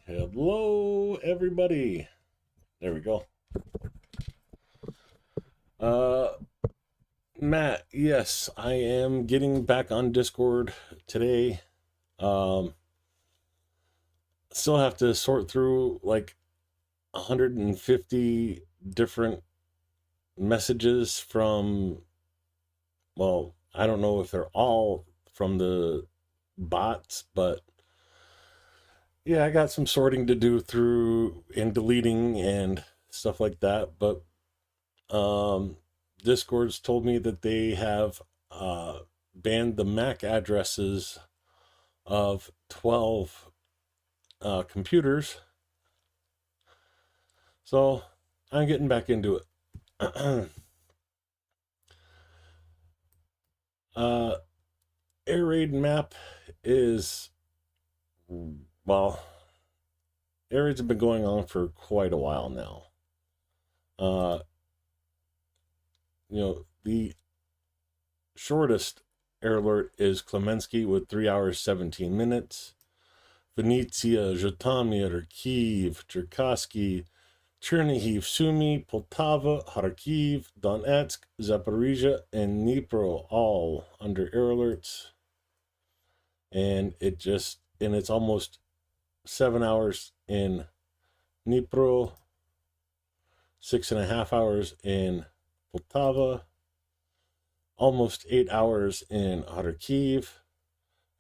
Hello, everybody. There we go. Matt, yes, I am getting back on Discord today. Still have to sort through like 150 different messages from, well, I don't know if they're all from the bots, but yeah, I got some sorting to do through and deleting and stuff like that. But Discord's told me that they have banned the MAC addresses of 12 computers. So I'm getting back into it. Air raid map is, well, air raids have been going on for quite a while now. The shortest air alert is Klemensky with 3 hours 17 minutes. Venezia, Zhytomyr, Kyiv, Cherkasky, Chernihiv, Sumy, Poltava, Kharkiv, Donetsk, Zaporizhia, and Dnipro all under air alerts. And it's almost 7 hours in Dnipro, 6.5 hours in Poltava, almost 8 hours in Kharkiv.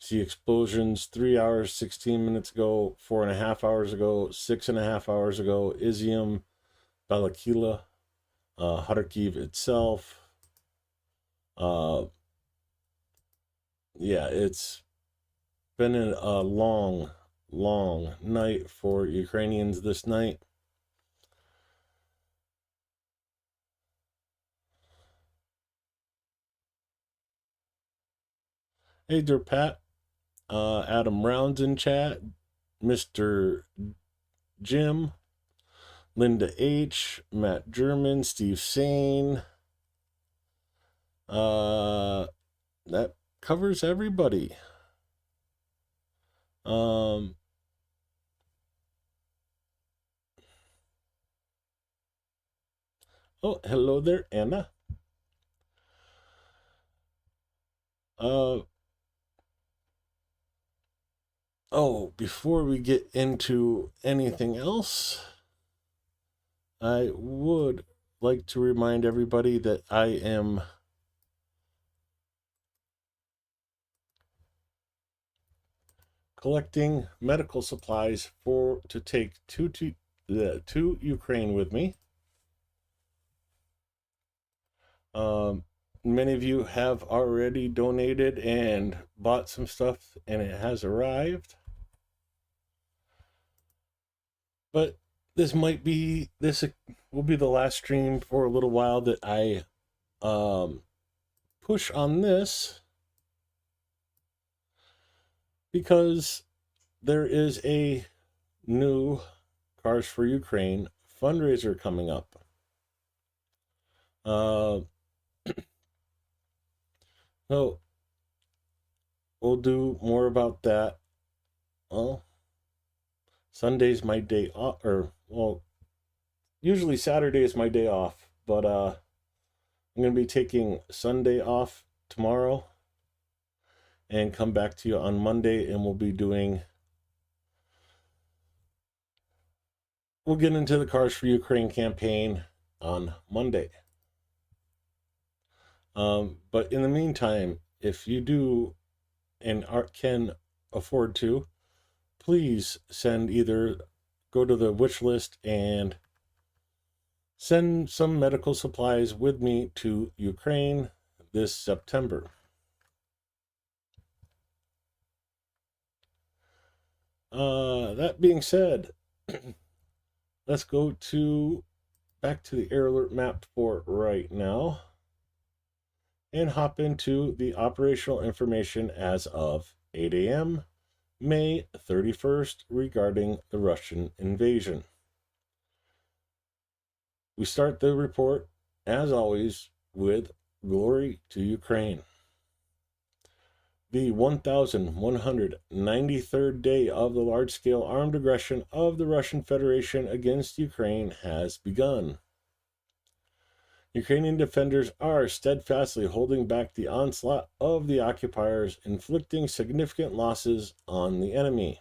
See explosions 3 hours 16 minutes ago, 4.5 hours ago, 6.5 hours ago. Izium, Balakila, Kharkiv itself. It's been a long night for Ukrainians this night. Hey there, Pat. Adam Rounds in chat. Mr. Jim. Linda H. Matt German. Steve Sane. That covers everybody. Oh, hello there, Anna. Before we get into anything else, I would like to remind everybody that I am collecting medical supplies to take to Ukraine with me. Many of you have already donated and bought some stuff, and it has arrived. But this will be the last stream for a little while that I push on this, because there is a new Cars for Ukraine fundraiser coming up. So we'll do more about that. Well, Sunday's my day off, usually Saturday is my day off, but I'm going to be taking Sunday off tomorrow and come back to you on Monday, and we'll get into the Cars for Ukraine campaign on Monday. But in the meantime, if you do and can afford to, please go to the wish list and send some medical supplies with me to Ukraine this September. That being said, let's go to back to the air alert map for right now and hop into the operational information as of 8 a.m. May 31st regarding the Russian invasion. We start the report, as always, with glory to Ukraine. The 1,193rd day of the large-scale armed aggression of the Russian Federation against Ukraine has begun. Ukrainian defenders are steadfastly holding back the onslaught of the occupiers, inflicting significant losses on the enemy.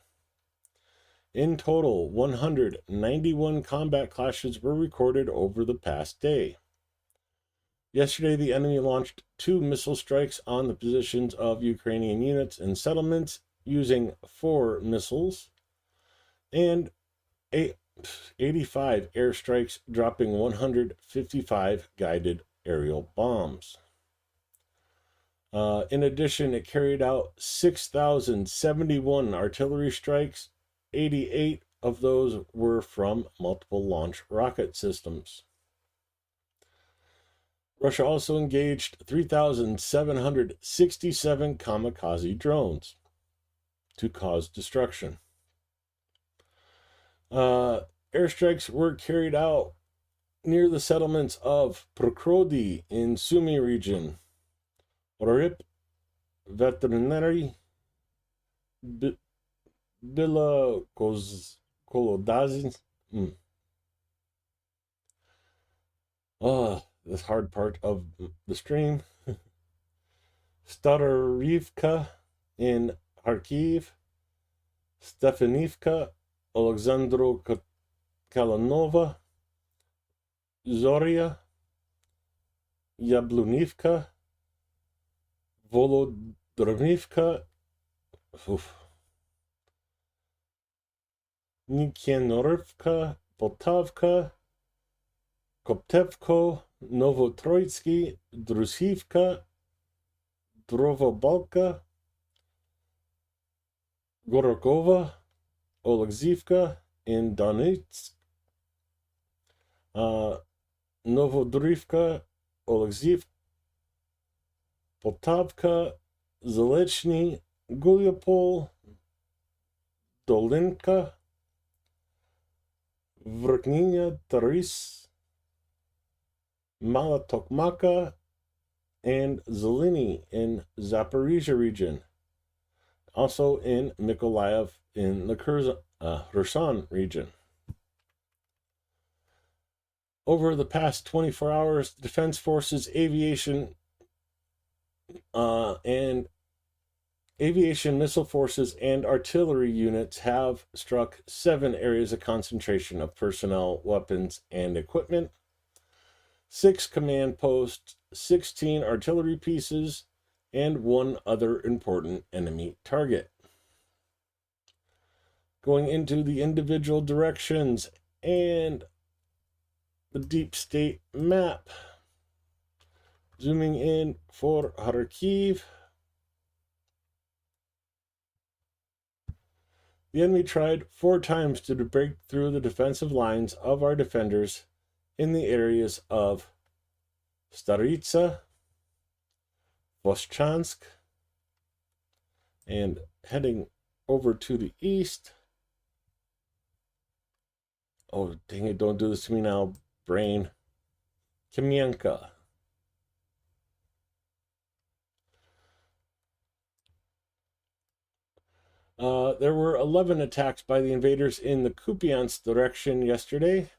In total, 191 combat clashes were recorded over the past day. Yesterday, the enemy launched 2 missile strikes on the positions of Ukrainian units and settlements using 4 missiles, and 85 airstrikes, dropping 155 guided aerial bombs. In addition, it carried out 6,071 artillery strikes. 88 of those were from multiple launch rocket systems. Russia also engaged 3,767 kamikaze drones to cause destruction. Airstrikes were carried out near the settlements of Prokrodi in Sumy region, Orip, Veterinary, Bila Kolodazin. This hard part of the stream. Starorivka in Kharkiv, Stefanivka, Alexandro Kalanova, Zoria, Yablunivka, Volodrivka, Nikanorovka, Poltavka, Koptevko, Novotroitsky, Drusivka, Drovobalka, Gorokova, Oleksivka in Donetsk, Novodrivka, Oleksiv, Poltavka, Zalechny, Gulyapol, Dolinka, Vrknina, Taris, Malatokmaka, and Zeleny in Zaporizhia region. Also in Mykolaiv in the Kherson region. Over the past 24 hours, the Defense Forces aviation missile forces and artillery units have struck 7 areas of concentration of personnel, weapons, and equipment, 6 command posts, 16 artillery pieces, and 1 other important enemy target. Going into the individual directions and the deep state map. Zooming in for Kharkiv. The enemy tried 4 times to break through the defensive lines of our defenders in the areas of Staritsa, Voschansk, and heading over to the east. Oh, dang it, don't do this to me now, brain. Kamienka. There were 11 attacks by the invaders in the Kupiansk direction yesterday.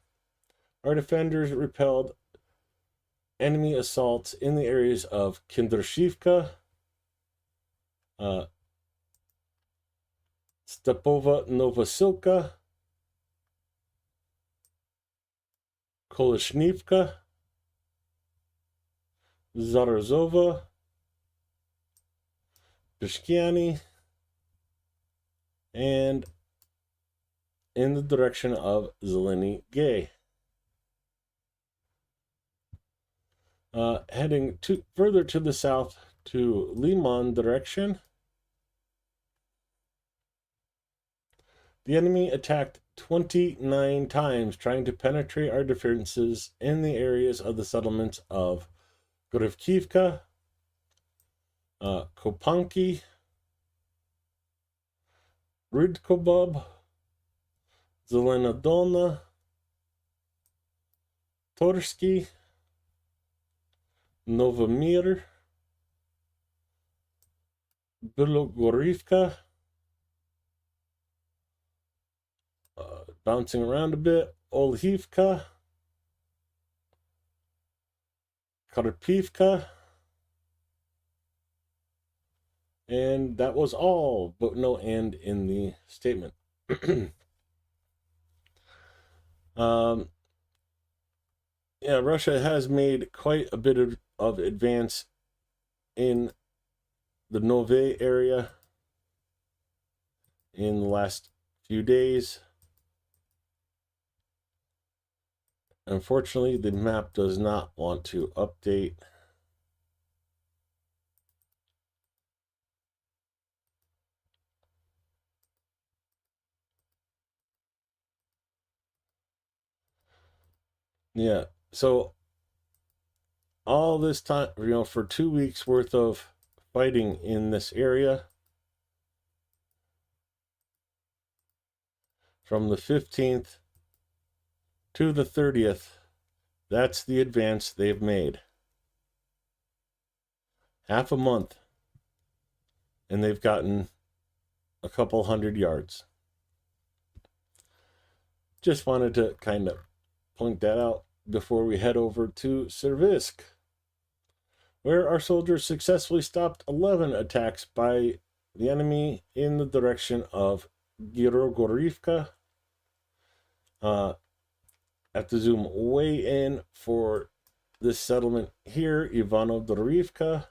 Our defenders repelled enemy assaults in the areas of Kindrashivka, Stepova Novosilka, Koleshnivka, Zarazova, Bishkiani, and in the direction of Zeleny Gay. Heading further to the south to Limon direction. The enemy attacked 29 times, trying to penetrate our defenses in the areas of the settlements of Gorivkivka, Kopanki, Rydkobub, Zelena Dolna, Torsky, Novomir, Bilogorivka, bouncing around a bit, Olhivka, Karpivka, and that was all, but no and in the statement. Yeah, Russia has made quite a bit of advance in the Nove area in the last few days. Unfortunately, the map does not want to update. Yeah, so all this time, for 2 weeks worth of fighting in this area, from the 15th to the 30th, that's the advance they've made. Half a month, and they've gotten a couple hundred yards. Just wanted to kind of point that out before we head over to Servisk, where our soldiers successfully stopped 11 attacks by the enemy in the direction of Girogorivka. I have to zoom way in for this settlement here, Ivano-Dorivka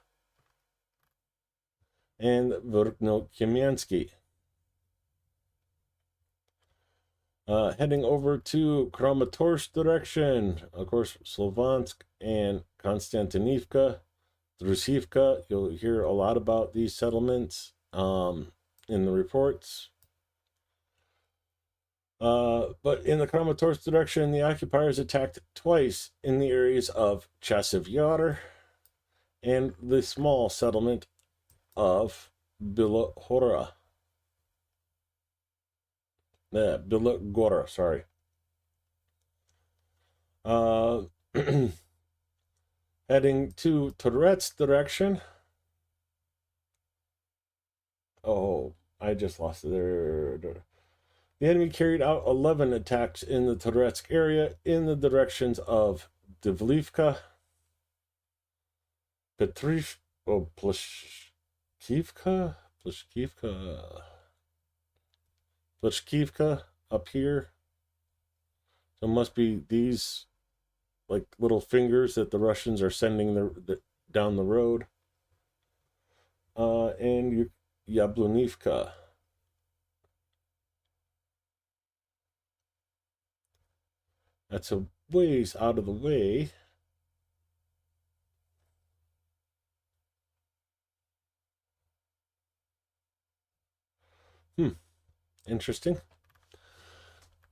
and Verkno-Kamiansky. Heading over to Kramatorsk direction, of course, Slovansk and Konstantinivka, Drusivka. You'll hear a lot about these settlements in the reports. But in the Kramatorsk direction, the occupiers attacked twice in the areas of Chasiv Yar and the small settlement of Bilahora. Bilagora, sorry. Heading to Tourette's direction. Oh, I just lost it there. The enemy carried out 11 attacks in the Tourette's area in the directions of Divlivka, Plashkivka up here. So it must be these like little fingers that the Russians are sending down the road. And Yablunivka. That's a ways out of the way. Interesting.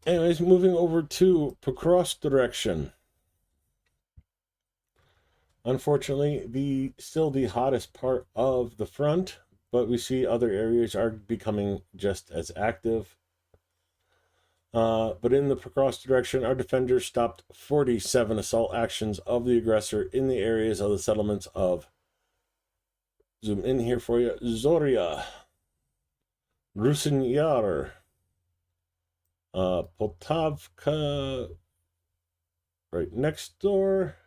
Anyways, moving over to Pokrovsk direction. Unfortunately, still the hottest part of the front, but we see other areas are becoming just as active. But in the Pokrovsk direction, our defenders stopped 47 assault actions of the aggressor in the areas of the settlements of, zoom in here for you, Zoria, Rusin Yar, Poltavka, right next door,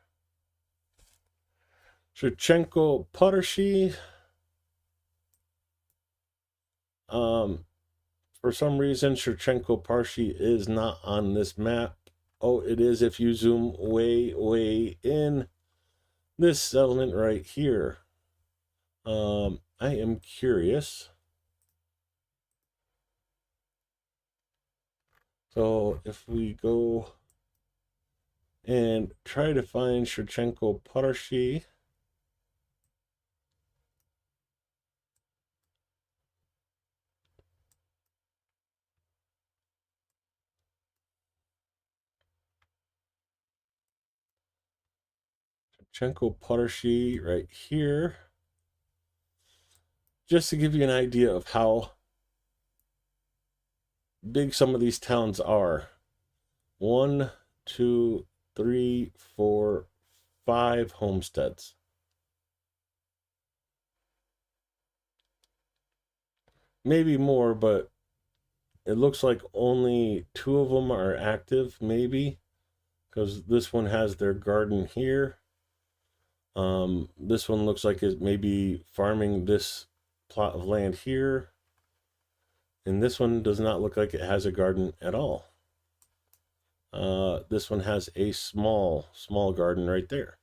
Shevchenko Potoshi. For some reason, Shevchenko Potoshi is not on this map. Oh, it is if you zoom way, way in. This settlement right here. I am curious. So if we go and try to find Shevchenko Potoshi, Shevchenko right here. Just to give you an idea of how big some of these towns are. 1, 2, 3, 4, 5 homesteads. Maybe more, but it looks like only 2 of them are active, maybe, because this one has their garden here. This one looks like it may be farming this plot of land here. And this one does not look like it has a garden at all. This one has a small garden right there.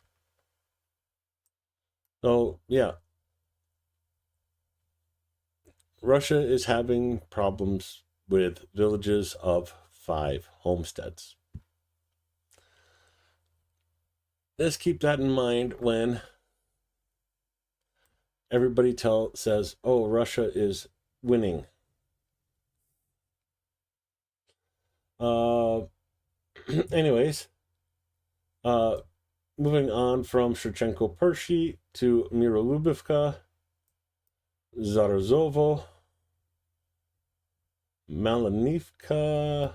So, yeah. Russia is having problems with villages of 5 homesteads. Let's keep that in mind when everybody says, oh, Russia is winning. Anyways, moving on from Shevchenko-Pershi to Mirolubivka, Zarazovo, Malinivka,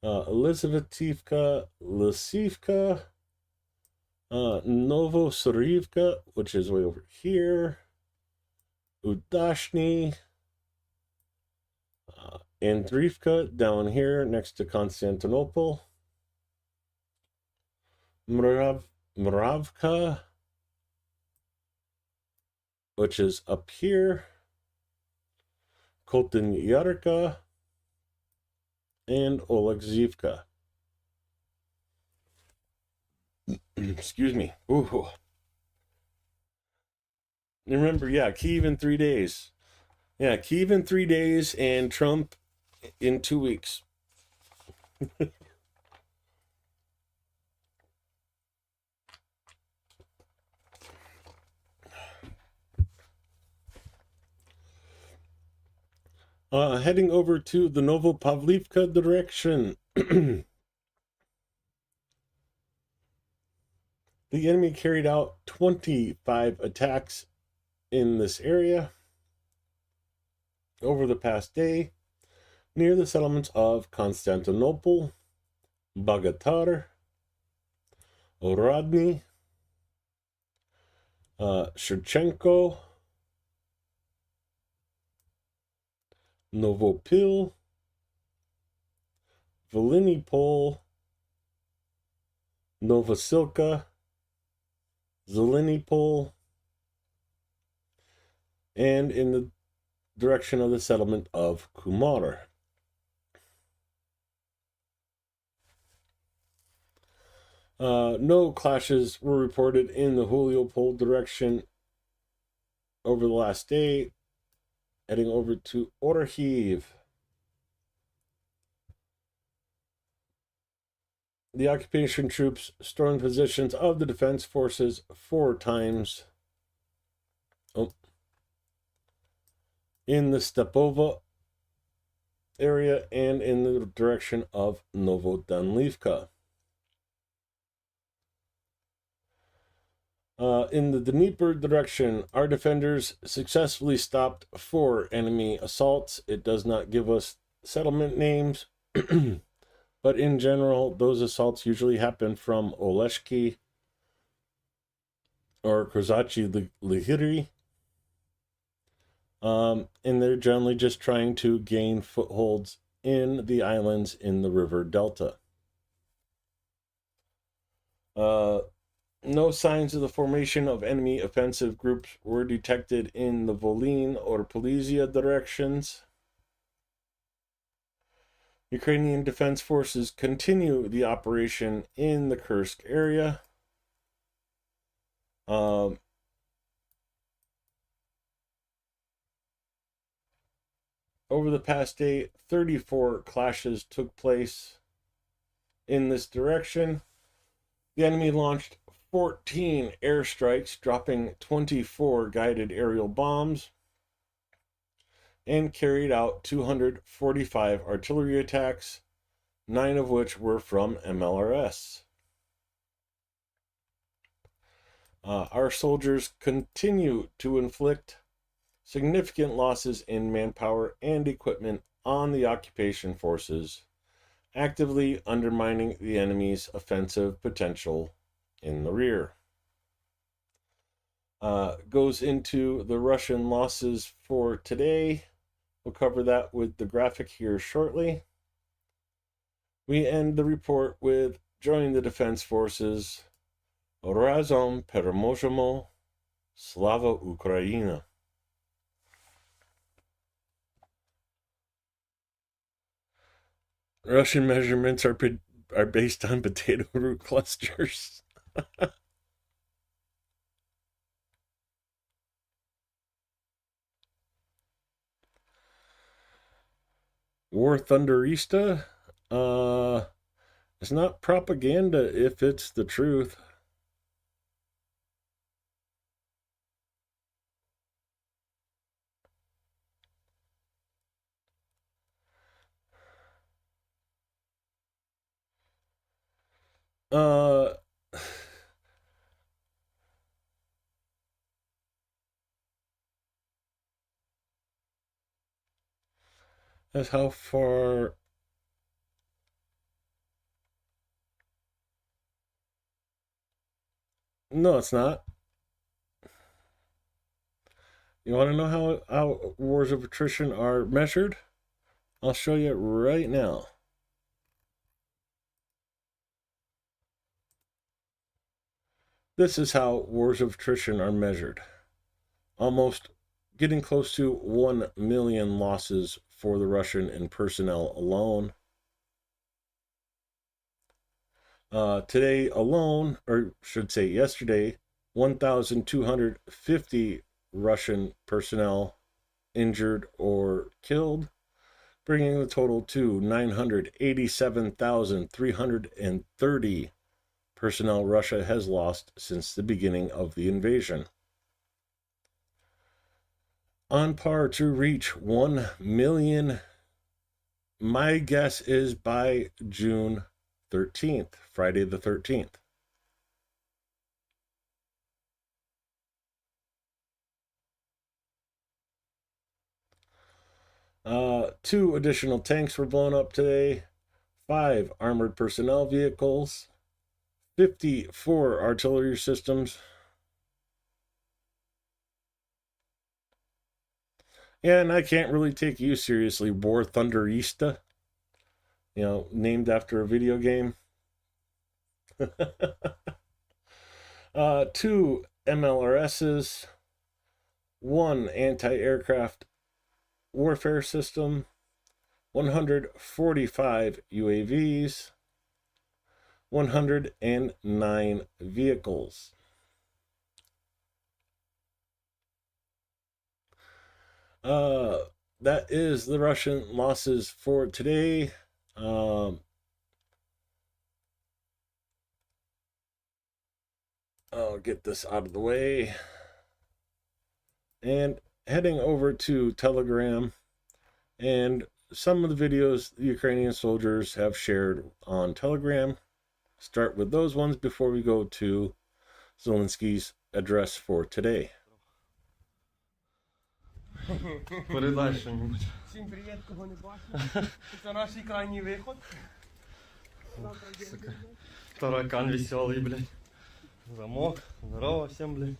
Elizavetivka, Lisivka, Novosurivka, which is way over here, Udashny, Andrivka down here next to Constantinople, Mravka, which is up here, Koltin Yarka, and Oleksivka. Excuse me. Ooh. Remember, yeah, Kyiv in 3 days. Yeah, Kyiv in 3 days and Trump in 2 weeks. Heading over to the Novopavlivka direction. The enemy carried out 25 attacks in this area over the past day near the settlements of Constantinople, Bagatar, Oradny, Shevchenko, Novopil, Velinipol, Novosilka, Zelenipol, and in the direction of the settlement of Kumar. No clashes were reported in the Huliopol direction over the last day. Heading over to Orkhiv. The occupation troops stormed positions of the defense forces 4 times in the Stepova area and in the direction of Novodanlivka. In the Dnieper direction, our defenders successfully stopped 4 enemy assaults. It does not give us settlement names, but in general, those assaults usually happen from Oleshki or Kozachi Lihiri. And they're generally just trying to gain footholds in the islands in the river delta. No signs of the formation of enemy offensive groups were detected in the Volyn or Polizia directions. Ukrainian defense forces continue the operation in the Kursk area. Over the past day, 34 clashes took place in this direction. The enemy launched 14 airstrikes, dropping 24 guided aerial bombs, and carried out 245 artillery attacks, 9 of which were from MLRS. Our soldiers continue to inflict significant losses in manpower and equipment on the occupation forces, actively undermining the enemy's offensive potential in the rear. Goes into the Russian losses for today. We'll cover that with the graphic here shortly. We end the report with join the defense forces. Razom Peremojemo. Slava Ukraina. Russian measurements are based on potato root clusters. War Thunderista? It's not propaganda if it's the truth. That's how far. No, it's not. You want to know how wars of attrition are measured? I'll show you right now. This is how wars of attrition are measured. Almost getting close to 1 million losses for the Russian in personnel alone. Today alone, or should say yesterday, 1,250 Russian personnel injured or killed, bringing the total to 987,330 personnel Russia has lost since the beginning of the invasion. On par to reach 1 million, my guess is by June 13th, Friday the 13th. Two additional tanks were blown up today, 5 armored personnel vehicles, 54 artillery systems. Yeah, and I can't really take you seriously, War Thunderista. You know, named after a video game. 2 MLRSs, 1 anti-aircraft warfare system, 145 UAVs, 109 vehicles. That is the Russian losses for today. I'll get this out of the way. And heading over to Telegram and some of the videos the Ukrainian soldiers have shared on Telegram. Start with those ones before we go to Zelensky's address for today. Передай що-нибудь. Всім привіт, кого не бачив. Це наш крайній виход. Сука. Таракан веселый, блядь. Замок. Здорово всем, блядь.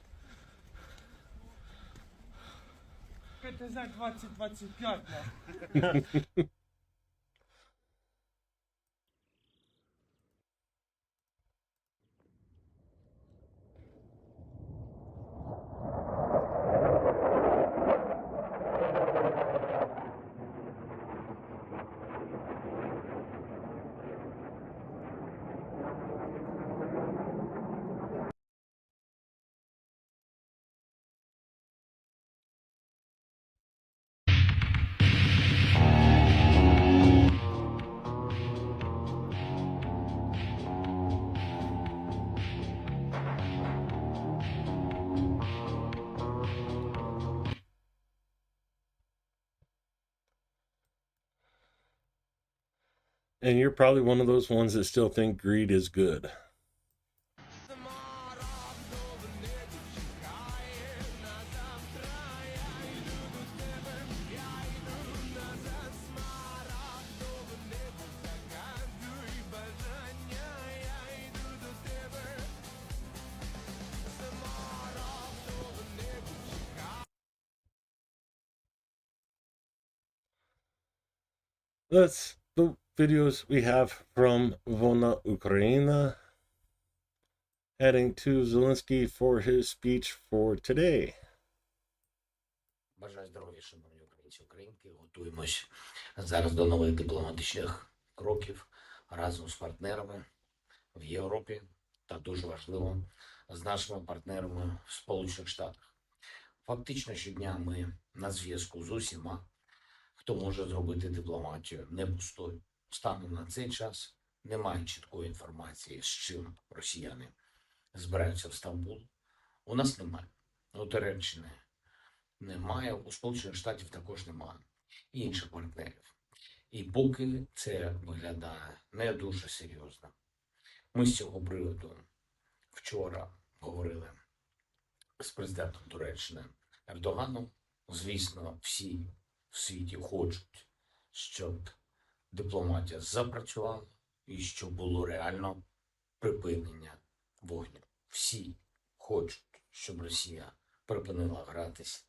ПТЗ 2025, нахуй. And you're probably one of those ones that still think greed is good. That's the videos we have from Vona, Ukraine, heading to Zelensky for his speech for today. Бажаю здоров'я, шановні українці, українки. Готуємось зараз до нових дипломатичних кроків разом з партнерами в Європі та дуже важливо з нашими партнерами в Сполучених Штатах. Фактично щодня ми на зв'язку з усіма, хто може зробити дипломатію не пустою. Станом на цей час немає чіткої інформації, з чим росіяни збираються в Стамбул. У нас немає. У Туреччини немає, у Сполучених Штатів також немає і інших партнерів. І поки це виглядає не дуже серйозно. Ми з цього приводу вчора говорили з президентом Туреччини Ердоганом. Звісно, всі в світі хочуть, щоб дипломатія запрацювала і щоб було реально припинення вогню. Всі хочуть, щоб Росія припинила гратись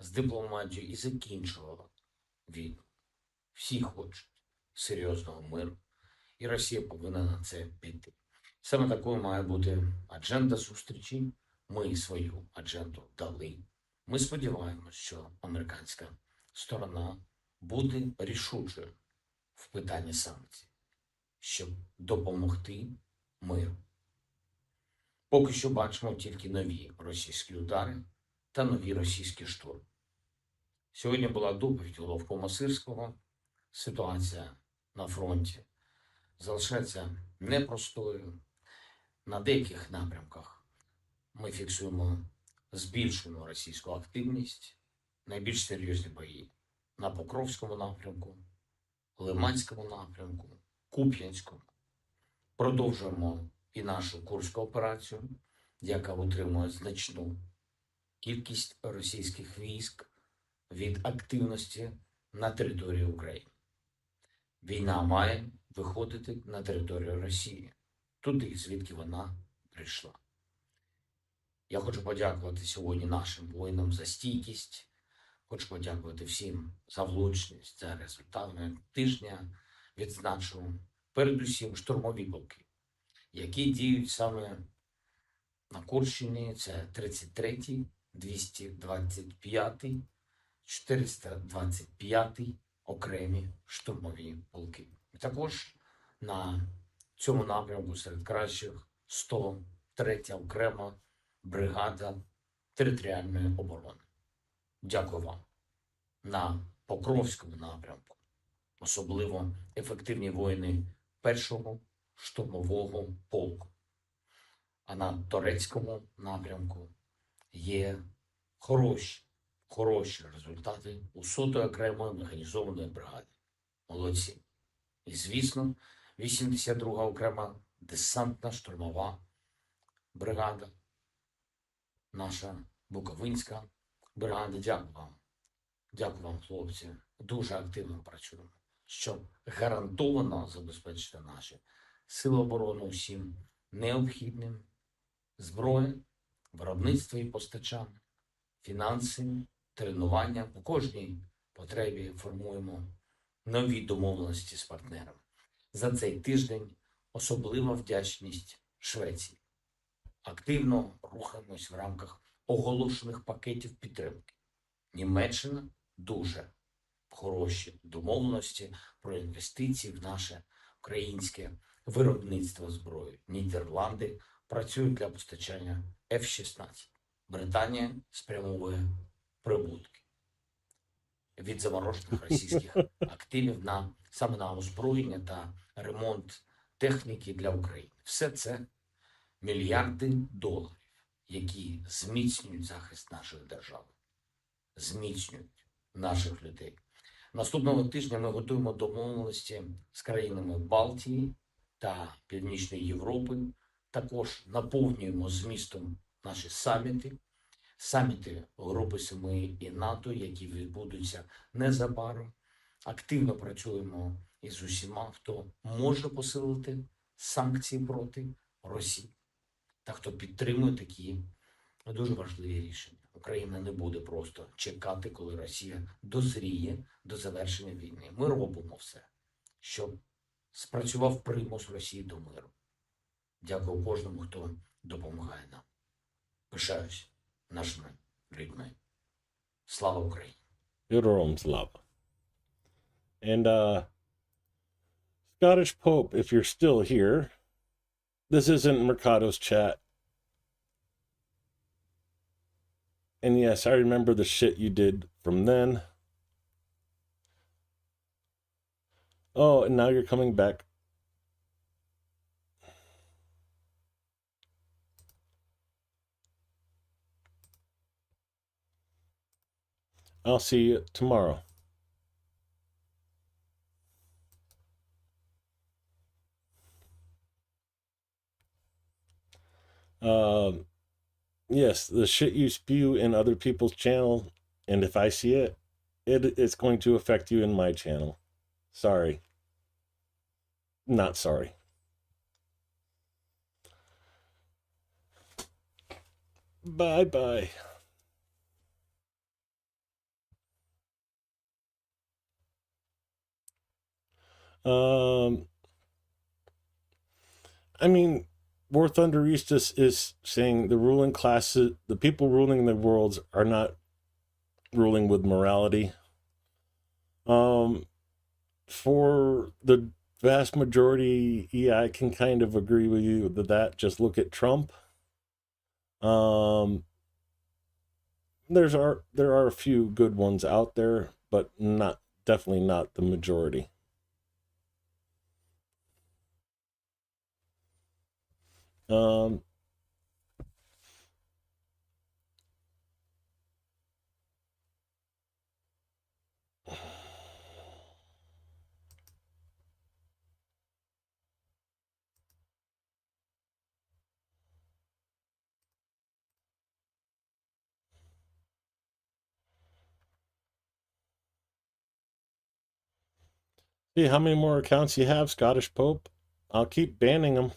з дипломатією і закінчувала війну. Всі хочуть серйозного миру, і Росія повинна на це піти. Саме такою має бути адженда зустрічі. Ми свою адженду дали. Ми сподіваємося, що американська сторона буде рішучою в питанні санкцій, щоб допомогти миру. Поки що бачимо тільки нові російські удари та нові російські штурми. Сьогодні була доповідь головкома Сирського. Ситуація на фронті залишається непростою. На деяких напрямках ми фіксуємо збільшену російську активність, найбільш серйозні бої на Покровському напрямку, Лиманському напрямку, Куп'янському. Продовжуємо і нашу Курську операцію, яка утримує значну кількість російських військ від активності на території України. Війна має виходити на територію Росії, туди, звідки вона прийшла. Я хочу подякувати сьогодні нашим воїнам за стійкість, хочу подякувати всім за влучність, за результатами тижня. Відзначу передусім штурмові полки, які діють саме на Курщині. Це 33-й, 225-й, 425-й окремі штурмові полки. І також на цьому напрямку серед кращих 103-я окрема бригада територіальної оборони. Дякую вам. На Покровському напрямку особливо ефективні воїни першого штурмового полку. А на Торецькому напрямку є хороші результати у 100-ї окремої механізованої бригади. Молодці. І, звісно, 82-га окрема десантна штурмова бригада, наша Буковинська бригада. Дякую вам. Дякую вам, хлопці. Дуже активно працюємо, щоб гарантовано забезпечити наші сили оборони усім необхідним: зброя, виробництво і постачання, фінанси, тренування. По кожній потребі формуємо нові домовленості з партнерами. За цей тиждень особлива вдячність Швеції. Активно рухаємось в рамках оголошених пакетів підтримки. Німеччина дуже хороші домовленості про інвестиції в наше українське виробництво зброї. Нідерланди працюють для постачання F-16. Британія спрямовує прибутки від заморожених російських активів саме на озброєння та ремонт техніки для України. Все це мільярди доларів, які зміцнюють захист нашої держави, зміцнюють наших людей. Наступного тижня ми готуємо домовленості з країнами Балтії та Північної Європи. Також наповнюємо змістом наші саміти Групи Семи і НАТО, які відбудуться незабаром. Активно працюємо із усіма, хто може посилити санкції проти Росії та хто підтримує такі дуже важливі рішення. Україна не буде просто чекати, коли Росія дозріє до завершення війни. Ми робимо все. щоб спрацював примус Росії до миру. Дякую кожному, хто допомагає нам. Пишаюсь нашими людьми. Слава Україні! Героям слава. And Scottish Pope, if you're still here, this isn't Mercado's chat. And yes, I remember the shit you did from then. Oh, and now you're coming back. I'll see you tomorrow. Yes, the shit you spew in other people's channel, and if I see it, it's going to affect you in my channel. Sorry. Not sorry. Bye-bye. I mean, War Thunder Eastus is saying the ruling classes, the people ruling the worlds are not ruling with morality. For the vast majority, yeah, I can kind of agree with you that just look at Trump. There are a few good ones out there, but definitely not the majority. See how many more accounts you have, Scottish Pope? I'll keep banning them.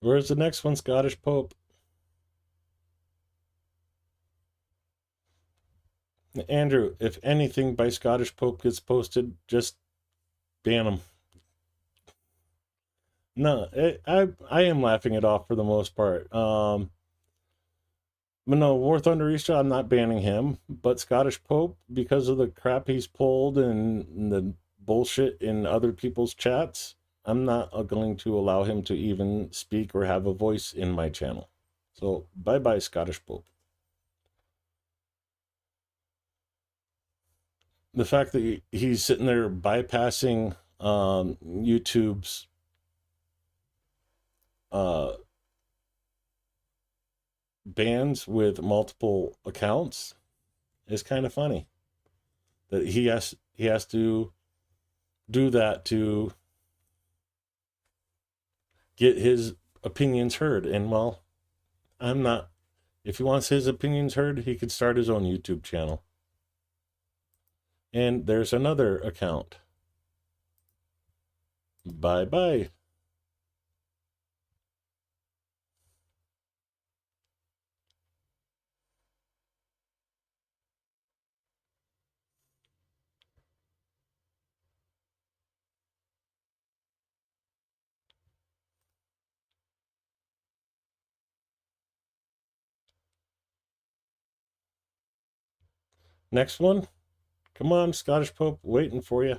Where's the next one, Scottish Pope? Andrew, if anything by Scottish Pope gets posted, just ban them. No, I am laughing it off for the most part. But no, War Thunder Easter, I'm not banning him. But Scottish Pope, because of the crap he's pulled and the bullshit in other people's chats, I'm not going to allow him to even speak or have a voice in my channel. So bye-bye, Scottish Pope. The fact that he's sitting there bypassing YouTube's bans with multiple accounts is kind of funny. That he has to do that to get his opinions heard. And well, I'm not. If he wants his opinions heard, he could start his own YouTube channel. And there's another account. Bye-bye. Next one. Come on, Scottish Pope, waiting for you.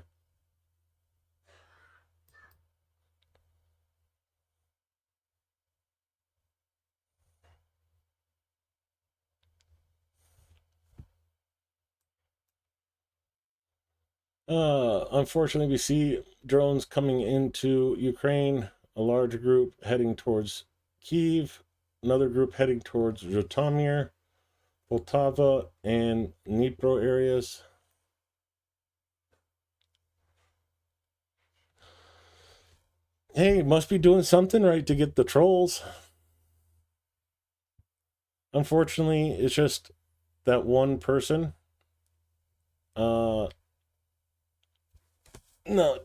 Unfortunately, we see drones coming into Ukraine, a large group heading towards Kyiv, another group heading towards Zhytomyr, Poltava, and Dnipro areas. Hey, must be doing something right to get the trolls. Unfortunately, it's just that one person. No,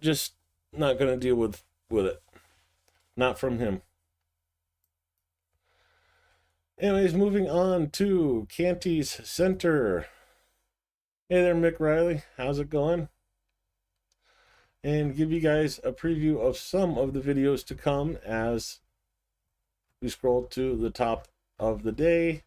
just not gonna deal with it. Not from him. Anyways, moving on to Canty's Center. Hey there, Mick Riley. How's it going? And give you guys a preview of some of the videos to come as we scroll to the top of the day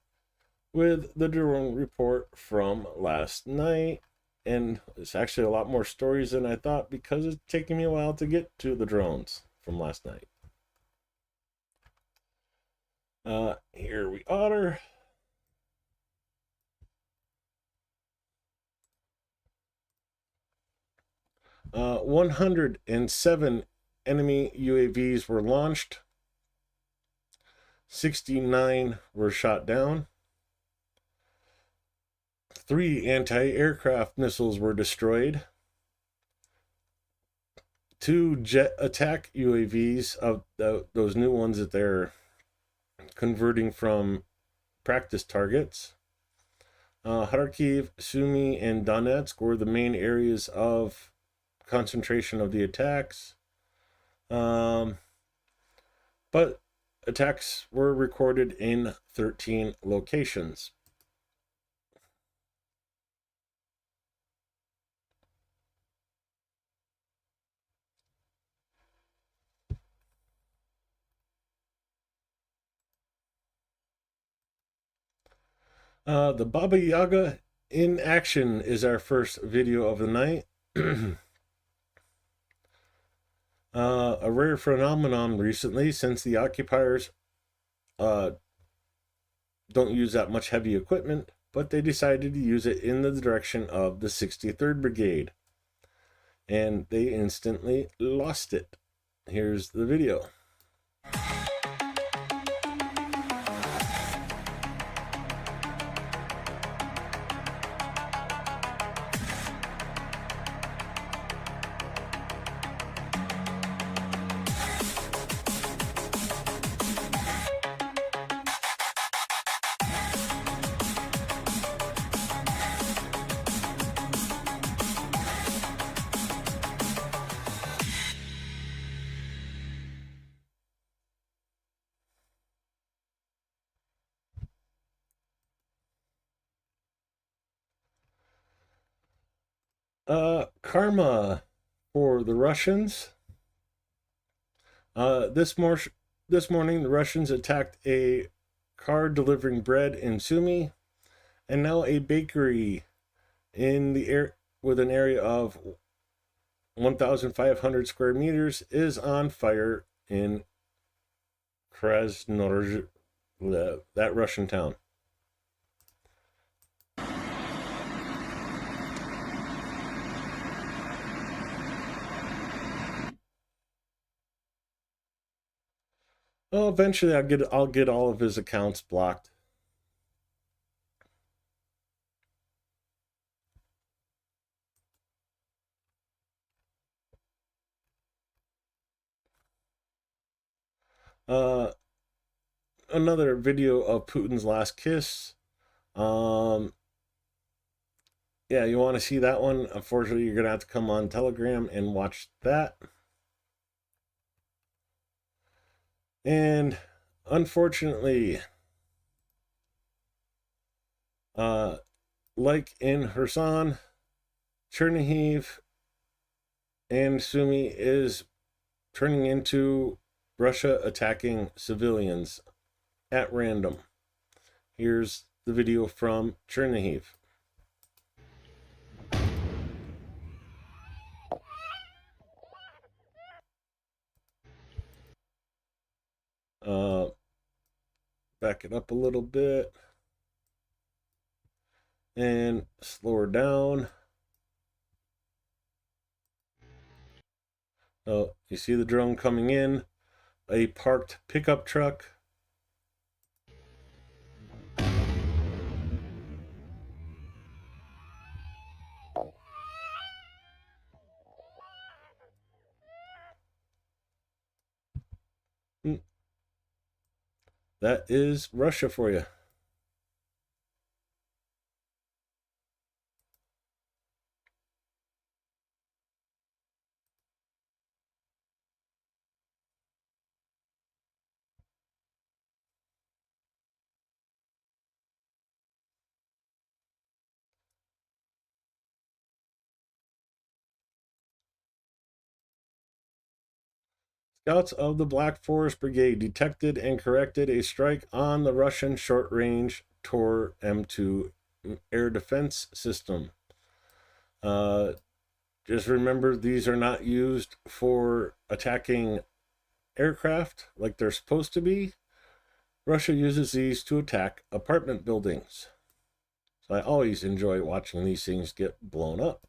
with the drone report from last night. And it's actually a lot more stories than I thought because it's taking me a while to get to the drones from last night. Here we are. Uh, 107 enemy UAVs were launched. 69 were shot down. 3 anti-aircraft missiles were destroyed. 2 jet attack UAVs of those new ones that they're converting from practice targets. Kharkiv, Sumy, and Donetsk were the main areas of concentration of the attacks. But attacks were recorded in 13 locations. The Baba Yaga in action is our first video of the night. A rare phenomenon recently, since the occupiers don't use that much heavy equipment, but they decided to use it in the direction of the 63rd Brigade. And they instantly lost it. Here's the video. Karma for the Russians. This morning, the Russians attacked a car delivering bread in Sumy, and now a bakery in the air with an area of 1,500 square meters is on fire in Krasnodar, that Russian town. Oh, eventually I'll get all of his accounts blocked. Another video of Putin's last kiss. Yeah, you want to see that one? Unfortunately, you're gonna have to come on Telegram and watch that. And unfortunately, like in Kherson, Chernihiv, and Sumy is turning into Russia attacking civilians at random. Here's the video from Chernihiv. Back it up a little bit and slow her down. So you see the drone coming in, a parked pickup truck. That is Russia for you. Scouts of the Black Forest Brigade detected and corrected a strike on the Russian short-range Tor M2 air defense system. Just remember, these are not used for attacking aircraft like they're supposed to be. Russia uses these to attack apartment buildings. So I always enjoy watching these things get blown up.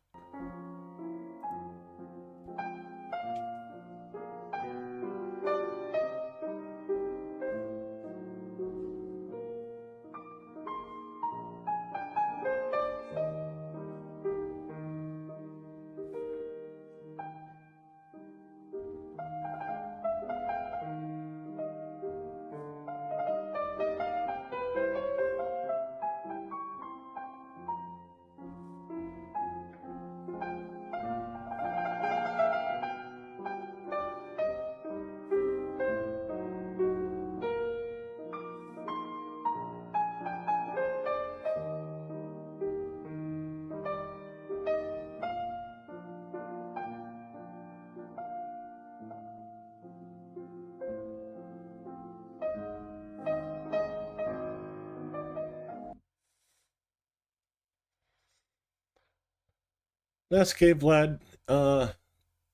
That's okay, Vlad.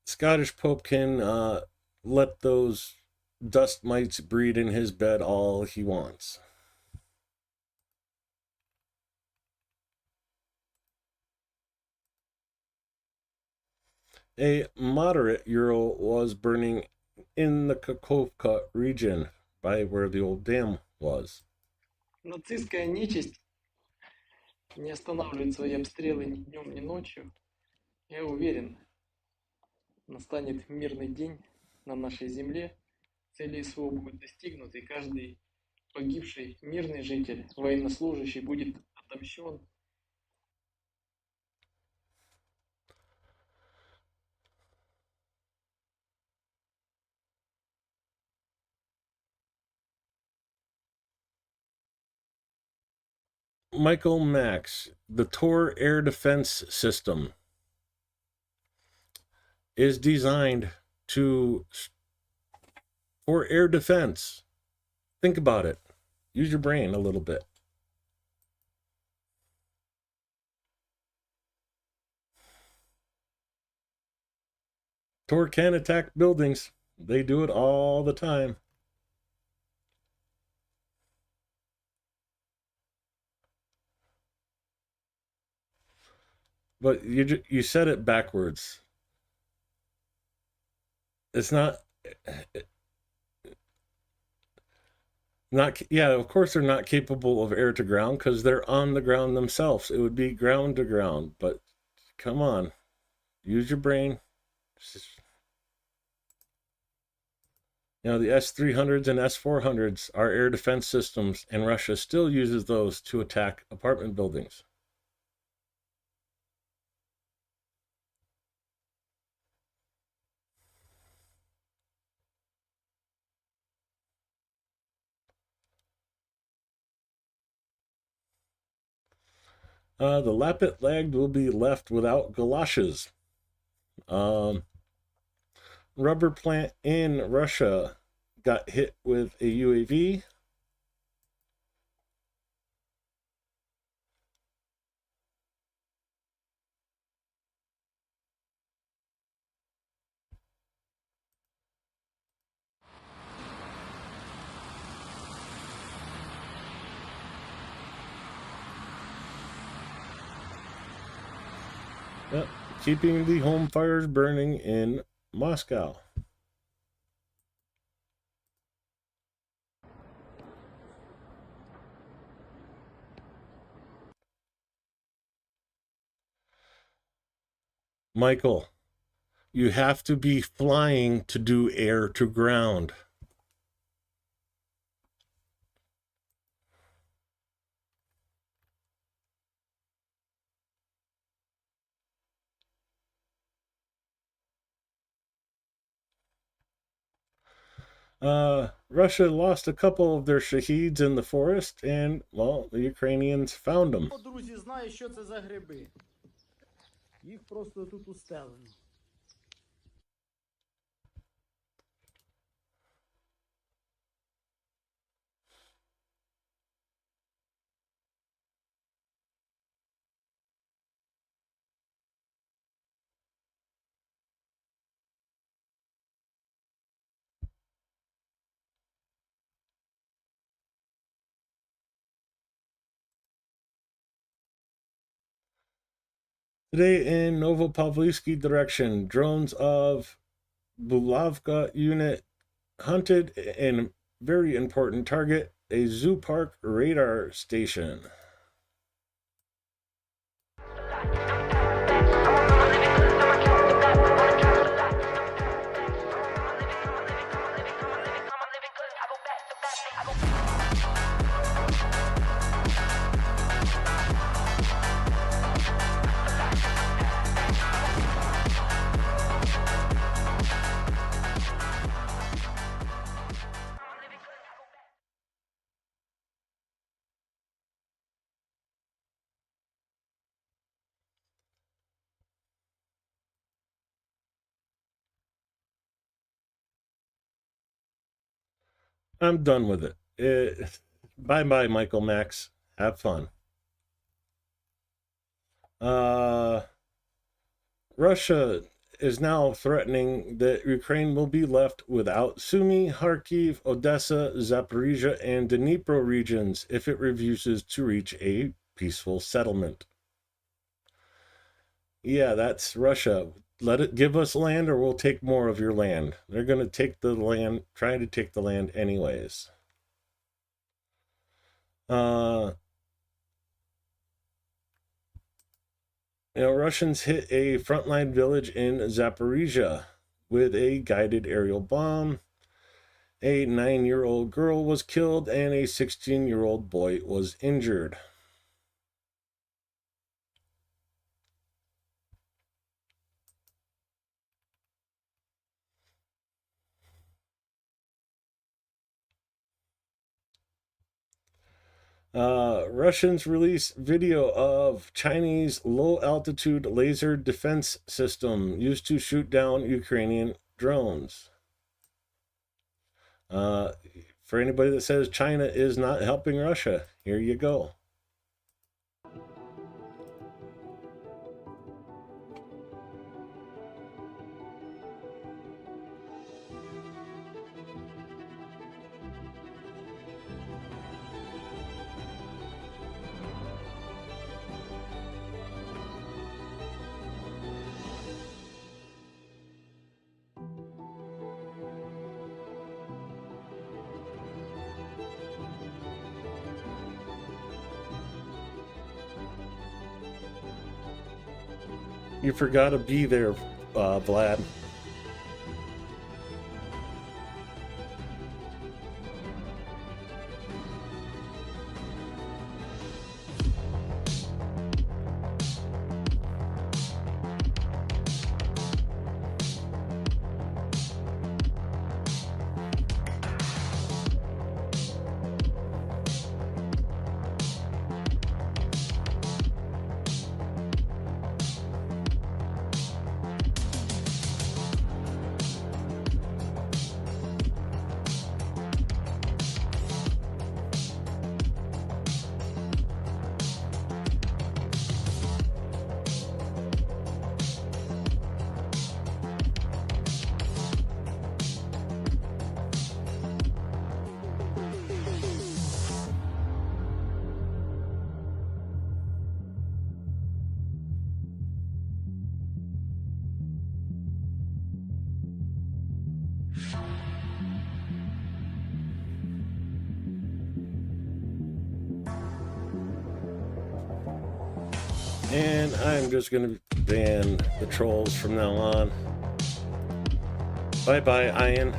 Scottish Pope can let those dust mites breed in his bed all he wants. A moderate Ural was burning in the Kakovka region by where the old dam was. Нацистская нечисть не останавливает свои обстрелы ни днем, ни ночью. Я уверен, настанет мирный день на нашей земле, цели СВО будут достигнуты, и каждый погибший мирный житель, военнослужащий будет отомщен. Michael Max, the Tor air defense system is designed for air defense. Think about it. Use your brain a little bit. Tor can attack buildings. They do it all the time. But you said it backwards. It's not yeah, of course they're not capable of air to ground because they're on the ground themselves. It would be ground to ground, but come on. Use your brain. You know, the S-300s and S-400s are air defense systems, and Russia still uses those to attack apartment buildings. The Lapit Lagged will be left without galoshes. Rubber plant in Russia got hit with a UAV. Yep, keeping the home fires burning in Moscow. Michael, you have to be flying to do air to ground. Russia lost a couple of their shaheeds in the forest, and, well, the Ukrainians found them. Хто, друзі, знає, що це за гриби? Їх просто тут устелено. Today in Novopavlivsky direction, drones of Bulavka unit hunted a very important target, a zoo park radar station. I'm done with it. Bye-bye, Michael Max. Have fun. Russia is now threatening that Ukraine will be left without Sumy, Kharkiv, Odessa, Zaporizhia, and Dnipro regions if it refuses to reach a peaceful settlement. Yeah, that's Russia. Let it give us land or we'll take more of your land. They're going to take the land, try to take the land anyways. Russians hit a frontline village in Zaporizhia with a guided aerial bomb. A 9-year-old girl was killed and a 16-year-old boy was injured. Russians release video of Chinese low-altitude laser defense system used to shoot down Ukrainian drones. For anybody that says China is not helping Russia, here you go. You forgot to be there, Vlad. And I'm just going to ban the trolls from now on. Bye-bye, Ian.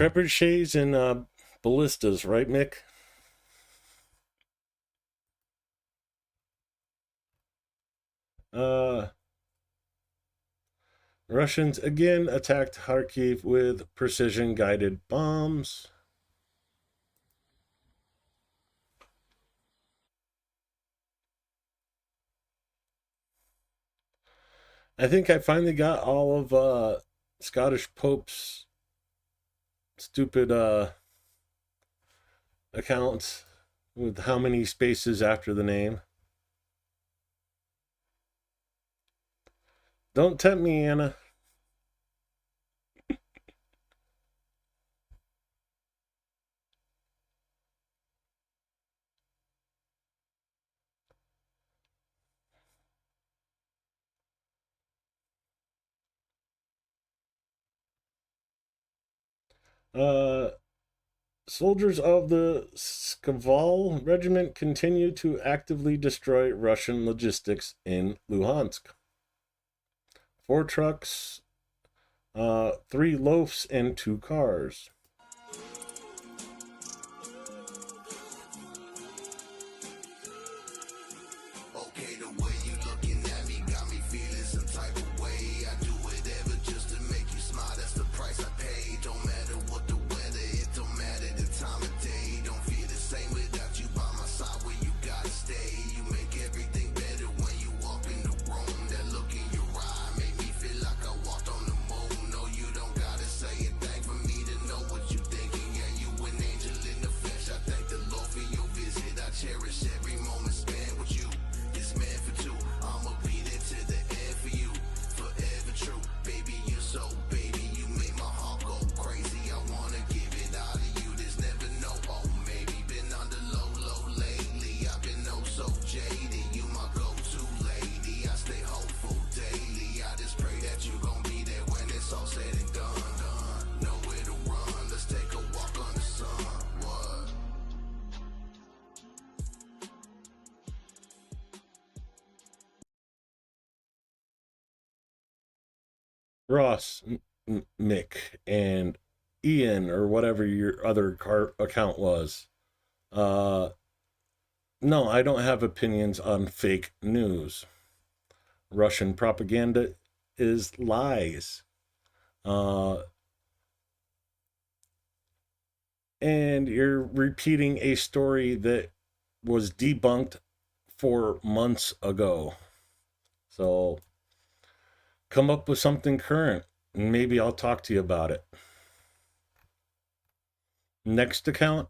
trebuchets and ballistas, right, Mick? Russians again attacked Kharkiv with precision-guided bombs. I think I finally got all of Scottish Pope's stupid accounts with how many spaces after the name. Don't tempt me, Anna. Soldiers of the Skaval Regiment continue to actively destroy Russian logistics in Luhansk. 4 trucks, 3 loafs, and 2 cars. Okay, the way you looking at me got me feeling some type of way. I do whatever just to make you smile. That's the price I pay. Don't matter what the weather, it don't matter the time of day. Don't feel the same without you by my side where you gotta stay. You make everything better when you walk in the room. That look in your eye made me feel like I walked on the moon. No, you don't gotta say a thing for me to know what you thinking. Yeah, you an angel in the flesh. I thank the Lord for your visit. I cherish every moment spent with you. It's meant for two. I'ma be there to the end for you. Forever true. Baby, you so baby. You make my heart go crazy. I wanna give it all to you. There's never no oh maybe. Been on the low lately. I've been oh so jaded. You my go-to lady. I stay hopeful daily. I just pray that you gon' be there when it's all said and done. Nowhere to run. Let's take a walk on the sun. What? Ross, Mick, and Ian, or whatever your other account was. No, I don't have opinions on fake news. Russian propaganda is lies. And you're repeating a story that was debunked 4 months ago. So come up with something current, and maybe I'll talk to you about it. Next account.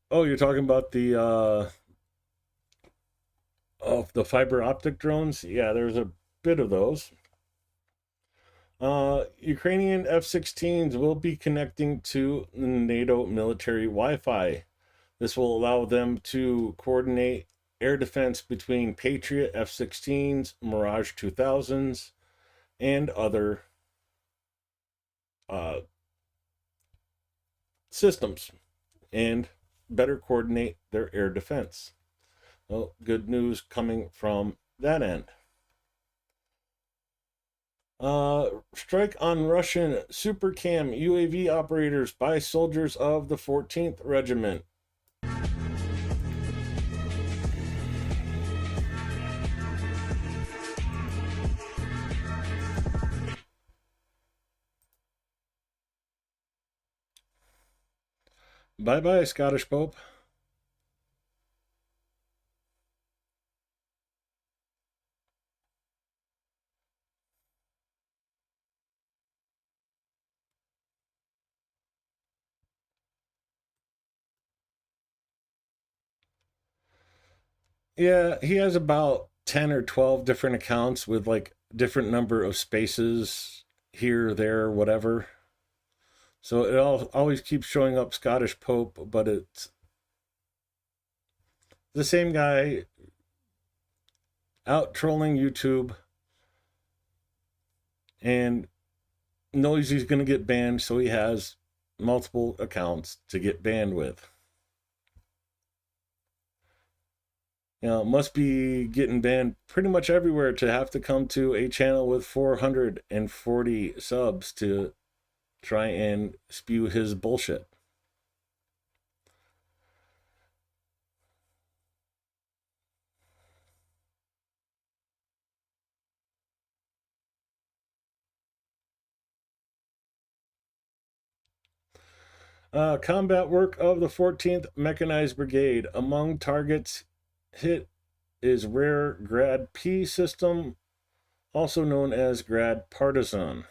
Oh, you're talking about the fiber optic drones? Yeah, there's a bit of those. Ukrainian F-16s will be connecting to NATO military Wi-Fi. This will allow them to coordinate air defense between Patriot F-16s, Mirage 2000s, and other systems, and better coordinate their air defense. Well, good news coming from that end. Strike on Russian Supercam UAV operators by soldiers of the 14th Regiment. Bye-bye, Scottish Pope. Yeah, he has about 10 or 12 different accounts with like different number of spaces here, there, whatever. So it always keeps showing up Scottish Pope, but it's the same guy out trolling YouTube and knows he's going to get banned, so he has multiple accounts to get banned with. You know, it must be getting banned pretty much everywhere to have to come to a channel with 440 subs to try and spew his bullshit. Combat work of the 14th Mechanized Brigade. Among targets hit is rare Grad P system, also known as Grad Partisan.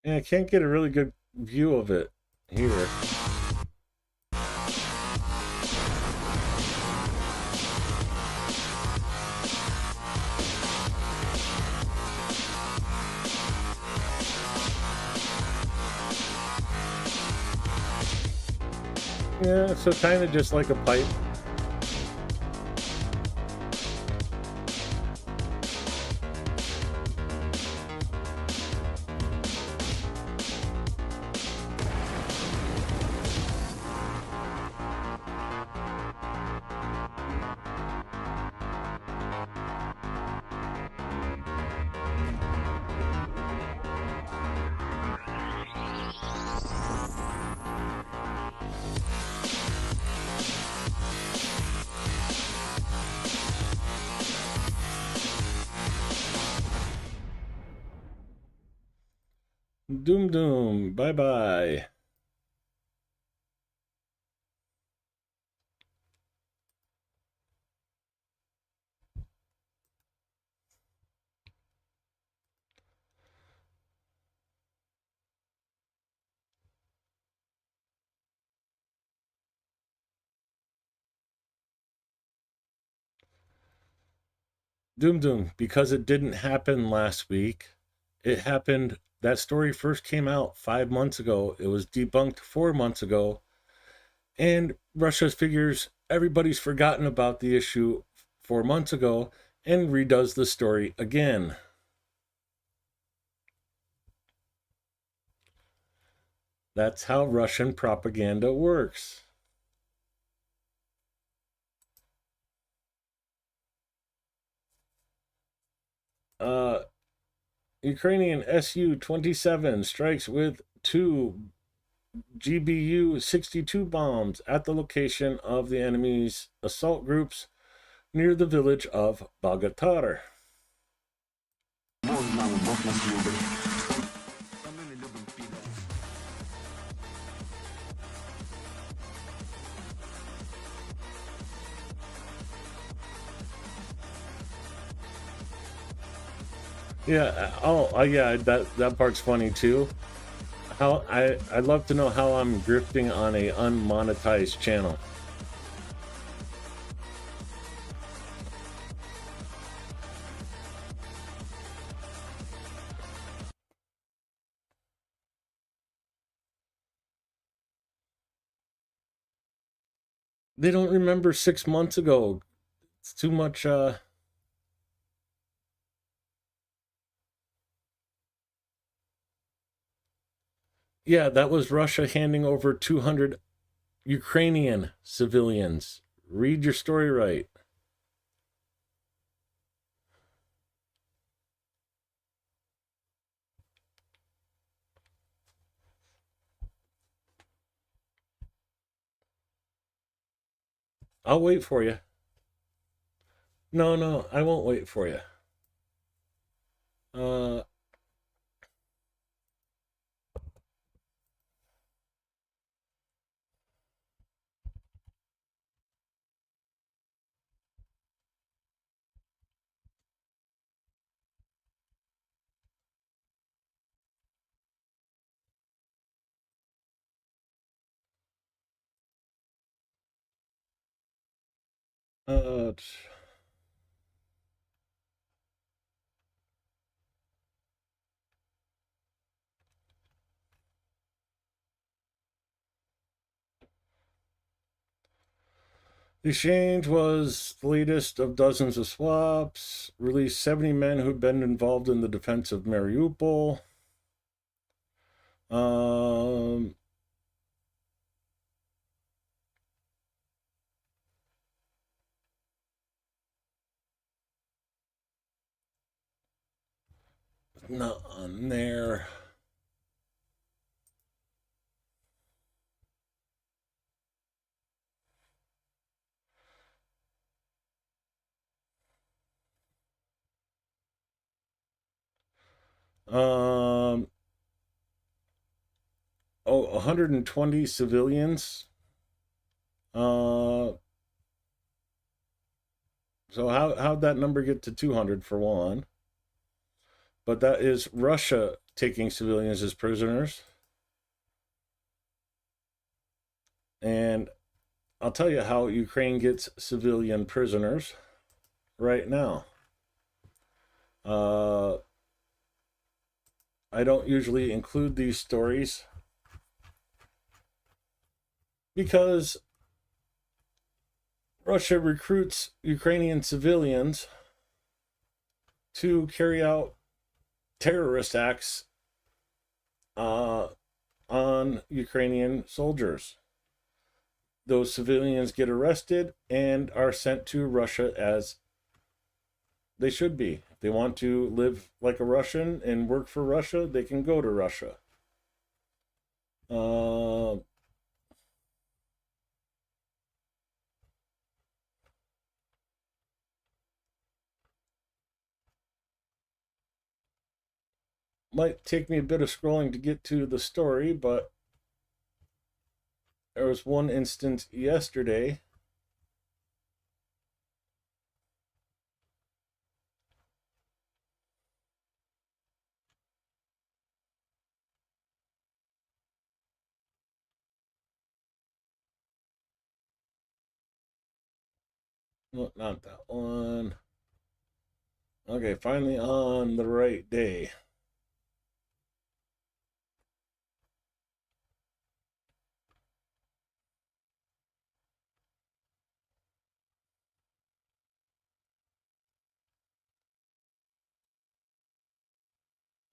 And I can't get a really good view of it here. Yeah, so kind of just like a pipe. Doom doom. Bye bye. Doom doom. Because it didn't happen last week. It happened. That story first came out 5 months ago. It was debunked 4 months ago. And Russia figures everybody's forgotten about the issue 4 months ago and redoes the story again. That's how Russian propaganda works. Ukrainian Su-27 strikes with 2 GBU-62 bombs at the location of the enemy's assault groups near the village of Bagatar. Yeah. Oh, yeah. That part's funny too. How I'd love to know how I'm grifting on a unmonetized channel. They don't remember 6 months ago. It's too much. Yeah, that was Russia handing over 200 Ukrainian civilians. Read your story right. I'll wait for you. No, no, I won't wait for you. Uh, uh, the exchange was the latest of dozens of swaps, released 70 men who'd been involved in the defense of Mariupol. Um, not on there. Um, 120 civilians. Uh, so how'd that number get to 200 for one? But that is Russia taking civilians as prisoners. And I'll tell you how Ukraine gets civilian prisoners right now. I don't usually include these stories because Russia recruits Ukrainian civilians to carry out terrorist acts on Ukrainian soldiers. Those civilians get arrested and are sent to Russia as they should be. If they want to live like a Russian and work for Russia, they can go to Russia. Might take me a bit of scrolling to get to the story, but there was one instance yesterday. No, not that one. Okay, finally on the right day.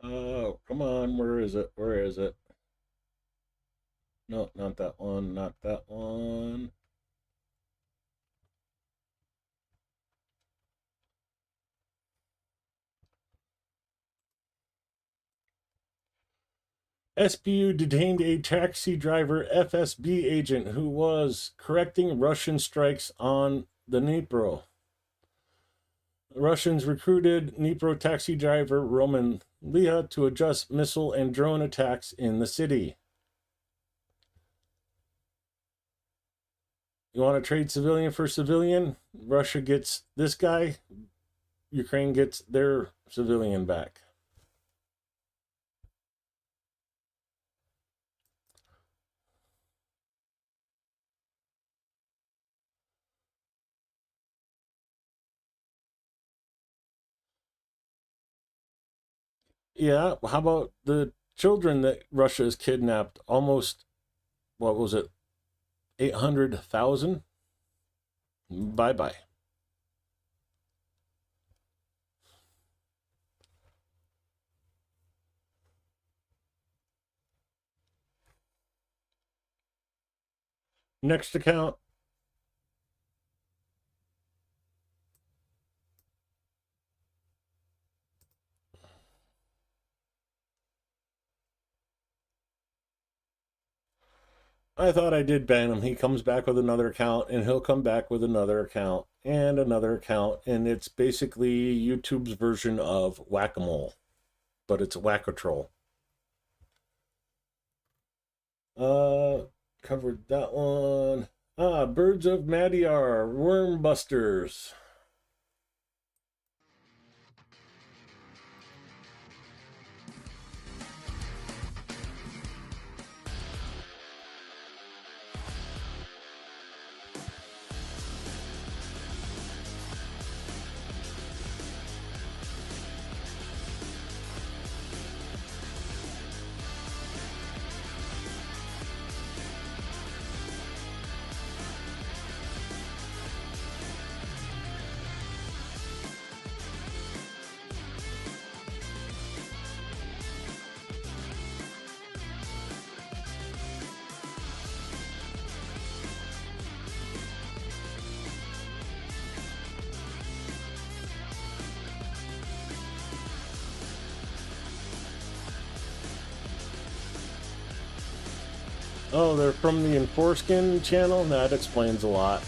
Oh, come on, where is it? Where is it? No, not that one, not that one. SBU detained a taxi driver FSB agent who was correcting Russian strikes on the Dnipro. The Russians recruited Dnipro taxi driver Roman Liha to adjust missile and drone attacks in the city. You want to trade civilian for civilian? Russia gets this guy, Ukraine gets their civilian back. Yeah, how about the children that Russia has kidnapped? Almost, what was it, 800,000? Bye bye. Next account. I thought I did ban him. He comes back with another account, and he'll come back with another account. and another account, and it's basically YouTube's version of Whack-A-Mole, but it's Whack-A-Troll. Covered that one. Birds of Madiar, Worm Busters. Oh, they're from the Enforeskin channel? That explains a lot.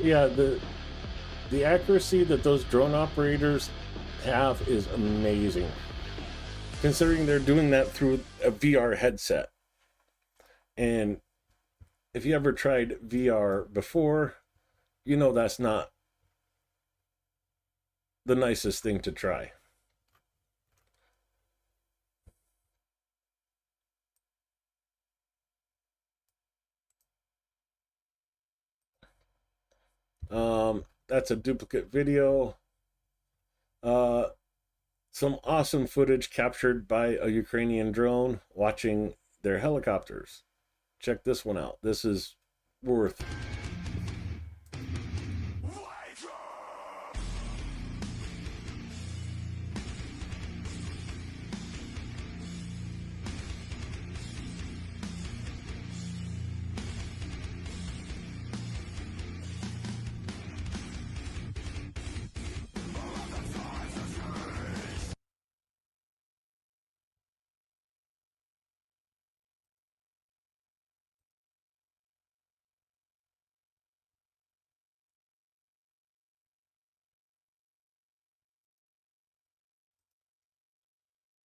Yeah, the accuracy that those drone operators have is amazing, considering they're doing that through a VR headset. And if you ever tried VR before, you know that's not the nicest thing to try. That's a duplicate video. Some awesome footage captured by a Ukrainian drone watching their helicopters. Check this one out. This is worth.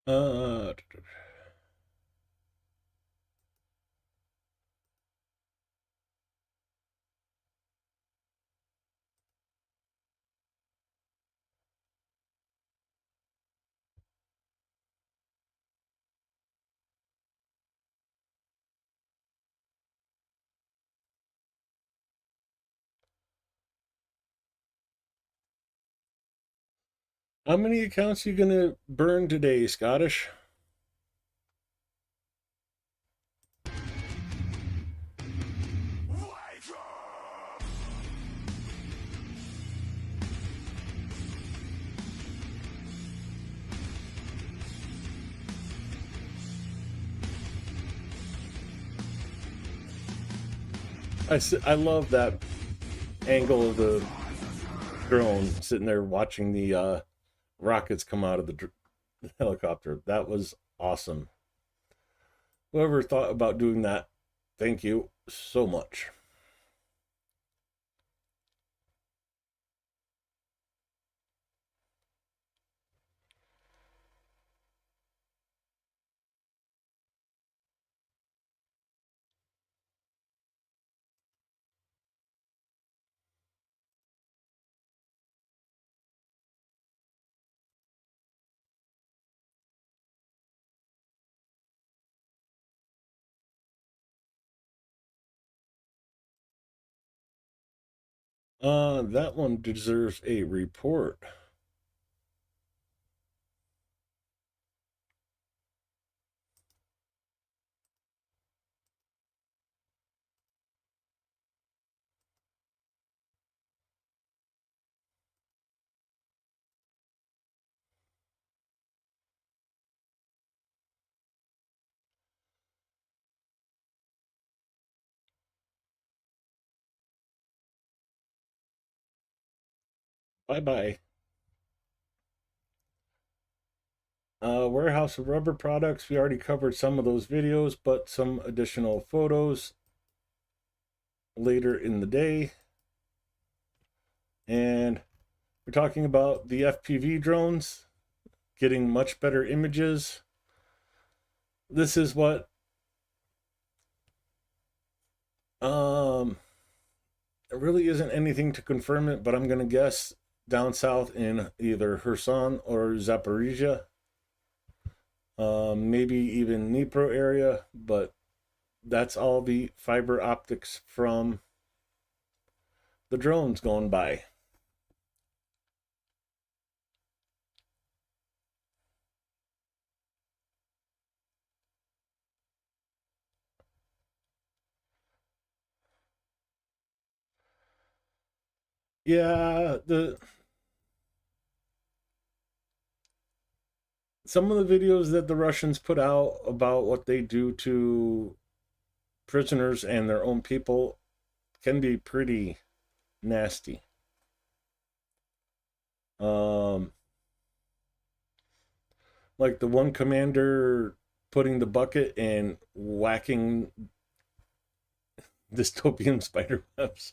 Uh, how many accounts you gonna burn today, Scottish? I love that angle of the drone sitting there watching the rockets come out of the helicopter. That was awesome. Whoever thought about doing that, thank you so much. That one deserves a report. Bye-bye. Warehouse of rubber products. We already covered some of those videos, but some additional photos later in the day. And we're talking about the FPV drones getting much better images. This is what it really isn't anything to confirm it, but I'm gonna guess down south in either Kherson or Zaporizhia, maybe even Dnipro area, but that's all the fiber optics from the drones going by. Yeah, some of the videos that the Russians put out about what they do to prisoners and their own people can be pretty nasty. Like the one commander putting the bucket and whacking dystopian spider webs.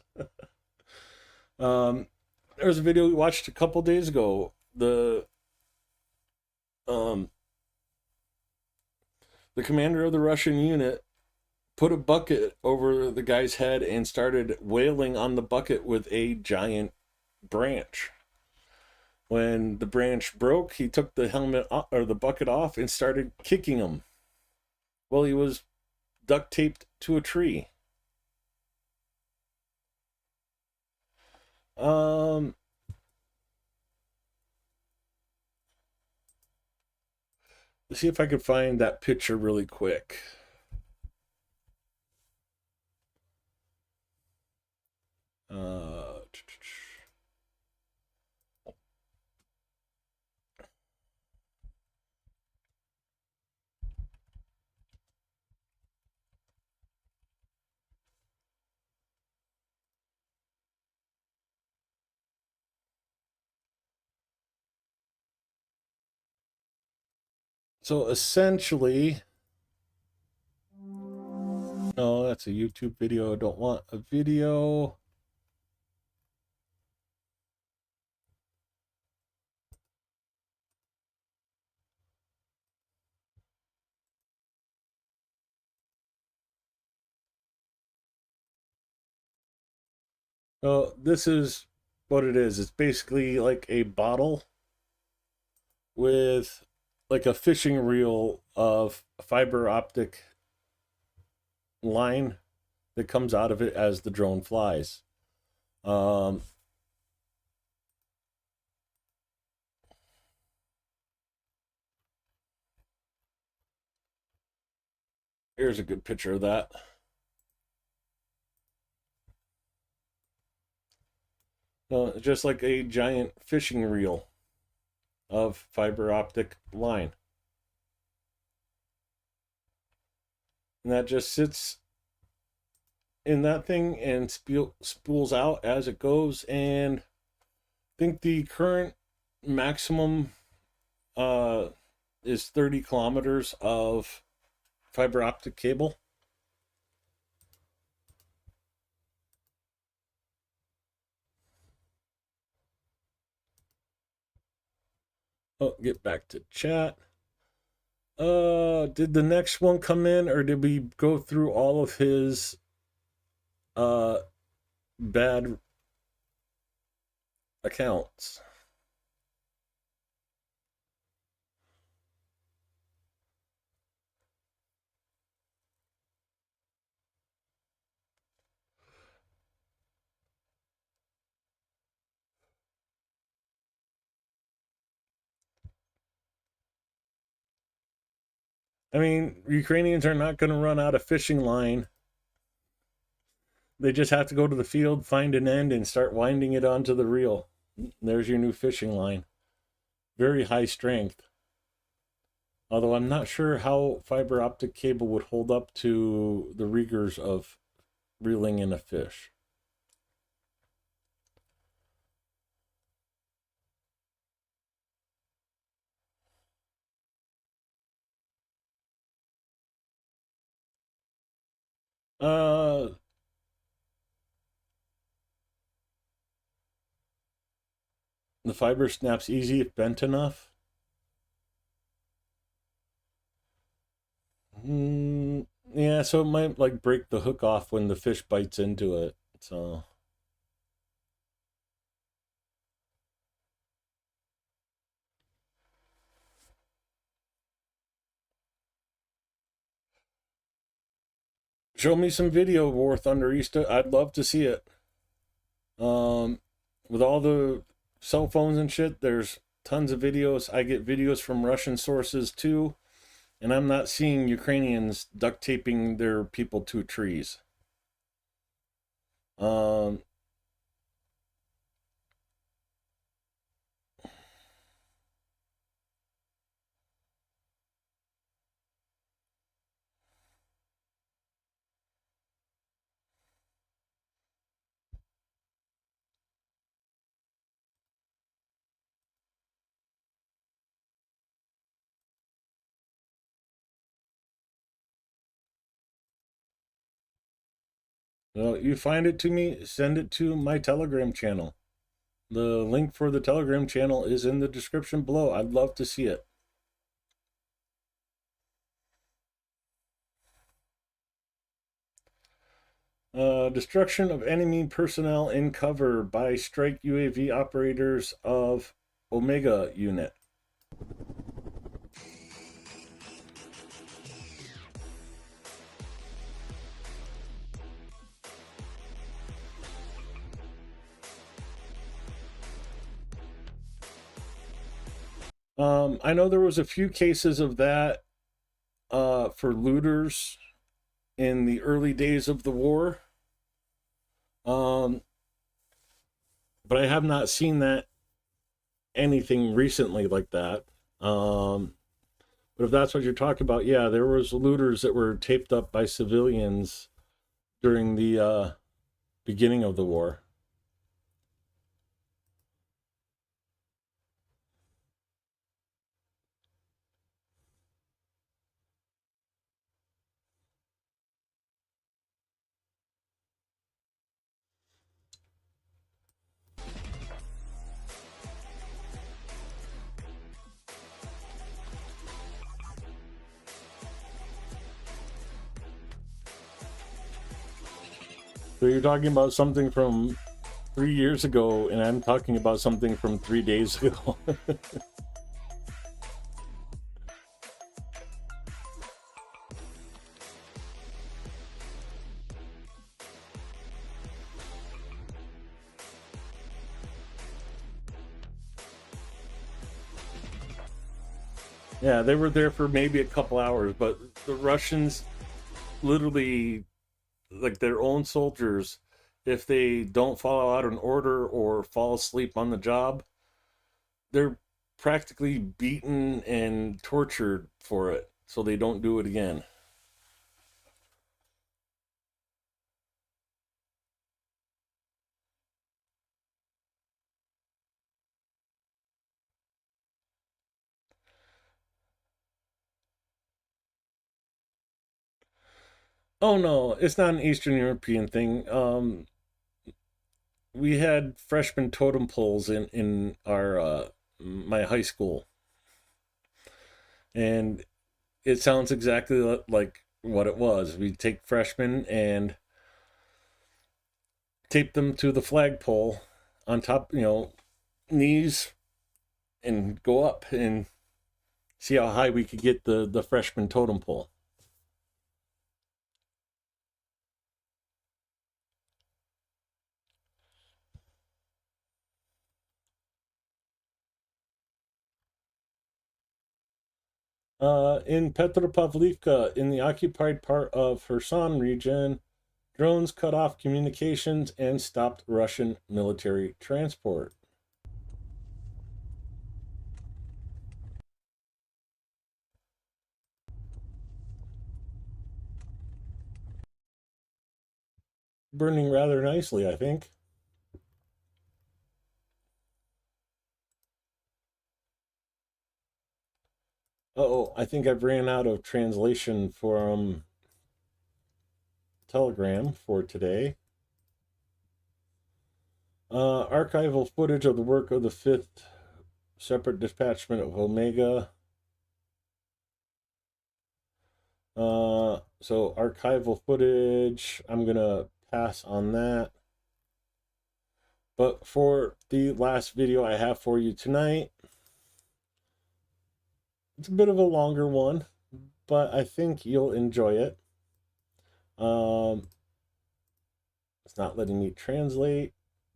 There was a video we watched a couple days ago. The commander of the Russian unit put a bucket over the guy's head and started wailing on the bucket with a giant branch. When the branch broke, he took the helmet or the bucket off and started kicking him. Well, he was duct taped to a tree. Let's see if I could find that picture really quick. So essentially, no, that's a YouTube video. I don't want a video. Oh, this is what it is. It's basically like a bottle with like a fishing reel of fiber optic line that comes out of it as the drone flies. Here's a good picture of that. Just like a giant fishing reel of fiber optic line. And that just sits in that thing and spools out as it goes. And I think the current maximum is 30 kilometers of fiber optic cable. Oh, get back to chat. Did the next one come in, or did we go through all of his bad accounts? I mean, Ukrainians are not going to run out of fishing line. They just have to go to the field, find an end, and start winding it onto the reel. There's your new fishing line. Very high strength. Although I'm not sure how fiber optic cable would hold up to the rigors of reeling in a fish. Uh, the fiber snaps easy if bent enough. Yeah, so it might like break the hook off when the fish bites into it. So show me some video, War Thunder Easter. I'd love to see it. With all the cell phones and shit, there's tons of videos. I get videos from Russian sources too, and I'm not seeing Ukrainians duct taping their people to trees. Um, well, you find it to me, send it to my Telegram channel. The link for the Telegram channel is in the description below. I'd love to see it. Destruction of enemy personnel in cover by strike UAV operators of Omega unit. I know there was a few cases of that for looters in the early days of the war. But I have not seen that anything recently like that. But if that's what you're talking about, yeah, there was looters that were taped up by civilians during the beginning of the war. So you're talking about something from 3 years ago, and I'm talking about something from 3 days ago. Yeah, they were there for maybe a couple hours, but the Russians literally, like their own soldiers, if they don't follow out an order or fall asleep on the job, they're practically beaten and tortured for it so they don't do it again. Oh no, it's not an Eastern European thing. We had freshman totem poles in our my high school, and it sounds exactly like what it was. We take freshmen and tape them to the flagpole on top, knees, and go up and see how high we could get the freshman totem pole. In Petropavlivka, in the occupied part of Kherson region, drones cut off communications and stopped Russian military transport. Burning rather nicely, I think. Oh, I think I've ran out of translation from Telegram for today. Archival footage of the work of the 5th Separate Detachment of Omega. So archival footage, I'm gonna pass on that. But for the last video I have for you tonight, it's a bit of a longer one, but I think you'll enjoy it. It's not letting me translate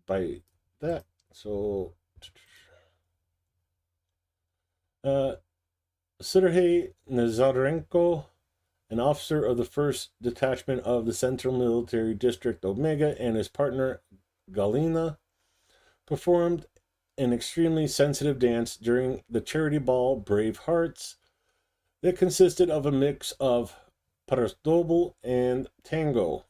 by that, so Sergei Nazarenko, an officer of the 1st Detachment of the Central Military District Omega, and his partner Galina performed an extremely sensitive dance during the charity ball Brave Hearts that consisted of a mix of pastorbal and tango.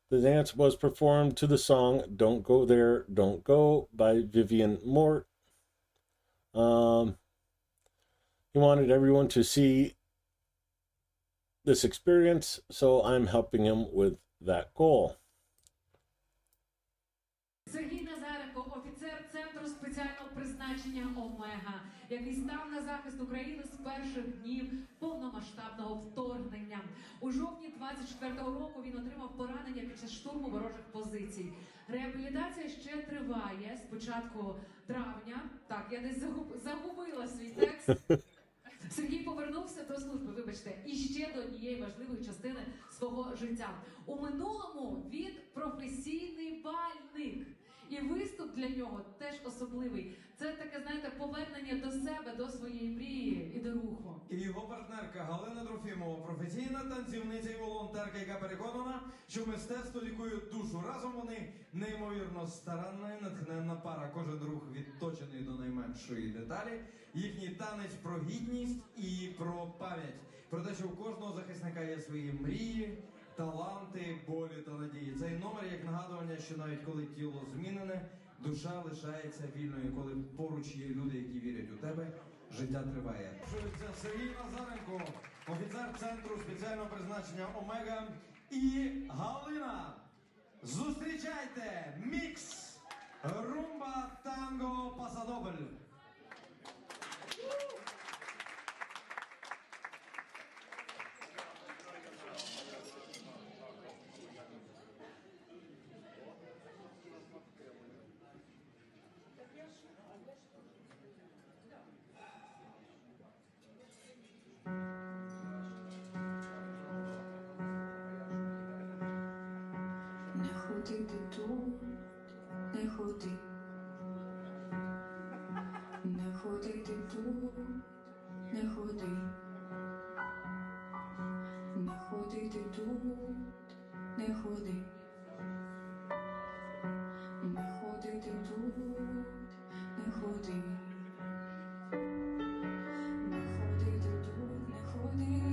The dance was performed to the song Don't Go There, Don't Go by Vivian Mort. He wanted everyone to see this experience, so I'm helping him with that goal. Сергій Назаренко, офіцер Центру спеціального призначення «Омега», який став на захист України з перших днів повномасштабного вторгнення. У жовтні 24-го року він отримав поранення під час штурму ворожих позицій. Реабілітація ще триває з початку травня. Так, я десь загубила свій текст. Сергій повернувся до служби, вибачте, і ще до однієї важливої частини свого життя. У минулому він професійний бальник. І виступ для нього теж особливий. Це таке, знаєте, повернення до себе, до своєї мрії і до руху. І його партнерка Галина Трофімова, професійна танцівниця і волонтерка, яка переконана, що мистецтво лікує душу. Разом вони неймовірно старанна і натхненна пара. Кожен рух відточений до найменшої деталі. Їхній танець про гідність і про пам'ять. Про те, що у кожного захисника є свої мрії, таланти, болі та надії. Цей номер як нагадування, що навіть коли тіло змінене, душа лишається вільною. Коли поруч є люди, які вірять у тебе, життя триває. Це Сергій Назаренко, офіцер Центру спеціального призначення «Омега» і Галина. Зустрічайте мікс румба, танго, пасадобль. Не ходи ти тут, не ходи. Не ходи ти тут, не ходи. Не ходи ти тут, не ходи. Не ходи ти тут, не ходи. Не ходи ти тут, не ходи.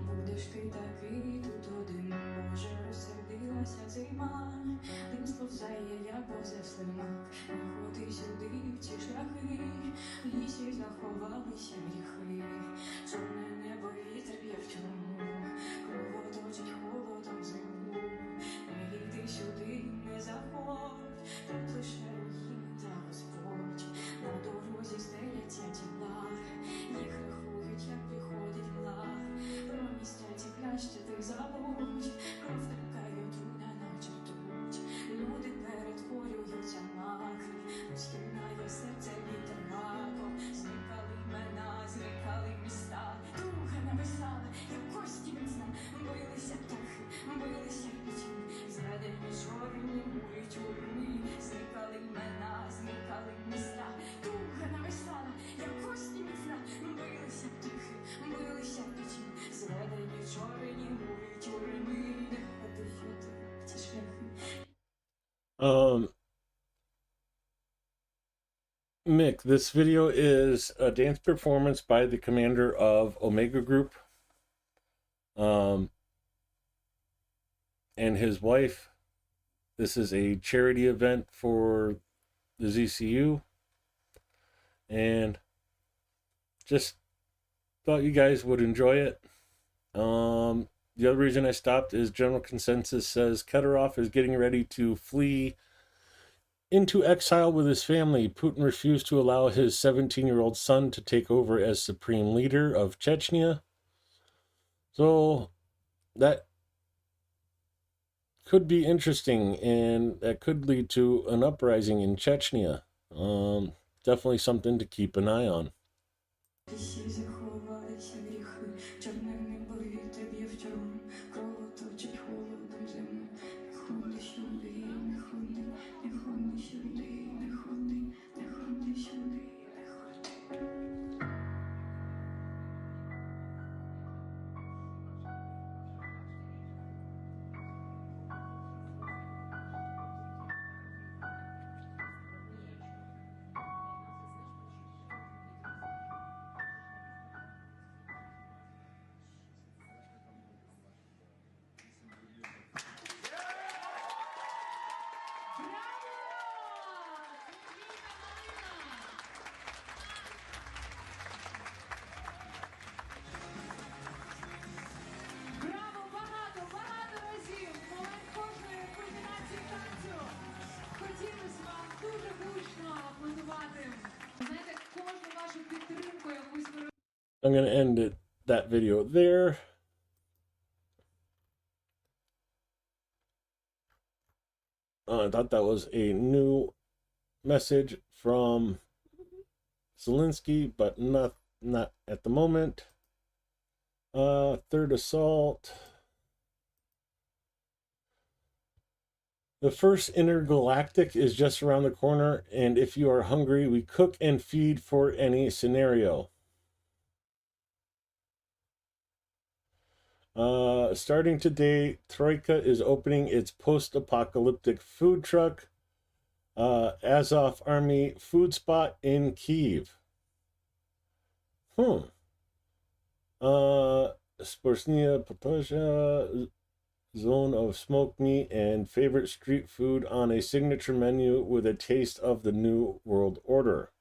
Будеш ти такий тут один. Боже, розсердилася зима. Дим сповзає, як повзе слина. Не ходи сюди в ці шляхи. В лісі заховалися гріхи. Чорне небо, вітер б'є в тюрму. Кровоточить холодом зиму. Не йди сюди, не заходь. Тут лише руїни та Господь. На дорозі стеляться тіла. Їх рахують, як приходить влад. Про місця ці краще ти забудь. Кров текає, отруйна, наче ртуть. Люди перетворюються на кров. Роз'єднає серце вітер маком. Зникали імена, зникали міста. Друга написала, як кості міцна. Билися птахи, билися пітьми. Зведені чорні мури тюрми. Зникали імена, зникали міста. Друга написала, як кості міцна. Билися птахи, билися пітьми. Зведені чорні мури тюрми. Не ходи, ходи, ті шляхи. Mick, this video is a dance performance by the commander of Omega Group and his wife. This is a charity event for the ZCU, and just thought you guys would enjoy it. the other reason I stopped is general consensus says Kadyrov is getting ready to flee into exile with his family. Putin refused to allow his 17-year-old son to take over as supreme leader of Chechnya. So that could be interesting, and that could lead to an uprising in Chechnya. Definitely something to keep an eye on. Всі заховалися гріхи, чорне небо вітер б'є в човен, кровоточить холодом землю. Не ходи сюди, не ходи, не ходи сюди, не ходи, не ходи сюди, не ходи. Браво! Багато разів! В момент кожної кульмінації танцю хотілося вам дуже гучно аплодувати. Знаєте, кожну вашу підтримку, якусь ви I'm going to end that video there. I thought that was a new message from Zelensky, but not at the moment. Third assault. The first intergalactic is just around the corner, and if you are hungry, we cook and feed for any scenario. Starting today, Troika is opening its post-apocalyptic food truck, Azov Army food spot in Kyiv. Sportsnia Potosha, zone of smoked meat and favorite street food on a signature menu with a taste of the new world order.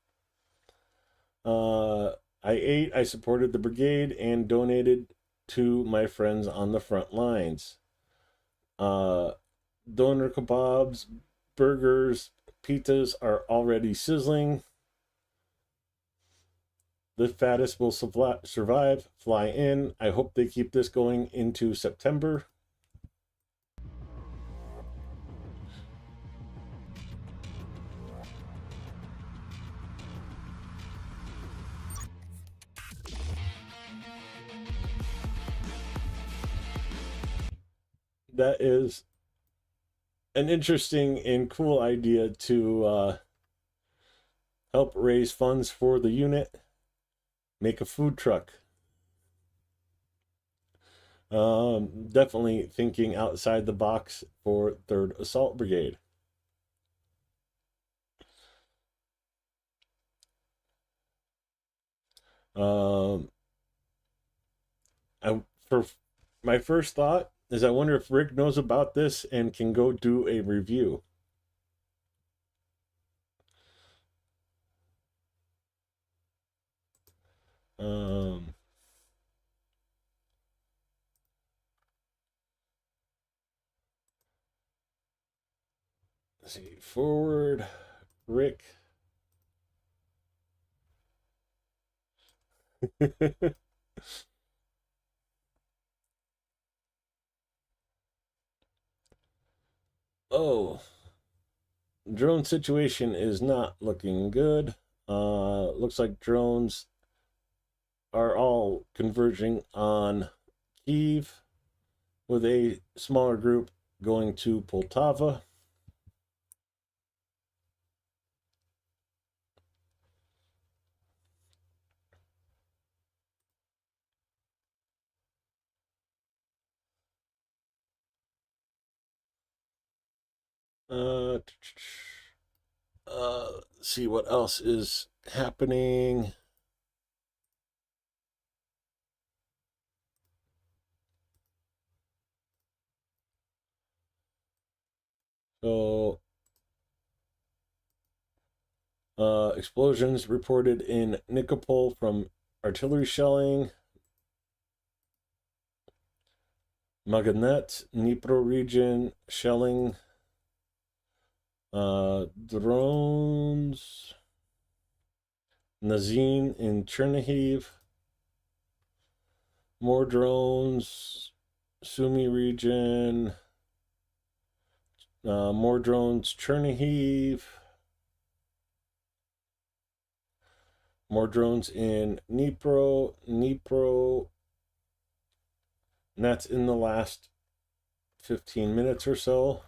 I ate, I supported the brigade, and donated to my friends on the front lines. Doner kebabs, burgers, pizzas are already sizzling. The fattest will survive. Fly in. I hope they keep this going into September. That is an interesting and cool idea to help raise funds for the unit. Make a food truck. Definitely thinking outside the box for 3rd Assault Brigade. For my first thought is I wonder if Rick knows about this and can go do a review. Let's see, forward, Rick. Oh, drone situation is not looking good. Looks like drones are all converging on Kyiv, with a smaller group going to Poltava. Let's see what else is happening. So, explosions reported in Nikopol from artillery shelling. Maganet, Dnipro region, shelling. Drones. Nazin in Chernihiv. More drones. Sumy region. More drones, Chernihiv. More drones in Dnipro. And that's in the last 15 minutes or so.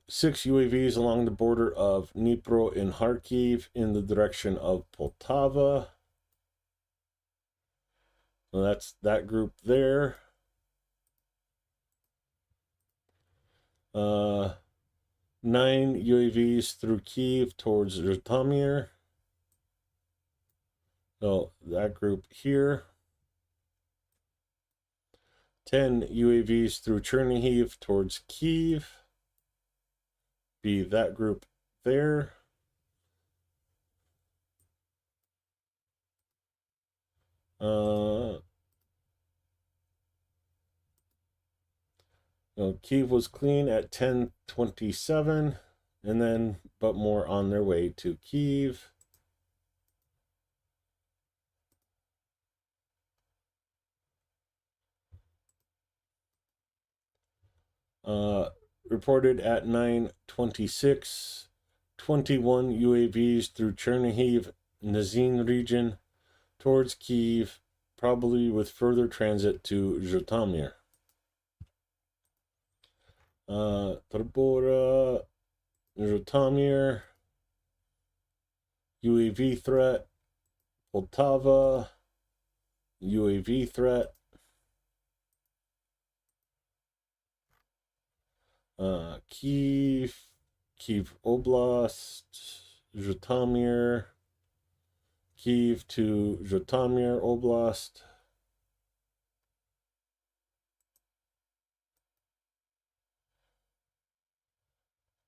Six UAVs along the border of Dnipro and Kharkiv in the direction of Poltava. Well, that's that group there. 9 UAVs through Kiev towards Zhytomyr. So that group here. 10 UAVs through Chernihiv towards Kiev. Be that group there. Kiev was clean at 10:27, and then but more on their way to Kiev. Reported at 9:26, 21 UAVs through Chernihiv, Nazin region towards Kiev, probably with further transit to Zhytomyr. Tabora, Zhytomyr, UAV threat, Poltava, UAV threat, Kiev Oblast, Zhytomyr, Kiev to Zhytomyr Oblast.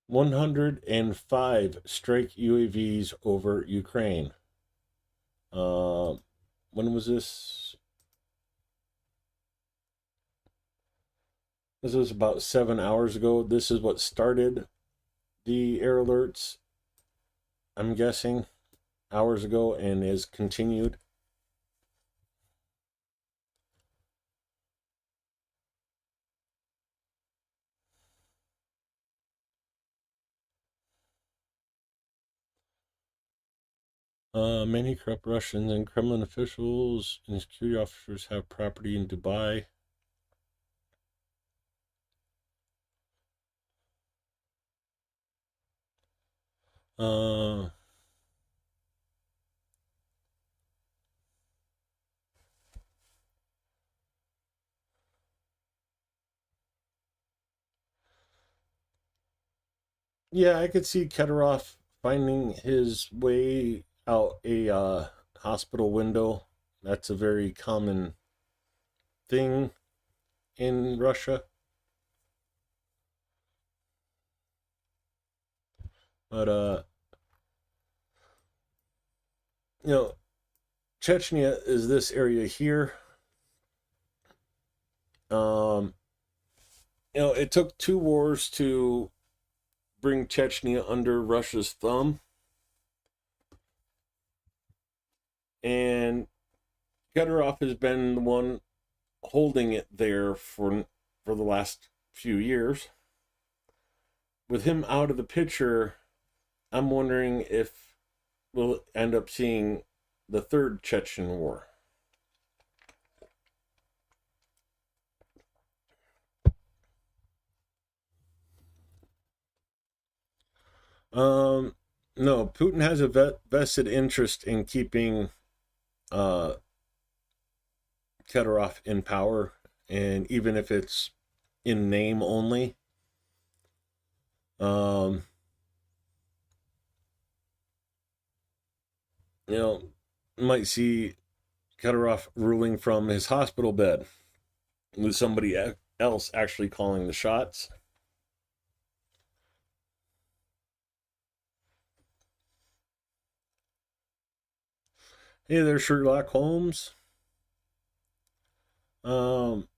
"105 strike UAVs over Ukraine." When was this? This was about 7 hours ago. This is what started the air alerts, I'm guessing, hours ago, and is continued. Many corrupt Russians and Kremlin officials and security officers have property in Dubai. Yeah, I could see Kedorov finding his way out a hospital window. That's a very common thing in Russia. But Chechnya is this area here. It took 2 wars to bring Chechnya under Russia's thumb, and Kedorov has been the one holding it there for the last few years. With him out of the picture, I'm wondering if we'll end up seeing the third Chechen war. No, Putin has a vested interest in keeping Kedorov in power, and even if it's in name only. Might see Kedorov ruling from his hospital bed with somebody else actually calling the shots. Hey there, Sherlock Holmes. Um,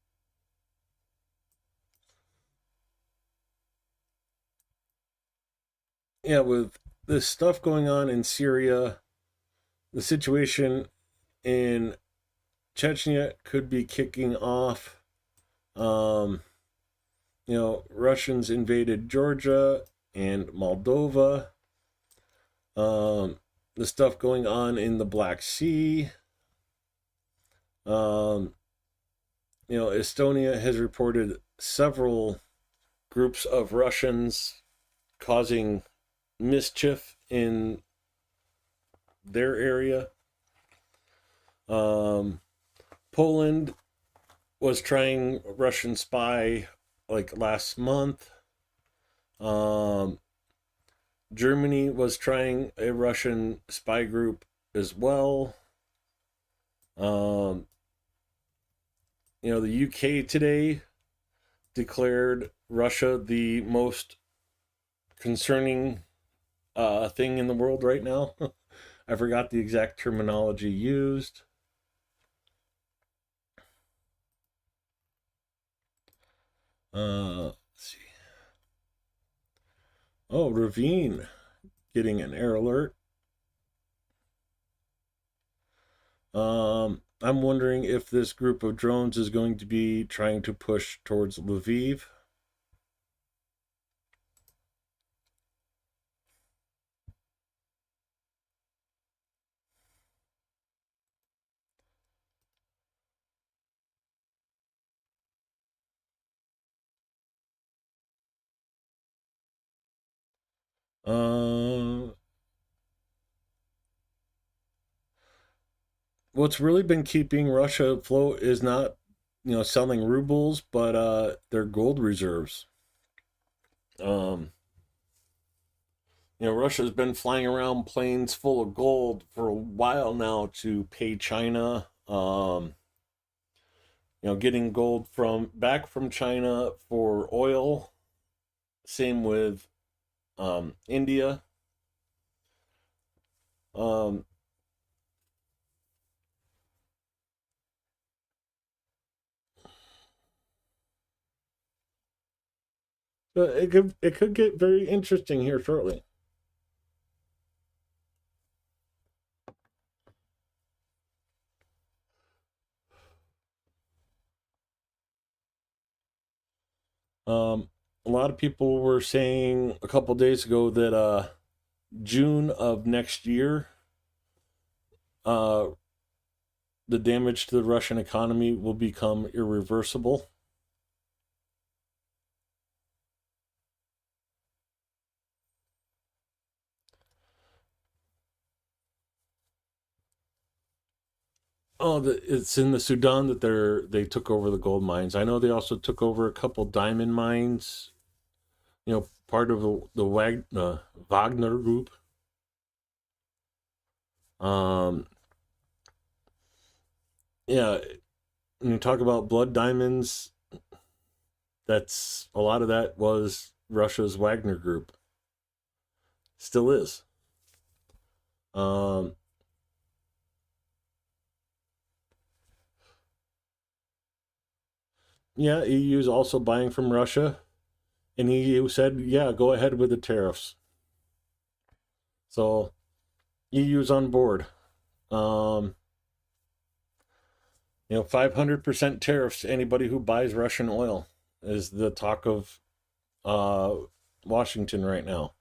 yeah, with this stuff going on in Syria, the situation in Chechnya could be kicking off. Um, Russians invaded Georgia and Moldova. The stuff going on in the Black Sea. Estonia has reported several groups of Russians causing mischief in their area. Poland was trying Russian spy like last month. Germany was trying a Russian spy group as well. The UK today declared Russia the most concerning thing in the world right now. I forgot the exact terminology used. Let's see. Oh, Ravine getting an error alert. I'm wondering if this group of drones is going to be trying to push towards Lviv. What's really been keeping Russia afloat is not, selling rubles, but their gold reserves. Russia's been flying around planes full of gold for a while now to pay China. Getting gold from China for oil. Same with India. Um, but it could get very interesting here shortly. A lot of people were saying a couple days ago that June of next year, uh, the damage to the Russian economy will become irreversible. Oh, it's in the Sudan that they took over the gold mines. I know they also took over a couple diamond mines. Part of the Wagner group. Um, yeah, when you talk about blood diamonds, that's a lot of that was Russia's Wagner group. Still is. Um, yeah, EU's also buying from Russia, and EU said, "Yeah, go ahead with the tariffs." So EU's on board. 500% tariffs to anybody who buys Russian oil is the talk of Washington right now.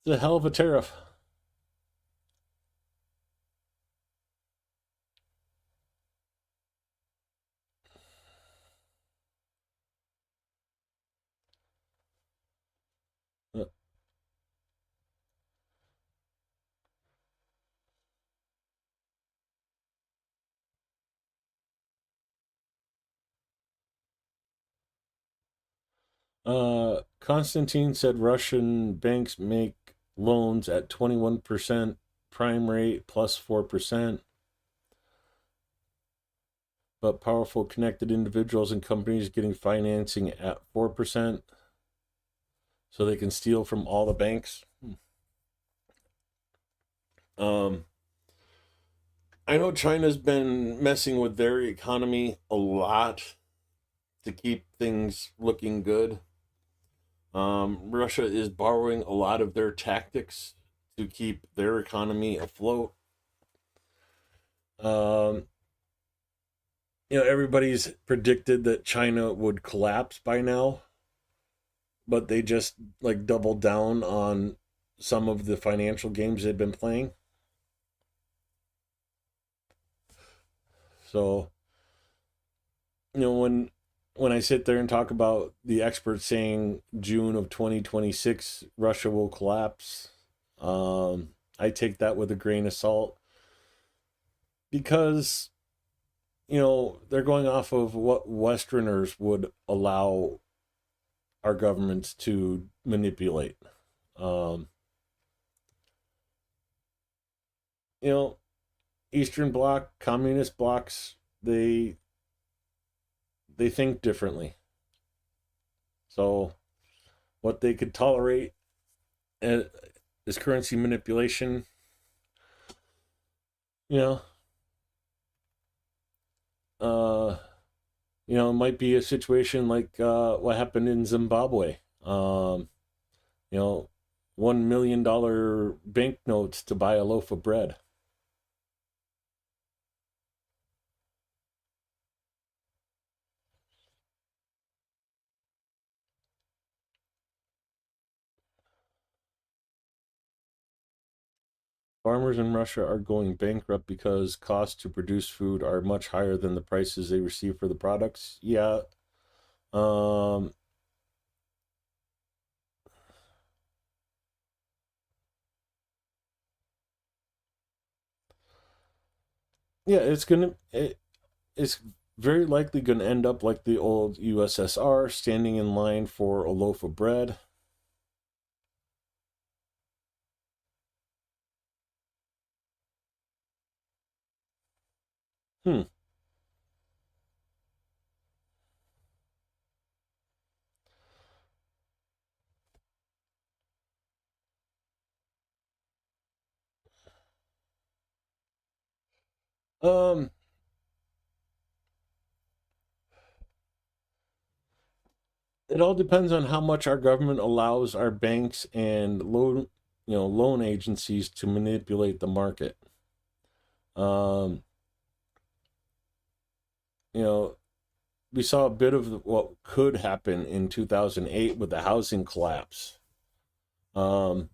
It's a hell of a tariff. Constantine said Russian banks make loans at 21% prime rate plus 4%, but powerful connected individuals and companies getting financing at 4%, so they can steal from all the banks. Um, I know China's been messing with their economy a lot to keep things looking good. Russia is borrowing a lot of their tactics to keep their economy afloat. Um, everybody's predicted that China would collapse by now, but they just like doubled down on some of the financial games they've been playing. So, when I sit there and talk about the experts saying June of 2026 Russia will collapse, I take that with a grain of salt because they're going off of what Westerners would allow our governments to manipulate. Um, you know, Eastern Bloc, communist blocs, they think differently. So, what they could tolerate is currency manipulation. You know, it might be a situation like what happened in Zimbabwe. You know, $1 million banknotes to buy a loaf of bread. Farmers in Russia are going bankrupt because costs to produce food are much higher than the prices they receive for the products. Yeah. Um, yeah, it's very likely gonna end up like the old USSR, standing in line for a loaf of bread. Hmm. Um, it all depends on how much our government allows our banks and loan agencies to manipulate the market. Um, you know, we saw a bit of what could happen in 2008 with the housing collapse. Um,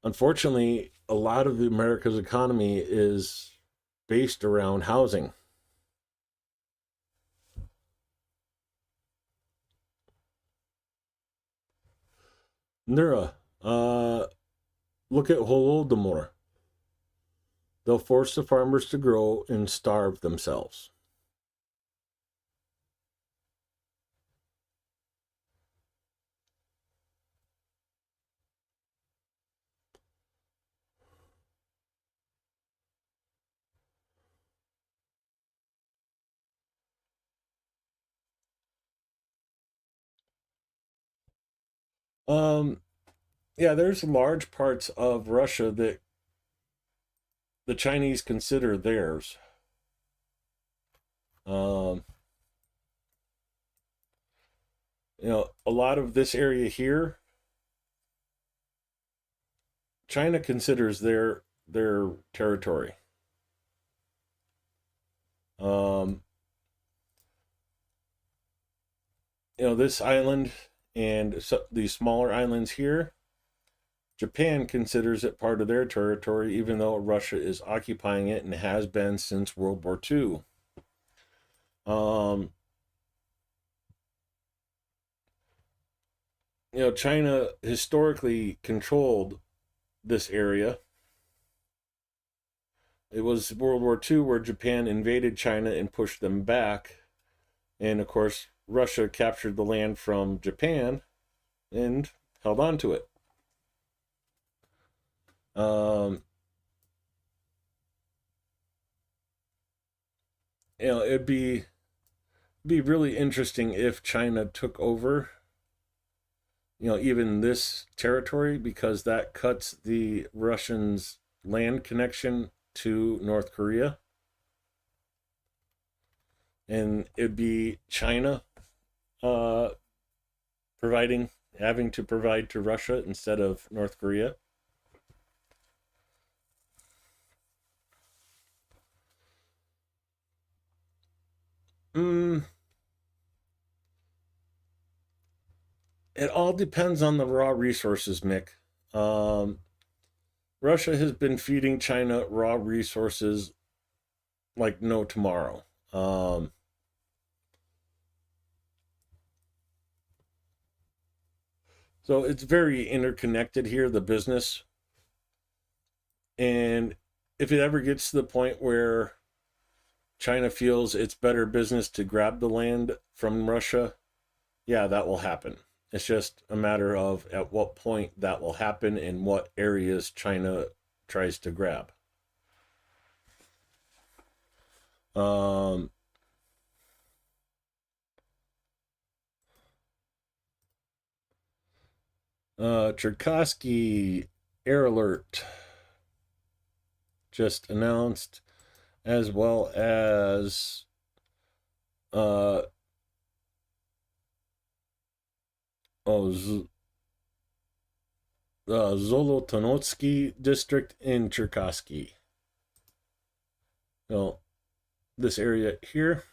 Unfortunately, a lot of the America's economy is based around housing. Nura, look at Holodomor. They'll force the farmers to grow and starve themselves. Um, yeah, there's large parts of Russia that the Chinese consider theirs. Um, a lot of this area here, China considers their territory. Um, this island and these smaller islands here, Japan considers it part of their territory, even though Russia is occupying it and has been since World War II. Um, China historically controlled this area. It was World War II where Japan invaded China and pushed them back. And of course, Russia captured the land from Japan and held on to it. Um, it'd be really interesting if China took over even this territory, because that cuts the Russians' land connection to North Korea. And it'd be China having to provide to Russia instead of North Korea. It all depends on the raw resources, Mick. Russia has been feeding China raw resources like no tomorrow. So it's very interconnected here, the business. And if it ever gets to the point where China feels it's better business to grab the land from Russia, yeah, that will happen. It's just a matter of at what point that will happen and what areas China tries to grab. Cherkasky air alert just announced, as well as Zolotonotsky district in Cherkasky. Well, this area here.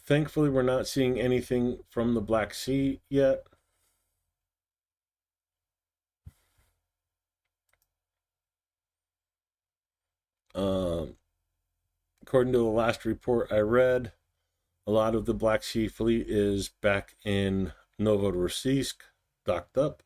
Thankfully, we're not seeing anything from the Black Sea yet. According to the last report I read, a lot of the Black Sea fleet is back in Novorossiysk, docked up.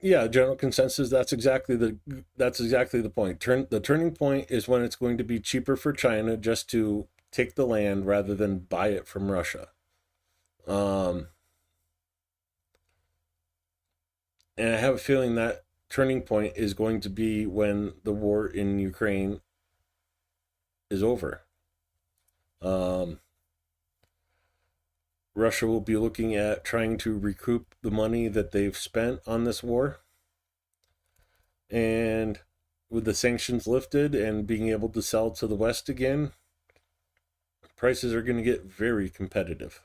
Yeah, general consensus. That's exactly the point. The turning point is when it's going to be cheaper for China just to take the land rather than buy it from Russia. And I have a feeling that turning point is going to be when the war in Ukraine is over. Russia will be looking at trying to recoup the money that they've spent on this war. And with the sanctions lifted and being able to sell to the West again, prices are going to get very competitive.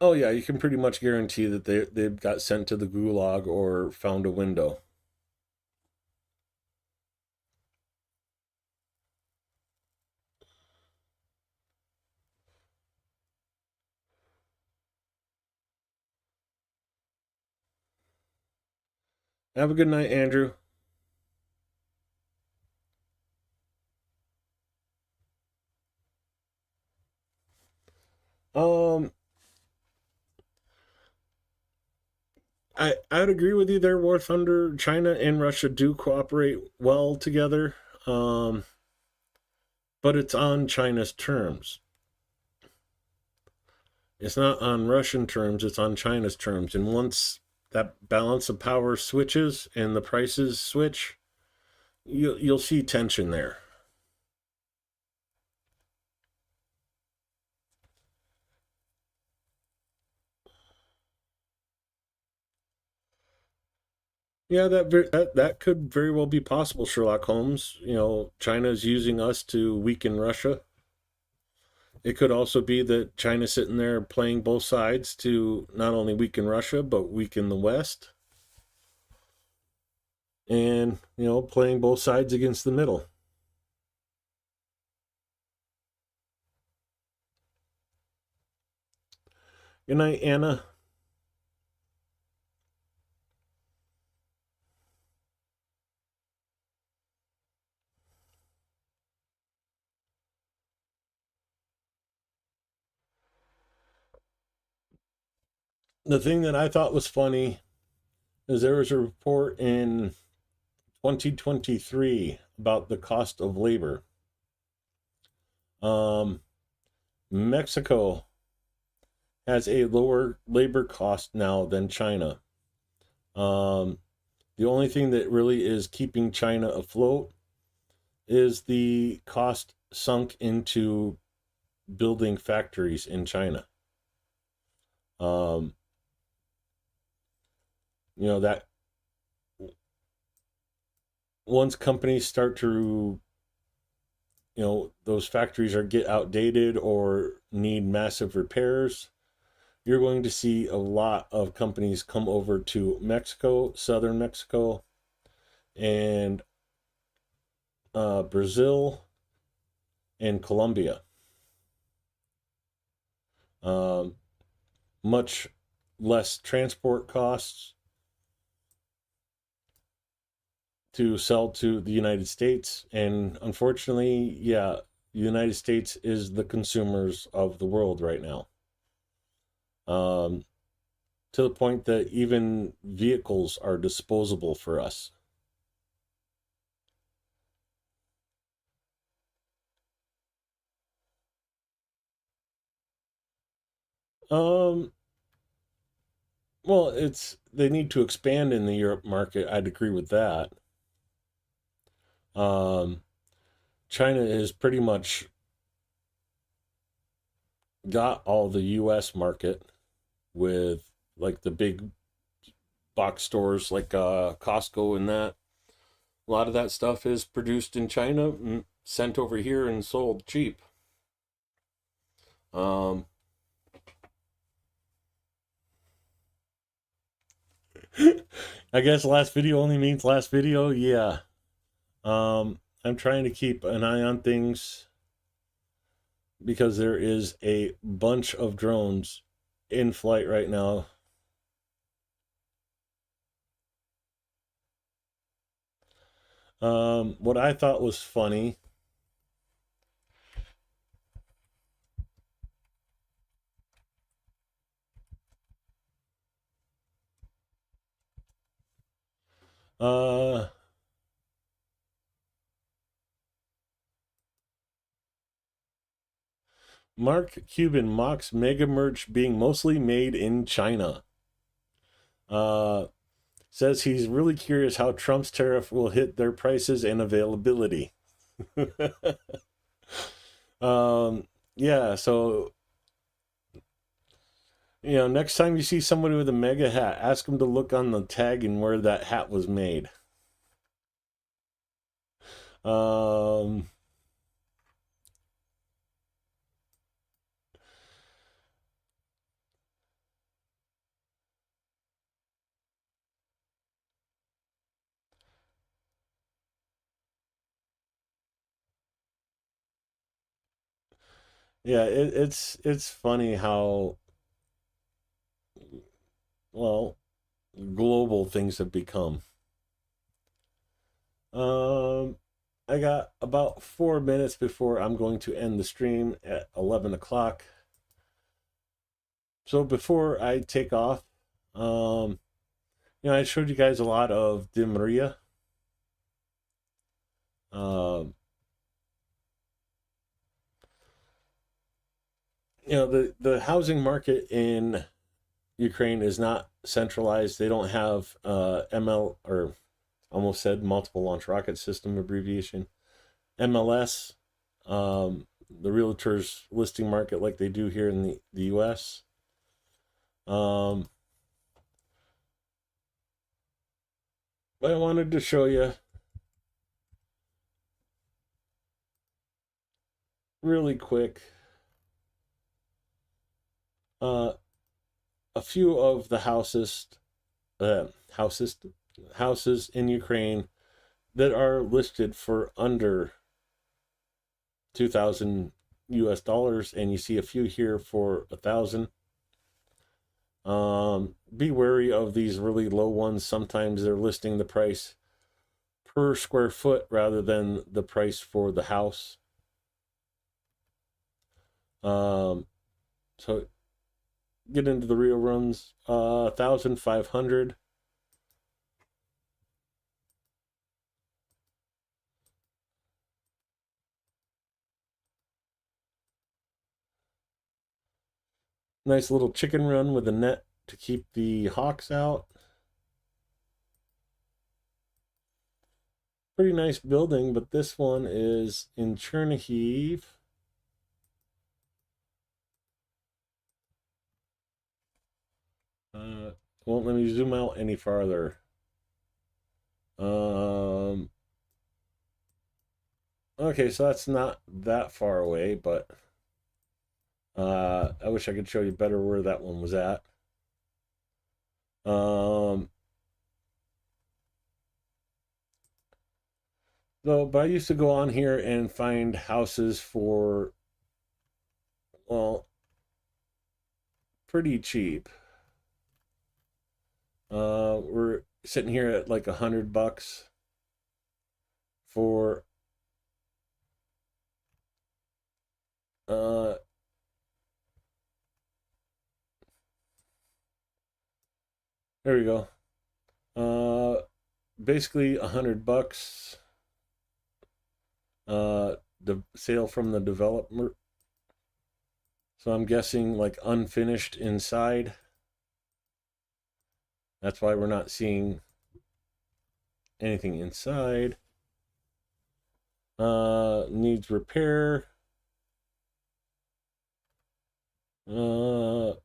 Oh yeah, you can pretty much guarantee that they got sent to the gulag or found a window. Have a good night, Andrew. I'd agree with you there, War Thunder. China and Russia do cooperate well together, but it's on China's terms. It's not on Russian terms, it's on China's terms. And once that balance of power switches and the prices switch, you'll see tension there. Yeah, that could very well be possible, Sherlock Holmes. China's using us to weaken Russia. It could also be that China's sitting there playing both sides to not only weaken Russia, but weaken the West. And, playing both sides against the middle. Good night, Anna. The thing that I thought was funny is there was a report in 2023 about the cost of labor. Mexico has a lower labor cost now than China. The only thing that really is keeping China afloat is the cost sunk into building factories in China. That once companies start to, those factories get outdated or need massive repairs, you're going to see a lot of companies come over to Mexico, southern Mexico, and Brazil and Colombia. Much less transport costs to sell to the United States. And unfortunately, the United States is the consumers of the world right now. To the point that even vehicles are disposable for us. Well, they need to expand in the Europe market. I'd agree with that. China is pretty much got all the US market with like the big box stores like Costco and that. A lot of that stuff is produced in China and sent over here and sold cheap. I guess last video only means last video. Yeah. I'm trying to keep an eye on things because there is a bunch of drones in flight right now. What I thought was funny, Mark Cuban mocks mega merch being mostly made in China. Says he's really curious how Trump's tariff will hit their prices and availability. Yeah, so next time you see somebody with a mega hat, ask them to look on the tag and where that hat was made. Yeah, it's funny how global things have become. I got about 4 minutes before I'm going to end the stream at 11 o'clock. So before I take off, I showed you guys a lot of Di Maria. The housing market in Ukraine is not centralized. They don't have ML, or almost said multiple launch rocket system abbreviation, MLS, the realtors listing market like they do here in the US. But I wanted to show you really quick a few of the houses in Ukraine that are listed for under 2,000 US dollars, and you see a few here for 1,000. Be wary of these really low ones. Sometimes they're listing the price per square foot rather than the price for the house. So get into the real runs. 1,500. Nice little chicken run with a net to keep the hawks out. Pretty nice building, but this one is in Chernihiv. Won't let me zoom out any farther. Okay, so that's not that far away, but I wish I could show you better where that one was at. No, but I used to go on here and find houses for, well, pretty cheap. We're sitting here at like $100 for there we go. Basically $100. The sale from the developer. So I'm guessing like unfinished inside. That's why we're not seeing anything inside. Needs repair. No,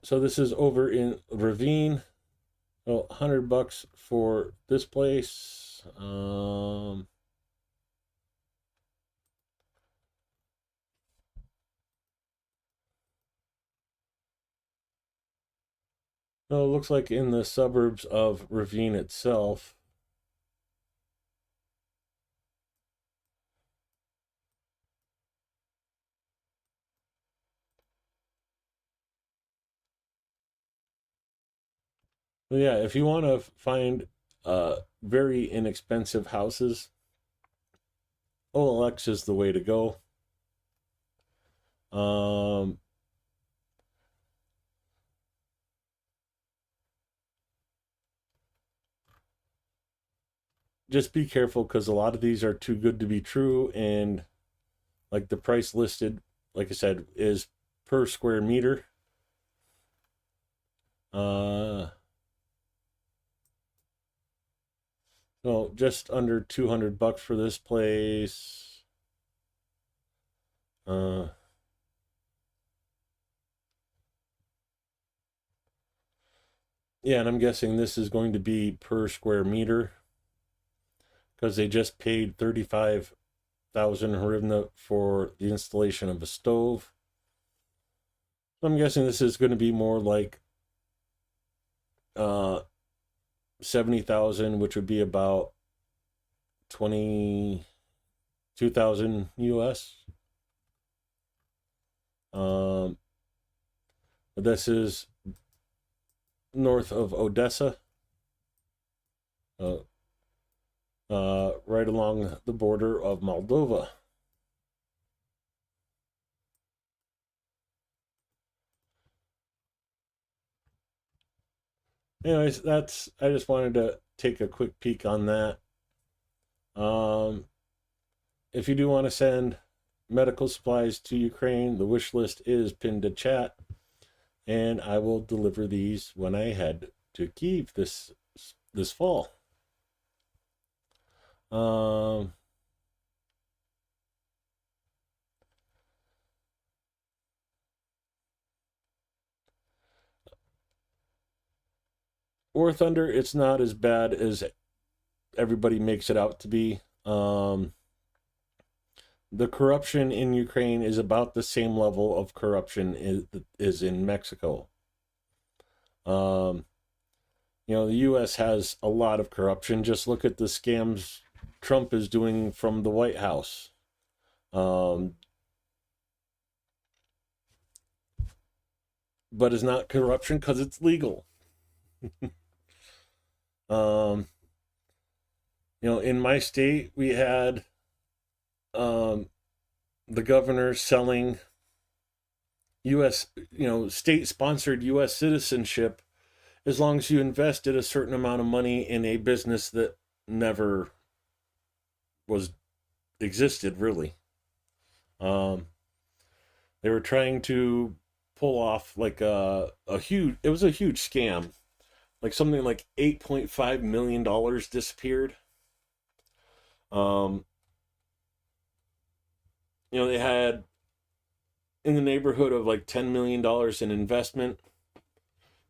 so this is over in Ravine. Oh, $100 for this place. No, it looks like in the suburbs of Ravine itself. But yeah, if you want to find very inexpensive houses, OLX is the way to go. Just be careful because a lot of these are too good to be true, and like the price listed, like I said, is per square meter. So just under $200 for this place. Yeah, and I'm guessing this is going to be per square meter because they just paid 35,000 hryvnia for the installation of a stove. So I'm guessing this is going to be more like 70,000, which would be about 22,000 US. This is north of Odessa, right along the border of Moldova. Anyways, I just wanted to take a quick peek on that. If you do want to send medical supplies to Ukraine, the wish list is pinned to chat, and I will deliver these when I head to Kyiv this fall. War Thunder, it's not as bad as everybody makes it out to be. The corruption in Ukraine is about the same level of corruption is in Mexico. The U.S. has a lot of corruption. Just look at the scams Trump is doing from the White House. But it's not corruption because it's legal. In my state, we had the governor selling U.S., state-sponsored U.S. citizenship as long as you invested a certain amount of money in a business that never existed, really. They were trying to pull off like a huge, it was a huge scam. Like something like $8.5 million disappeared. Um, they had in the neighborhood of like $10 million in investment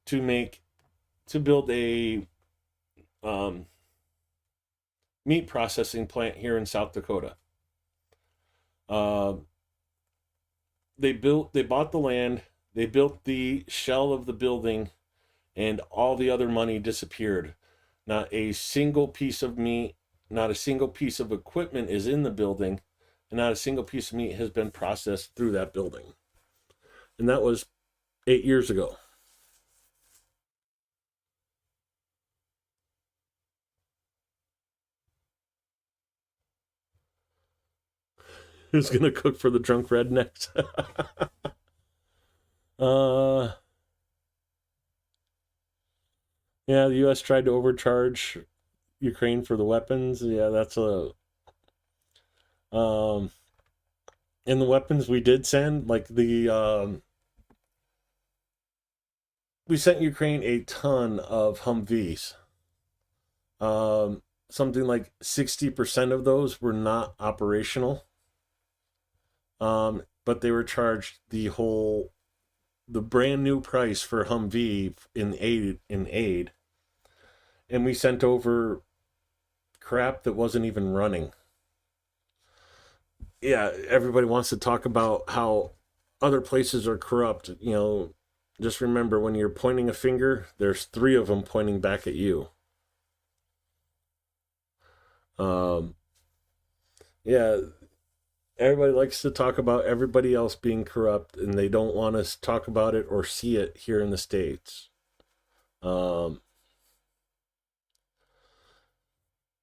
to build a um, meat processing plant here in South Dakota. Uh, they bought the land, they built the shell of the building, and all the other money disappeared. Not a single piece of meat, not a single piece of equipment is in the building, and not a single piece of meat has been processed through that building. And that was 8 years ago. Who's gonna cook for the drunk rednecks? uh yeah, the US tried to overcharge Ukraine for the weapons. Yeah, that's a and the weapons we did send, like we sent Ukraine a ton of Humvees. Something like 60% of those were not operational. But they were charged the brand new price for Humvee in aid, and we sent over crap that wasn't even running. Yeah, everybody wants to talk about how other places are corrupt. Just remember, when you're pointing a finger, there's three of them pointing back at you. Yeah, everybody likes to talk about everybody else being corrupt, and they don't want us to talk about it or see it here in the States.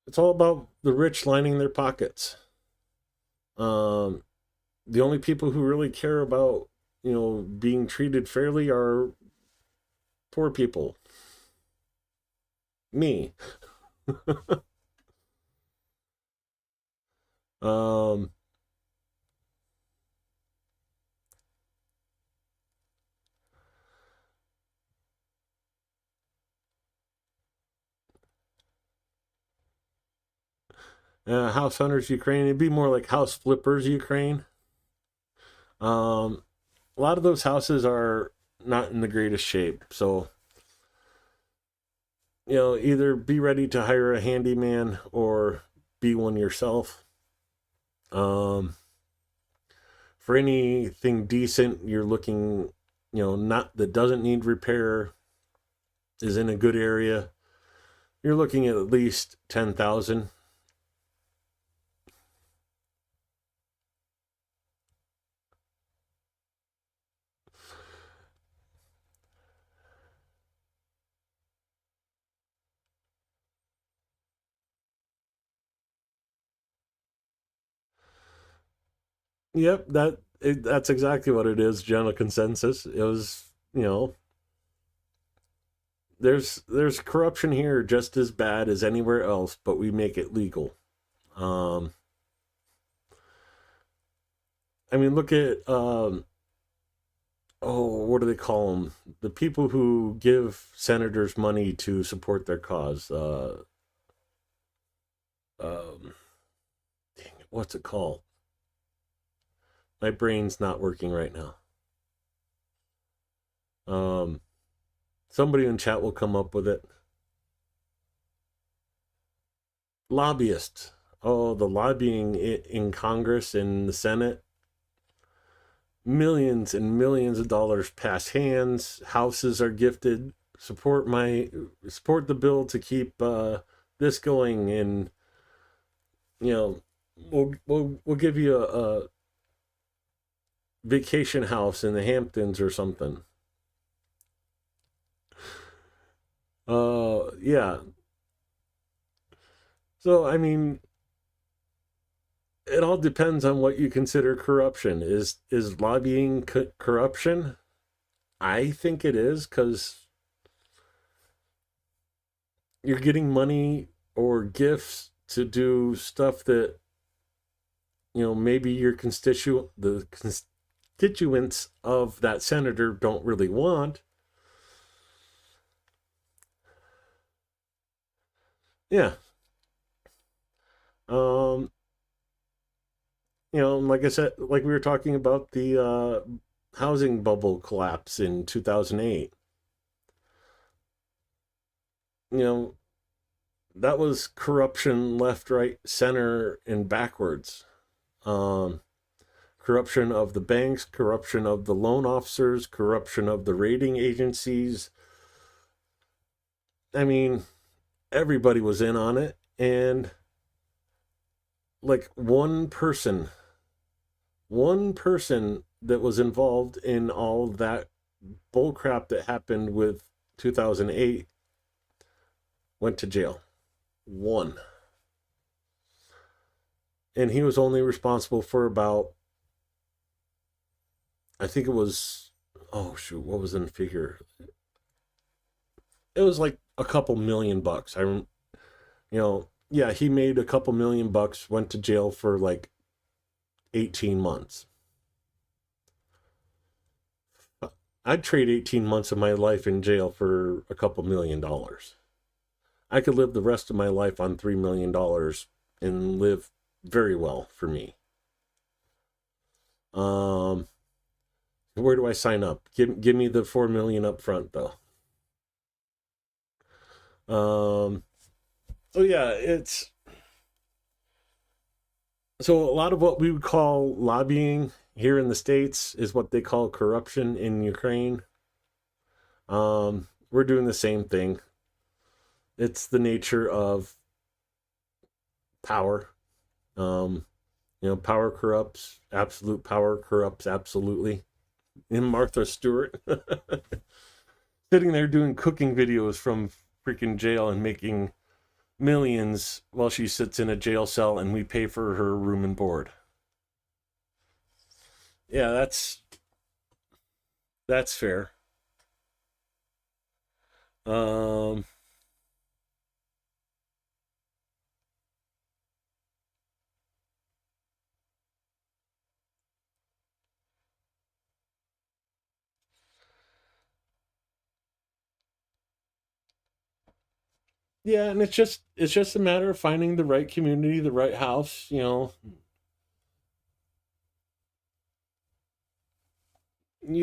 It's all about the rich lining their pockets. The only people who really care about, being treated fairly are poor people. Me. um, House Hunters Ukraine. It'd be more like House Flippers Ukraine. A lot of those houses are not in the greatest shape. So, either be ready to hire a handyman or be one yourself. For anything decent, you're looking, not that doesn't need repair, is in a good area. You're looking at least 10,000. Yep, that's exactly what it is. General consensus. It was, there's corruption here just as bad as anywhere else, but we make it legal. I mean, look at what do they call them? The people who give senators money to support their cause. Dang it, what's it called? My brain's not working right now. Somebody in chat will come up with it. Lobbyists. Oh, the lobbying in Congress and the Senate. Millions and millions of dollars pass hands. Houses are gifted. Support the bill to keep this going, and we'll give you a vacation house in the Hamptons or something. Yeah. So, I mean, it all depends on what you consider corruption. Is lobbying corruption? I think it is, because you're getting money or gifts to do stuff that maybe the constituents of that senator don't really want. Yeah. Like I said, like we were talking about the housing bubble collapse in 2008. That was corruption left, right, center, and backwards. Corruption of the banks, corruption of the loan officers, corruption of the rating agencies. I mean, everybody was in on it. And like one person that was involved in all that bullcrap that happened with 2008 went to jail. One. And he was only responsible for about, I think it was, oh shoot, what was in the figure? It was like a couple $1 million. Yeah, he made a couple $1 million, went to jail for like 18 months. I'd trade 18 months of my life in jail for a couple $1 million. I could live the rest of my life on $3 million and live very well for me. Where do I sign up? Give me the $4 million up front though. Oh yeah, so a lot of what we would call lobbying here in the States is what they call corruption in Ukraine. We're doing the same thing. It's the nature of power. Power corrupts. Absolute power corrupts absolutely. And Martha Stewart sitting there doing cooking videos from freaking jail and making millions while she sits in a jail cell and we pay for her room and board. Yeah, that's fair. Yeah, and it's just a matter of finding the right community, the right house. You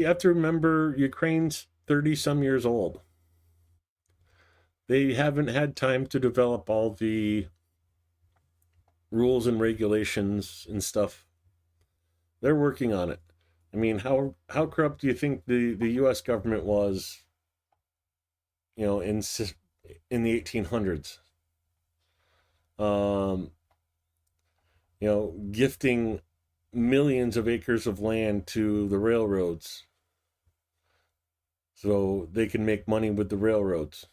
have to remember Ukraine's 30 some years old. They haven't had time to develop all the rules and regulations and stuff. They're working on it. I mean, how corrupt do you think the U.S. government was? In the 1800s. Gifting millions of acres of land to the railroads so they can make money with the railroads.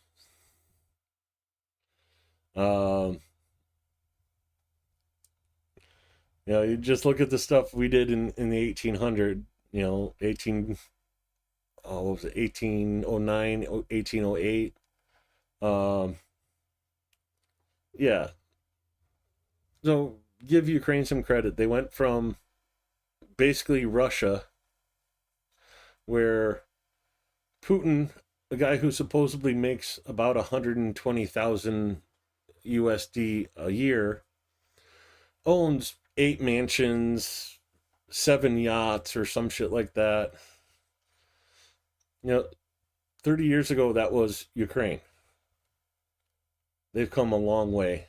You just look at the stuff we did in the 1800, 18, what was it, 1809, 1808. Yeah. So give Ukraine some credit. They went from basically Russia, where Putin, a guy who supposedly makes about 120,000 USD a year, owns 8 mansions, 7 yachts, or some shit like that. 30 years ago, that was Ukraine. They've come a long way.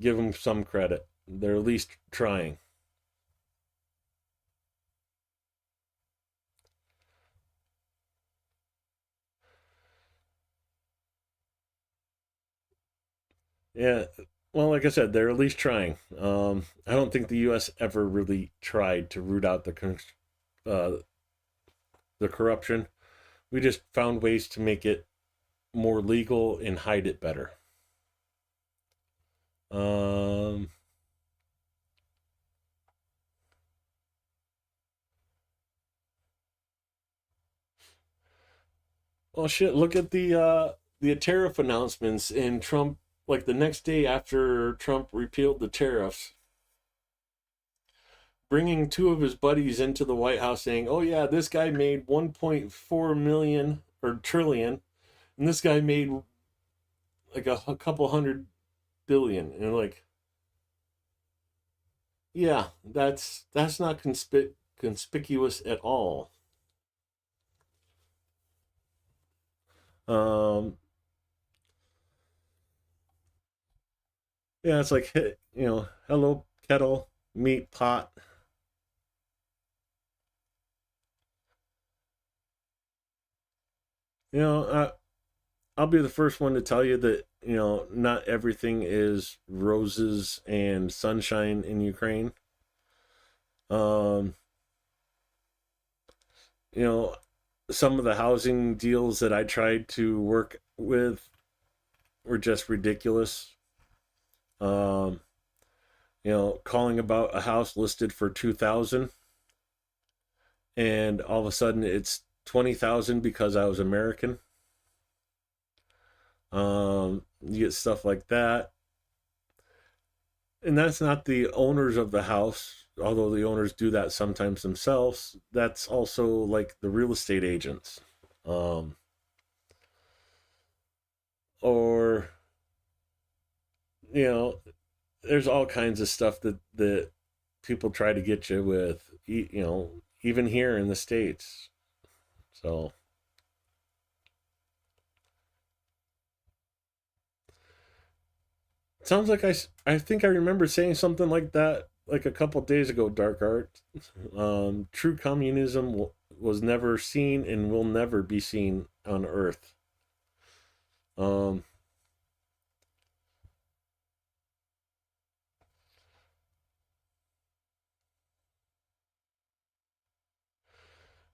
Give them some credit. They're at least trying. Yeah, well, like I said, they're at least trying. I don't think the U.S. ever really tried to root out the corruption. We just found ways to make it more legal and hide it better. Well, shit. Look at the tariff announcements in Trump. Like the next day after Trump repealed the tariffs, bringing two of his buddies into the White House saying, "Oh yeah, this guy made 1.4 million or trillion, and this guy made like a couple hundred billion," and like, yeah, that's not conspicuous at all. Um, yeah, it's like, hello kettle, meat pot. You know, I'll be the first one to tell you that, not everything is roses and sunshine in Ukraine. Um, you know, some of the housing deals that I tried to work with were just ridiculous. Um, calling about a house listed for 2,000 and all of a sudden it's 20,000 because I was American. You get stuff like that. And that's not the owners of the house, although the owners do that sometimes themselves. That's also like the real estate agents. Or, you know, there's all kinds of stuff that people try to get you with, even here in the States. So, sounds like I think I remember saying something like that like a couple days ago, Dark Art. True communism was never seen and will never be seen on Earth. Um,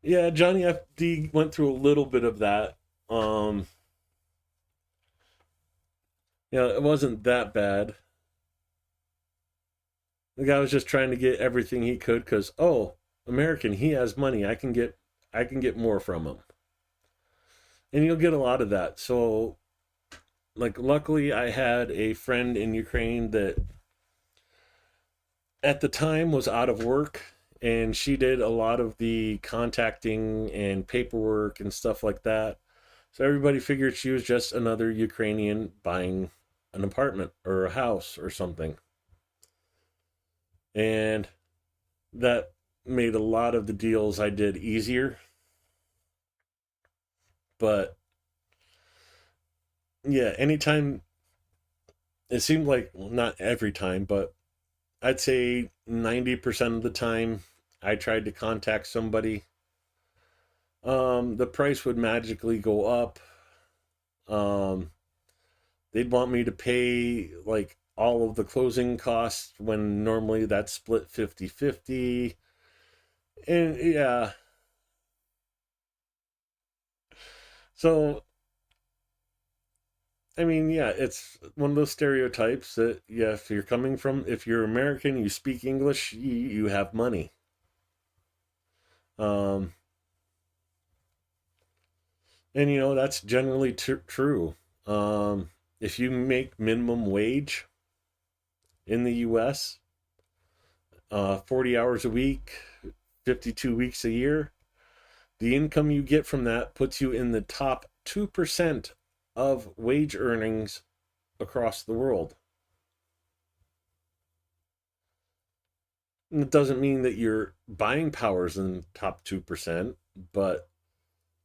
yeah, Johnny FD went through a little bit of that. Um, it wasn't that bad. The guy was just trying to get everything he could because, oh, American, he has money. I can get more from him, and you'll get a lot of that. So, like, luckily, I had a friend in Ukraine that at the time was out of work, and she did a lot of the contacting and paperwork and stuff like that. So everybody figured she was just another Ukrainian buying an apartment or a house or something. And that made a lot of the deals I did easier. But yeah, anytime it seemed like, well, not every time, but I'd say 90% of the time I tried to contact somebody, the price would magically go up. Um, they'd want me to pay like all of the closing costs when normally that's split 50-50. And yeah, so I mean, yeah, it's one of those stereotypes that, yeah, if you're American, you speak English, you have money. Um, and that's generally true. If you make minimum wage in the U.S., 40 hours a week, 52 weeks a year, the income you get from that puts you in the top 2% of wage earnings across the world. And it doesn't mean that your buying power is in the top 2%, but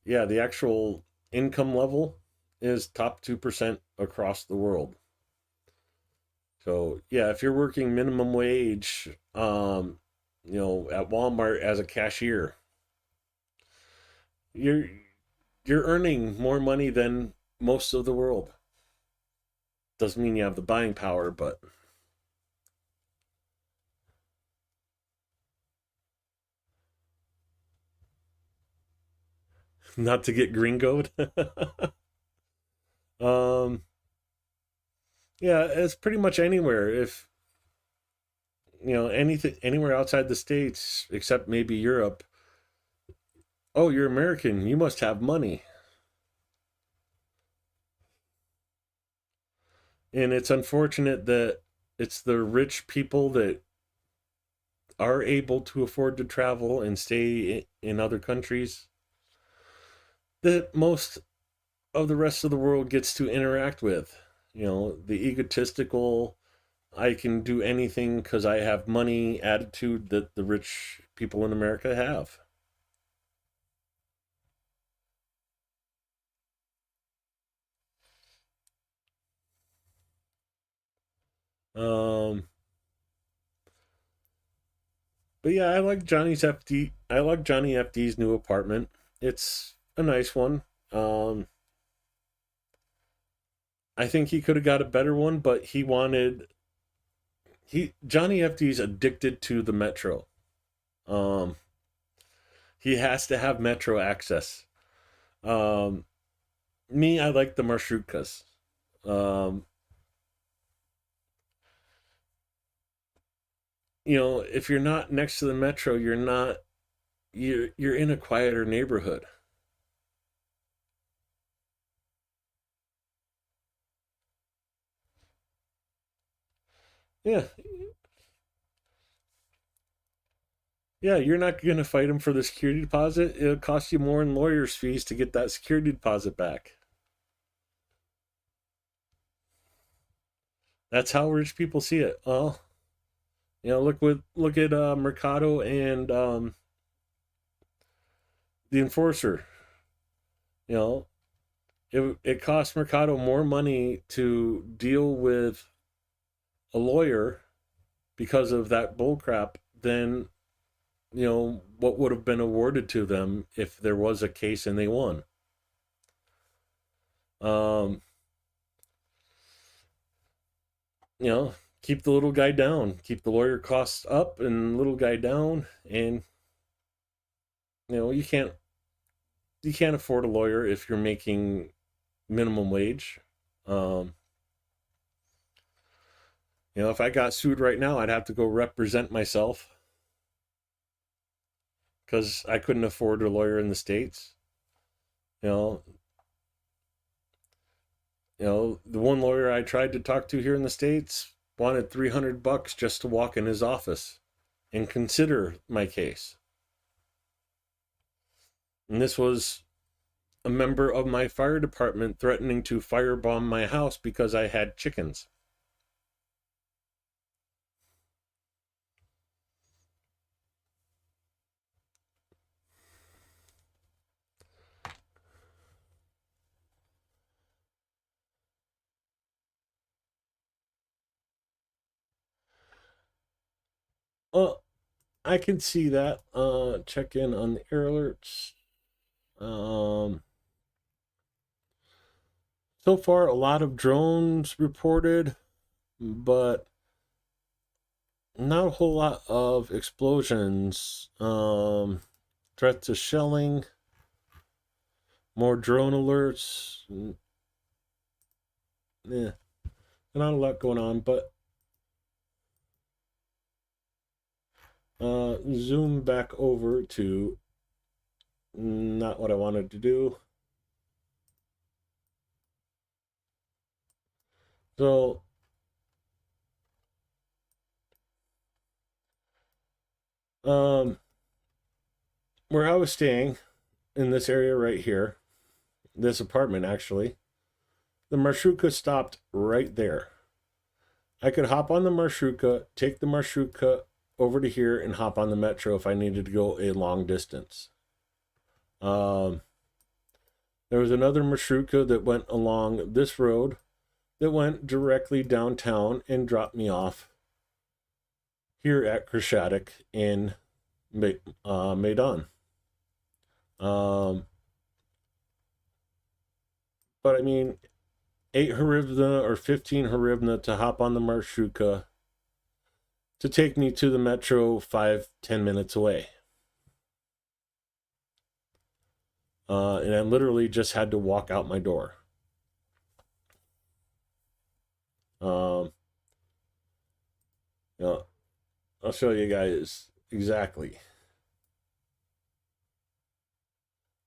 yeah, the actual income level is top 2% across the world. So yeah, if you're working minimum wage, at Walmart as a cashier, you're you're earning more money than most of the world. Doesn't mean you have the buying power, but not to get gringoed. um, yeah, it's pretty much anywhere. If anything anywhere outside the states, except maybe Europe. Oh, you're American. You must have money. And it's unfortunate that it's the rich people that are able to afford to travel and stay in other countries that most of the rest of the world gets to interact with. You know, the egotistical, I can do anything because I have money attitude that the rich people in America have. Um, but yeah, I like Johnny FD's new apartment. It's a nice one. I think he could have got a better one, but Johnny FD's addicted to the metro. Um, he has to have metro access. Um, Me, I like the marshrutkas. Um, you know, if you're not next to the metro, you're in a quieter neighborhood. Yeah, yeah, you're not going to fight him for the security deposit. It'll cost you more in lawyers' fees to get that security deposit back. That's how rich people see it. Well, you know, look at Mercado and the enforcer. You know, it costs Mercado more money to deal with a lawyer because of that bullcrap than what would have been awarded to them if there was a case and they won. Um, you know, keep the little guy down, keep the lawyer costs up and little guy down, and you can't afford a lawyer if you're making minimum wage. Um, if I got sued right now, I'd have to go represent myself because I couldn't afford a lawyer in the States. You know, the one lawyer I tried to talk to here in the States wanted $300 just to walk in his office and consider my case. And this was a member of my fire department threatening to firebomb my house because I had chickens. I can see that. Check in on the air alerts. So far, a lot of drones reported, but not a whole lot of explosions. Threat to shelling, more drone alerts. Yeah, not a lot going on, but zoom back over to not what I wanted to do. So where I was staying in this area right here, this apartment actually, the marshrutka stopped right there. I could hop on the marshrutka, take the marshrutka over to here, and hop on the metro if I needed to go a long distance. There was another marshrutka that went along this road that went directly downtown and dropped me off here at Krishatik in Maidan. But I mean, 8 hryvnia or 15 hryvnia to hop on the marshrutka to take me to the metro 5-10 minutes away. And I literally just had to walk out my door. You know, I'll show you guys exactly.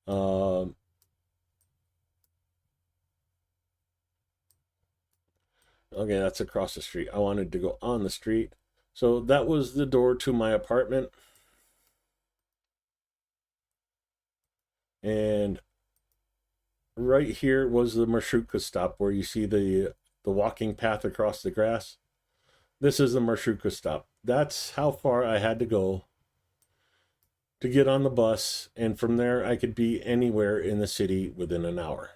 Okay, that's across the street. I wanted to go on the street. So that was the door to my apartment. And right here was the marshrutka stop where you see the walking path across the grass. This is the marshrutka stop. That's how far I had to go to get on the bus, and from there I could be anywhere in the city within an hour.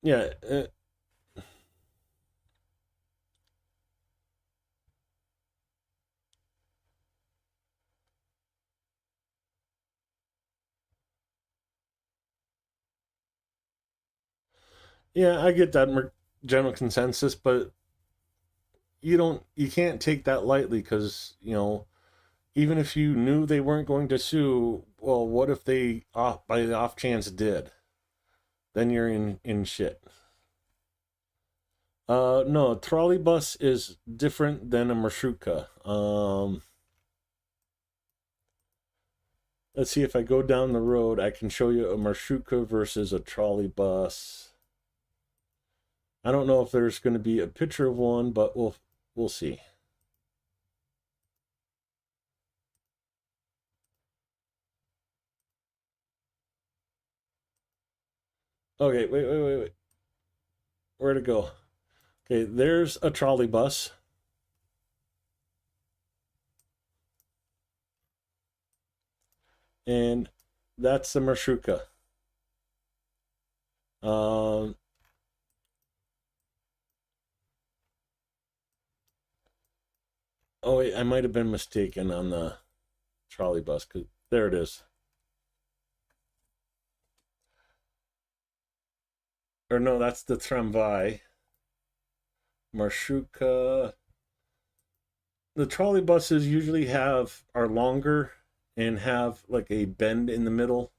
Yeah, yeah, I get that general consensus, but you can't take that lightly because even if you knew they weren't going to sue, well, what if they by the off chance did? Then you're in shit. No, a trolley bus is different than a marshrutka. Let's see if I go down the road, I can show you a marshrutka versus a trolley bus. I don't know if there's going to be a picture of one, but we'll see. Okay, wait. Where'd it go? Okay, there's a trolley bus. And that's the marshrutka. Um, oh wait, I might have been mistaken on the trolley bus. Cause there it is. Or no, that's the tramvai. Marshrutka. The trolley buses usually are longer and have like a bend in the middle.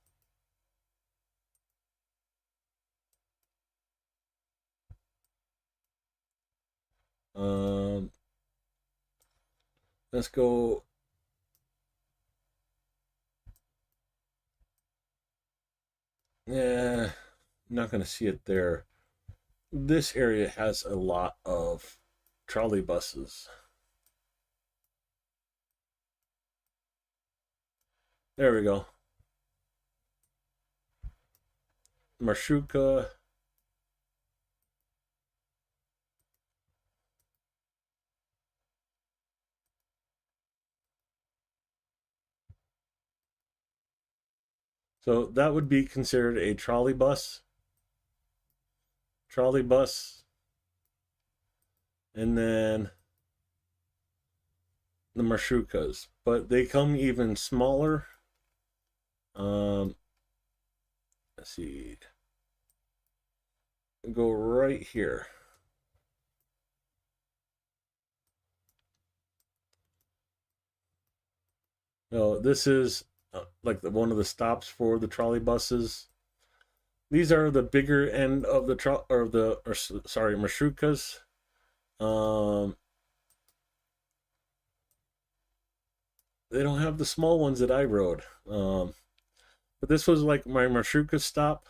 Um, let's go. Yeah, not going to see it there. This area has a lot of trolley buses. There we go. Marshrutka. So that would be considered a trolley bus. Trolley bus. And then the marshrukas. But they come even smaller. Let's see. Go right here. No, this is like one of the stops for the trolley buses. These are the bigger end of the marshrukas. They don't have the small ones that I rode. But this was like my marshruka stop.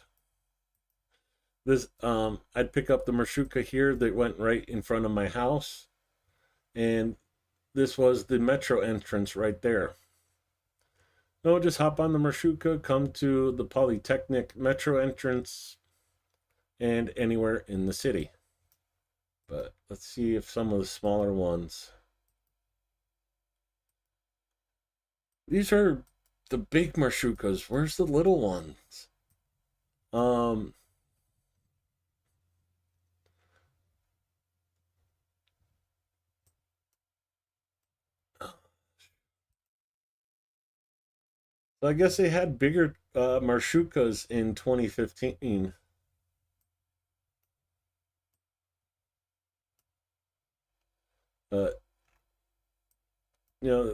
This I'd pick up the marshruka here that went right in front of my house, and this was the metro entrance right there. No, just hop on the marshruka, come to the Polytechnic metro entrance, and anywhere in the city. But let's see if some of the smaller ones. These are the big marshrukas. Where's the little ones? So I guess they had bigger marshrukas in 2015.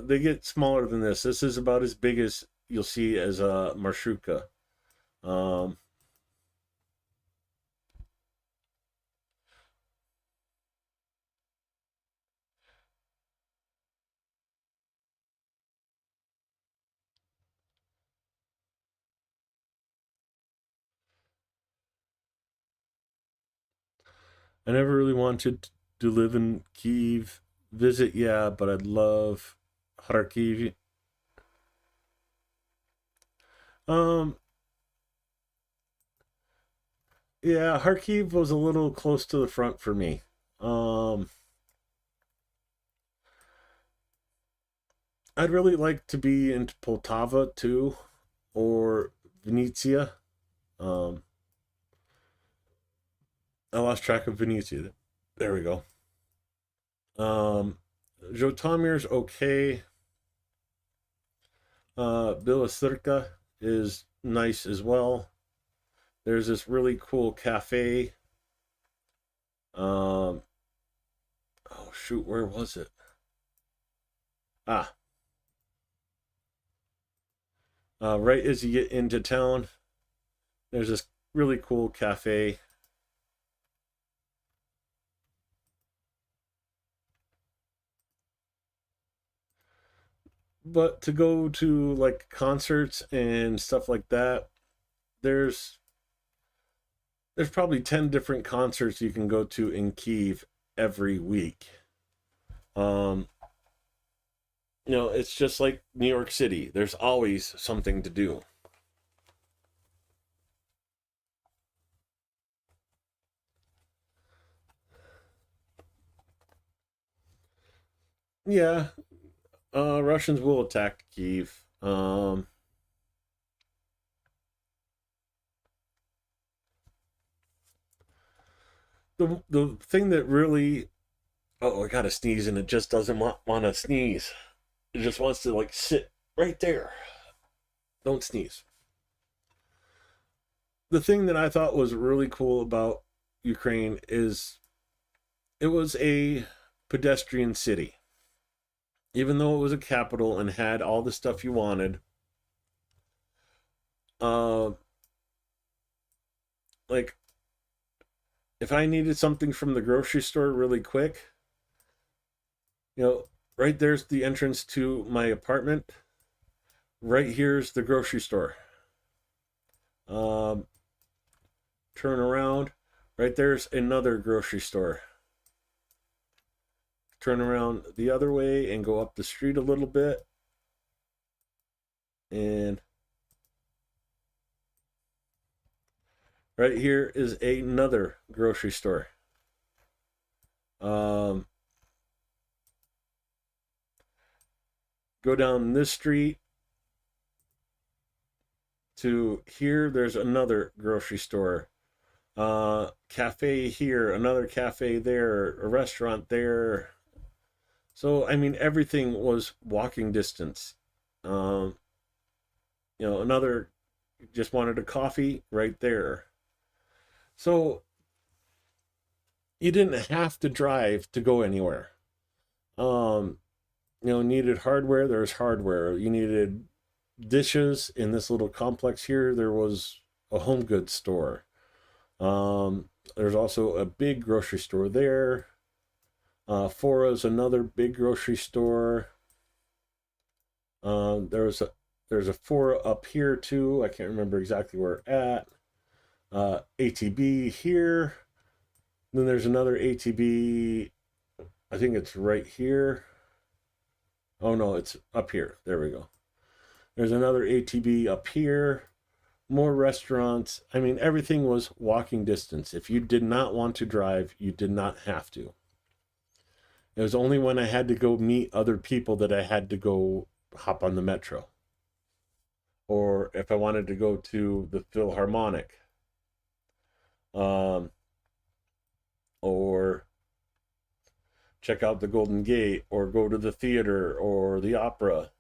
They get smaller than this. This is about as big as you'll see as a marshruka. Um, I never really wanted to live in Kiev. Visit, yeah, but I'd love Kharkiv. Um, yeah, Kharkiv was a little close to the front for me. I'd really like to be in Poltava too, or Vinnytsia. Um, I lost track of Vinnytsia. There we go. Zhotomir's okay. Bilasirka is nice as well. There's this really cool cafe. Oh shoot, where was it? Right as you get into town, there's this really cool cafe. But to go to like concerts and stuff like that, there's probably 10 different concerts you can go to in Kiev every week. It's just like New York City. There's always something to do. Yeah, Russians will attack Kiev. The thing that really, I gotta sneeze and it just doesn't want to sneeze. It just wants to like sit right there. Don't sneeze. The thing that I thought was really cool about Ukraine is it was a pedestrian city. Even though it was a capital and had all the stuff you wanted, like if I needed something from the grocery store really quick, right there's the entrance to my apartment. Right here's the grocery store. Turn around. Right there's another grocery store. Turn around the other way and go up the street a little bit. And right here is another grocery store. Go down this street to here, there's another grocery store. Cafe here, another cafe there, a restaurant there. So, I mean, everything was walking distance. Another just wanted a coffee right there. So, you didn't have to drive to go anywhere. Needed hardware, there's hardware. You needed dishes in this little complex here, there was a home goods store. There's also a big grocery store there. Fora's another big grocery store. There's a Fora up here too. I can't remember exactly where at. ATB here. Then there's another ATB. I think it's right here. Oh no, it's up here. There we go. There's another ATB up here. More restaurants. I mean, everything was walking distance. If you did not want to drive, you did not have to. It was only when I had to go meet other people that I had to go hop on the metro. Or if I wanted to go to the Philharmonic. Or check out the Golden Gate, or go to the theater or the opera.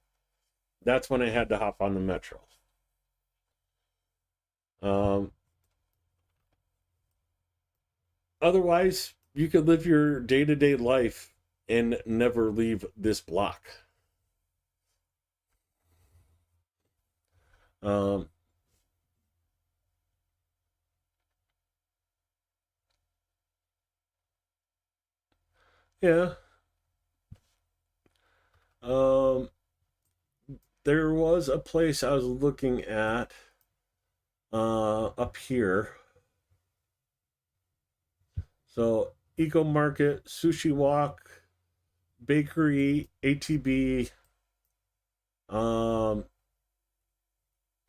That's when I had to hop on the metro. Otherwise, you could live your day-to-day life and never leave this block. Yeah. There was a place I was looking at up here. So Eco Market, Sushi Walk, Bakery, ATB,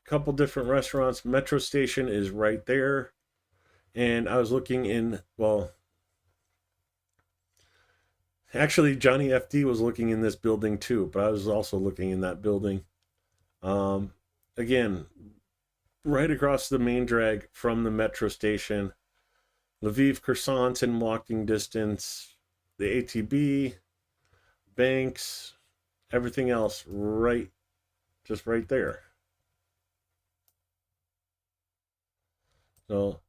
couple different restaurants. Metro Station is right there. And I was looking in, well, actually Johnny FD was looking in this building too, but I was also looking in that building. Again, right across the main drag from the metro station. Lviv croissants in walking distance. The ATB, banks, everything else right, just right there. So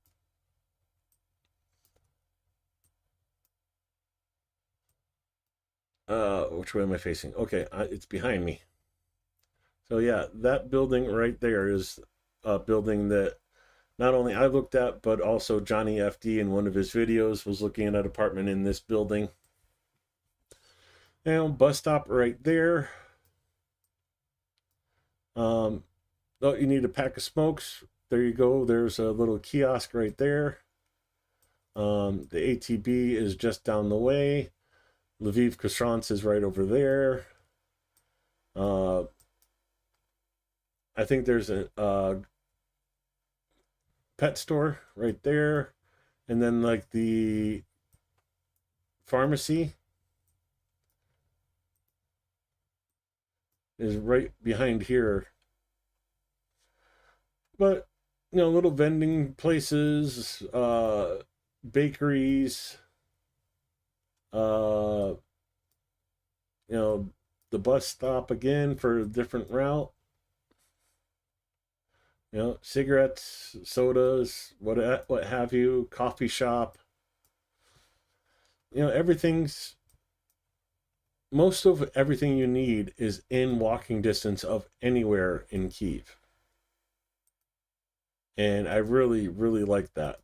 which way am I facing? Okay, it's behind me. So yeah, that building right there is a building that not only I looked at, but also Johnny FD in one of his videos was looking at an apartment in this building. And bus stop right there. Oh, you need a pack of smokes. There you go. There's a little kiosk right there. The ATB is just down the way. Lviv croissants is right over there. I think there's a pet store right there, and then like the pharmacy is right behind here. But you know, little vending places, bakeries, you know, the bus stop again for a different route. You know, cigarettes, sodas, what have you, coffee shop. You know, most of everything you need is in walking distance of anywhere in Kyiv. And I really, really like that.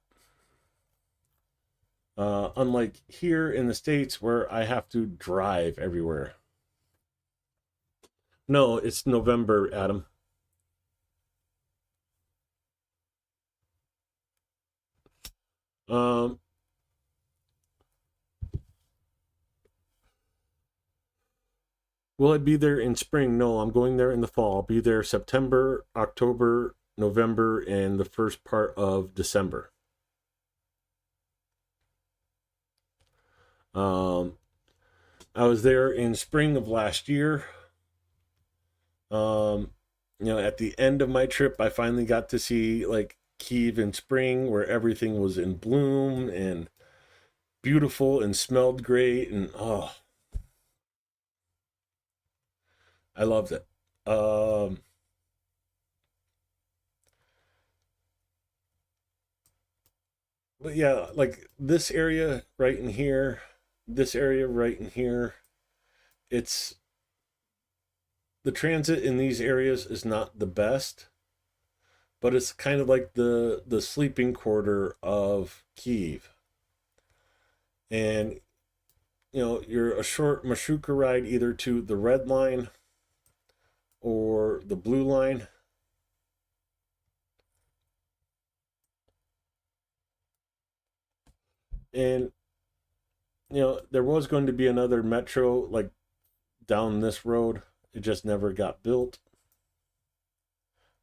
Unlike here in the States where I have to drive everywhere. No, it's November, Adam. Will I be there in spring? No, I'm going there in the fall. I'll be there September, October, November, and the first part of December. I was there in spring of last year. You know, at the end of my trip, I finally got to see like Kyiv in spring, where everything was in bloom and beautiful and smelled great, and oh, I loved it. But yeah, like this area right in here, this area right in here, it's the transit in these areas is not the best, but it's kind of like the sleeping quarter of Kyiv. And you know, you're a short Mashuka ride either to the red line or the blue line. And you know, there was going to be another metro like down this road. It just never got built.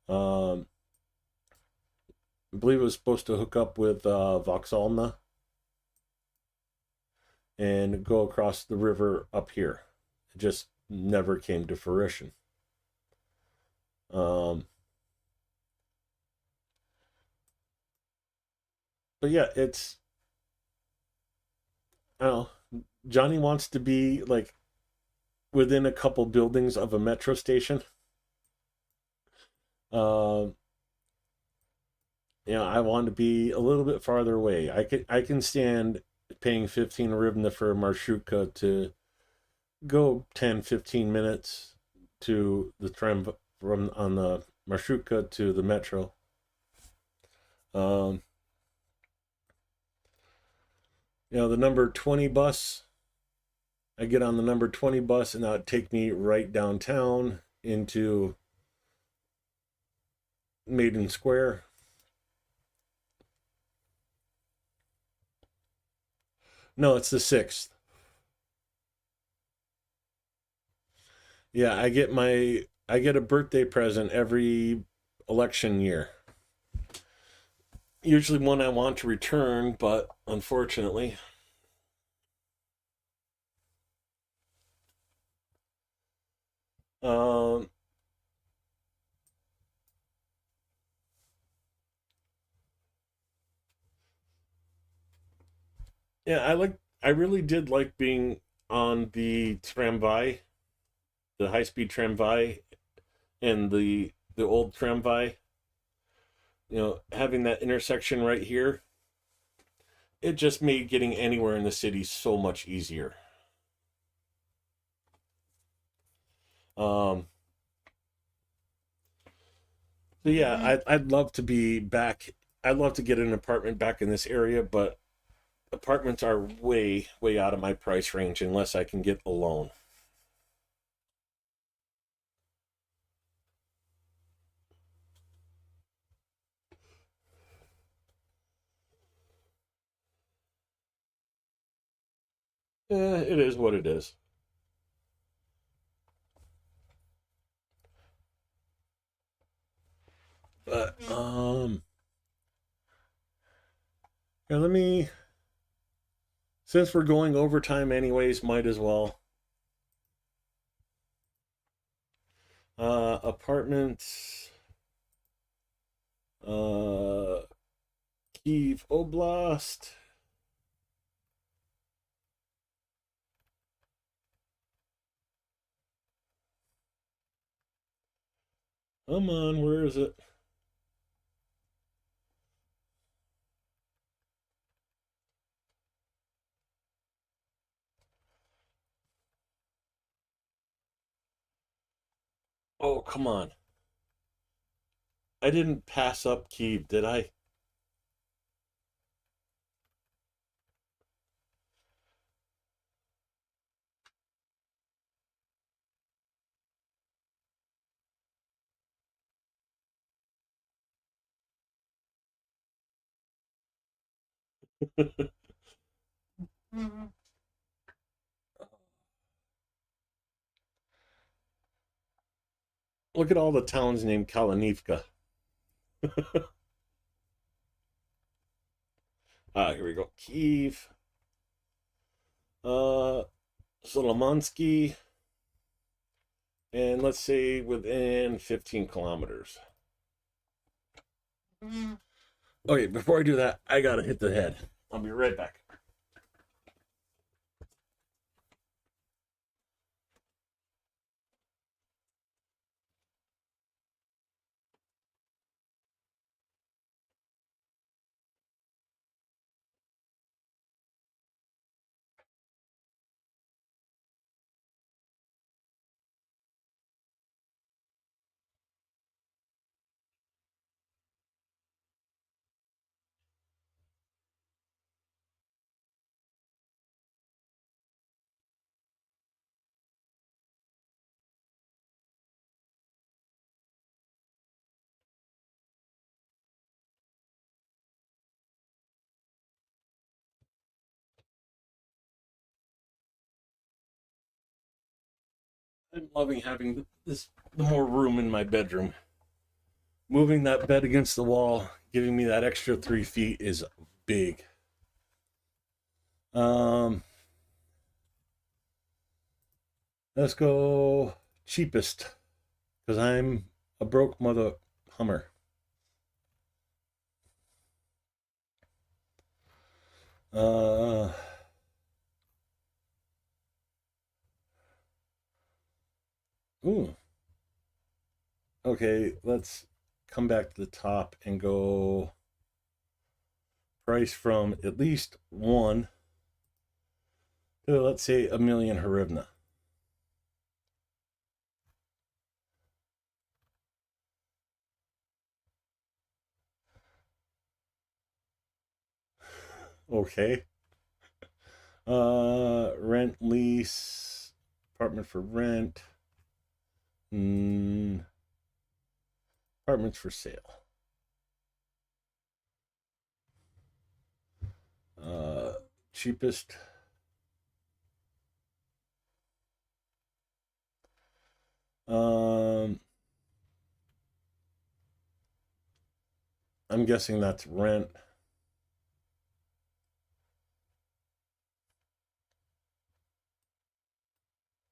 I believe it was supposed to hook up with Vokzalna and go across the river up here. It just never came to fruition. But yeah, it's, I don't know, Johnny wants to be like within a couple buildings of a metro station. You know, I want to be a little bit farther away. I can stand paying 15 hryvnia for a marshutka to go 10-15 minutes to the tram from on the marshutka to the metro. You know, the number 20 bus, I get on the number 20 bus and that would take me right downtown into Maiden Square. No, it's the 6th. Yeah, I get a birthday present every election year. Usually one I want to return, but unfortunately. Um yeah, I really did like being on the tramway, the high-speed tramway and the old tramway. You know, having that intersection right here, it just made getting anywhere in the city so much easier. Um, so yeah, I'd love to be back. I'd love to get an apartment back in this area, but apartments are way out of my price range unless I can get a loan. It is what it is. But yeah, let me. Since we're going overtime anyways, might as well. Apartments. Uh, Kiev Oblast. Come on, where is it? Oh, come on. I didn't pass up Kiev, did I? Look at all the towns named Kalinivka. Here we go. Kiev. Uh, Solomansky. And let's say within 15 kilometers. Okay, before I do that, I gotta hit the head. I'll be right back. I'm loving having this the more room in my bedroom. Moving that bed against the wall, giving me that extra 3 feet is big. Um, let's go cheapest because I'm a broke mother hummer. Uh, ooh. Okay, let's come back to the top and go price from at least one to let's say 1,000,000 hryvnia. Okay. Rent, lease, apartment for rent, apartments for sale. Cheapest I'm guessing that's rent.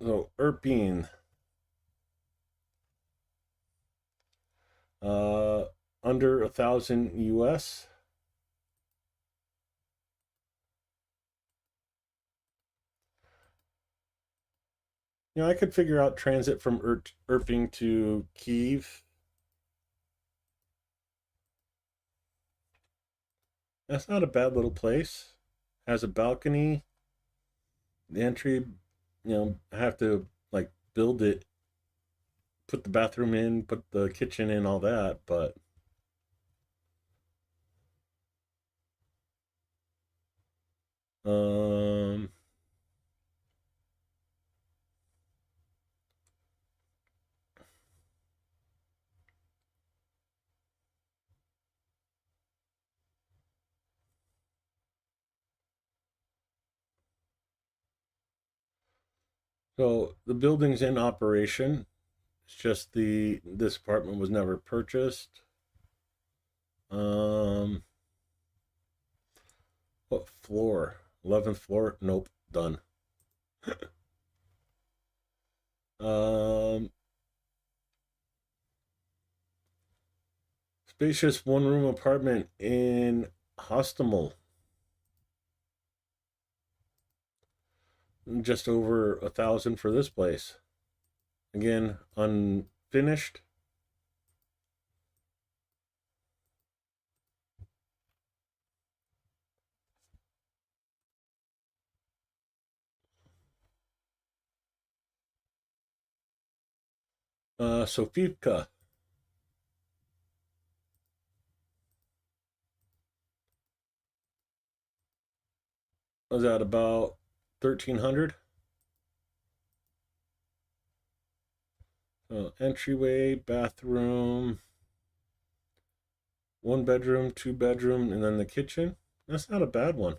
So Irpine, under 1,000 US. You know, I could figure out transit from Irping to Kiev. That's not a bad little place. Has a balcony. The entry, I have to like build it, put the bathroom in, put the kitchen in, all that, but um so the building's in operation. It's just this apartment was never purchased. Um what floor? 11th floor? Nope, done. um Spacious one-room apartment in Hostomel. Just over 1,000 for this place. Again, unfinished. Sofivka. Was that about 1,300? Entryway, bathroom, one bedroom, two bedroom, and then the kitchen. That's not a bad one.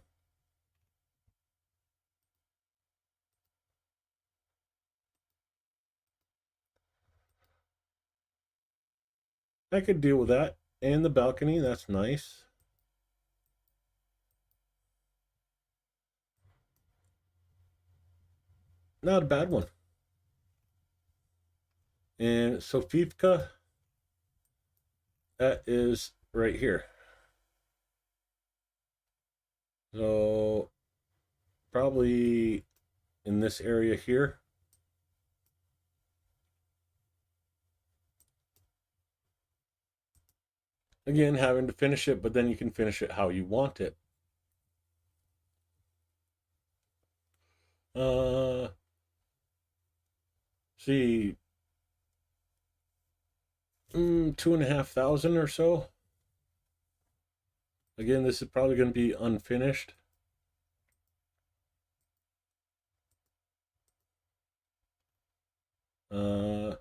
I could deal with that. And the balcony, that's nice. Not a bad one. And Sofivka, that is right here. So probably in this area here. Again, having to finish it, but then you can finish it how you want it. See, 2,500 or so. Again, this is probably going to be unfinished. Uh,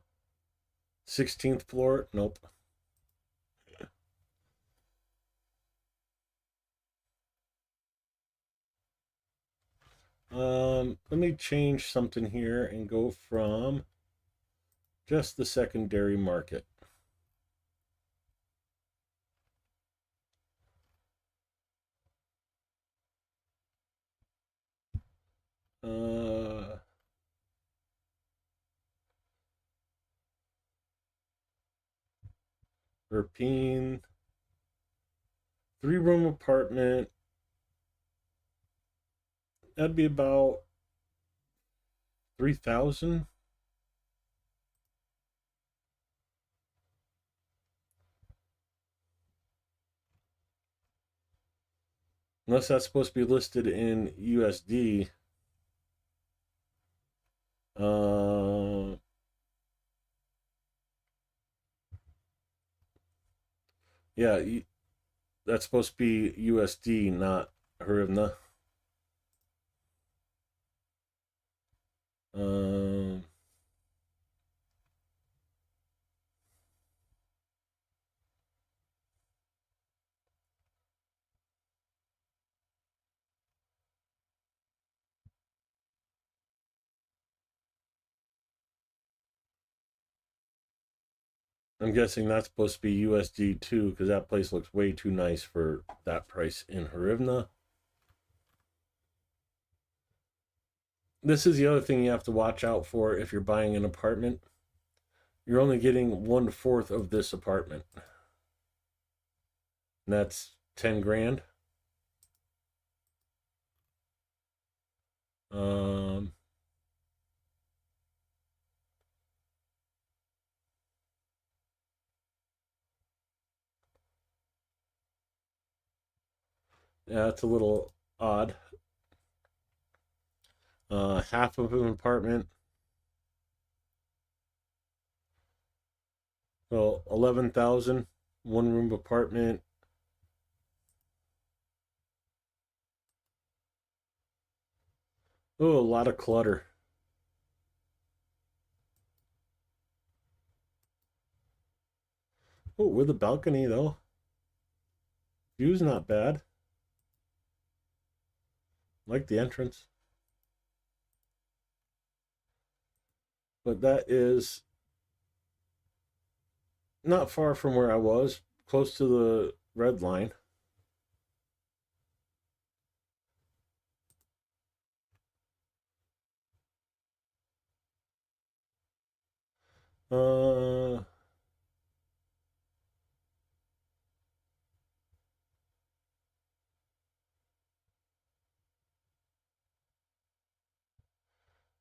16th floor, nope. Let me change something here and go from just the secondary market. Irpine, 3-room apartment. That'd be about 3,000. Unless that's supposed to be listed in USD. Yeah, that's supposed to be USD, not hryvnia. Um, I'm guessing that's supposed to be USD too, because that place looks way too nice for that price in hryvnia. This is the other thing you have to watch out for if you're buying an apartment. You're only getting 1/4 of this apartment. And that's 10 grand. Um, yeah, it's a little odd. Half of an apartment. So 11,000, one room apartment. Oh, a lot of clutter. Oh, with a balcony though. View's not bad. Like the entrance. But that is not far from where I was, close to the red line. Uh,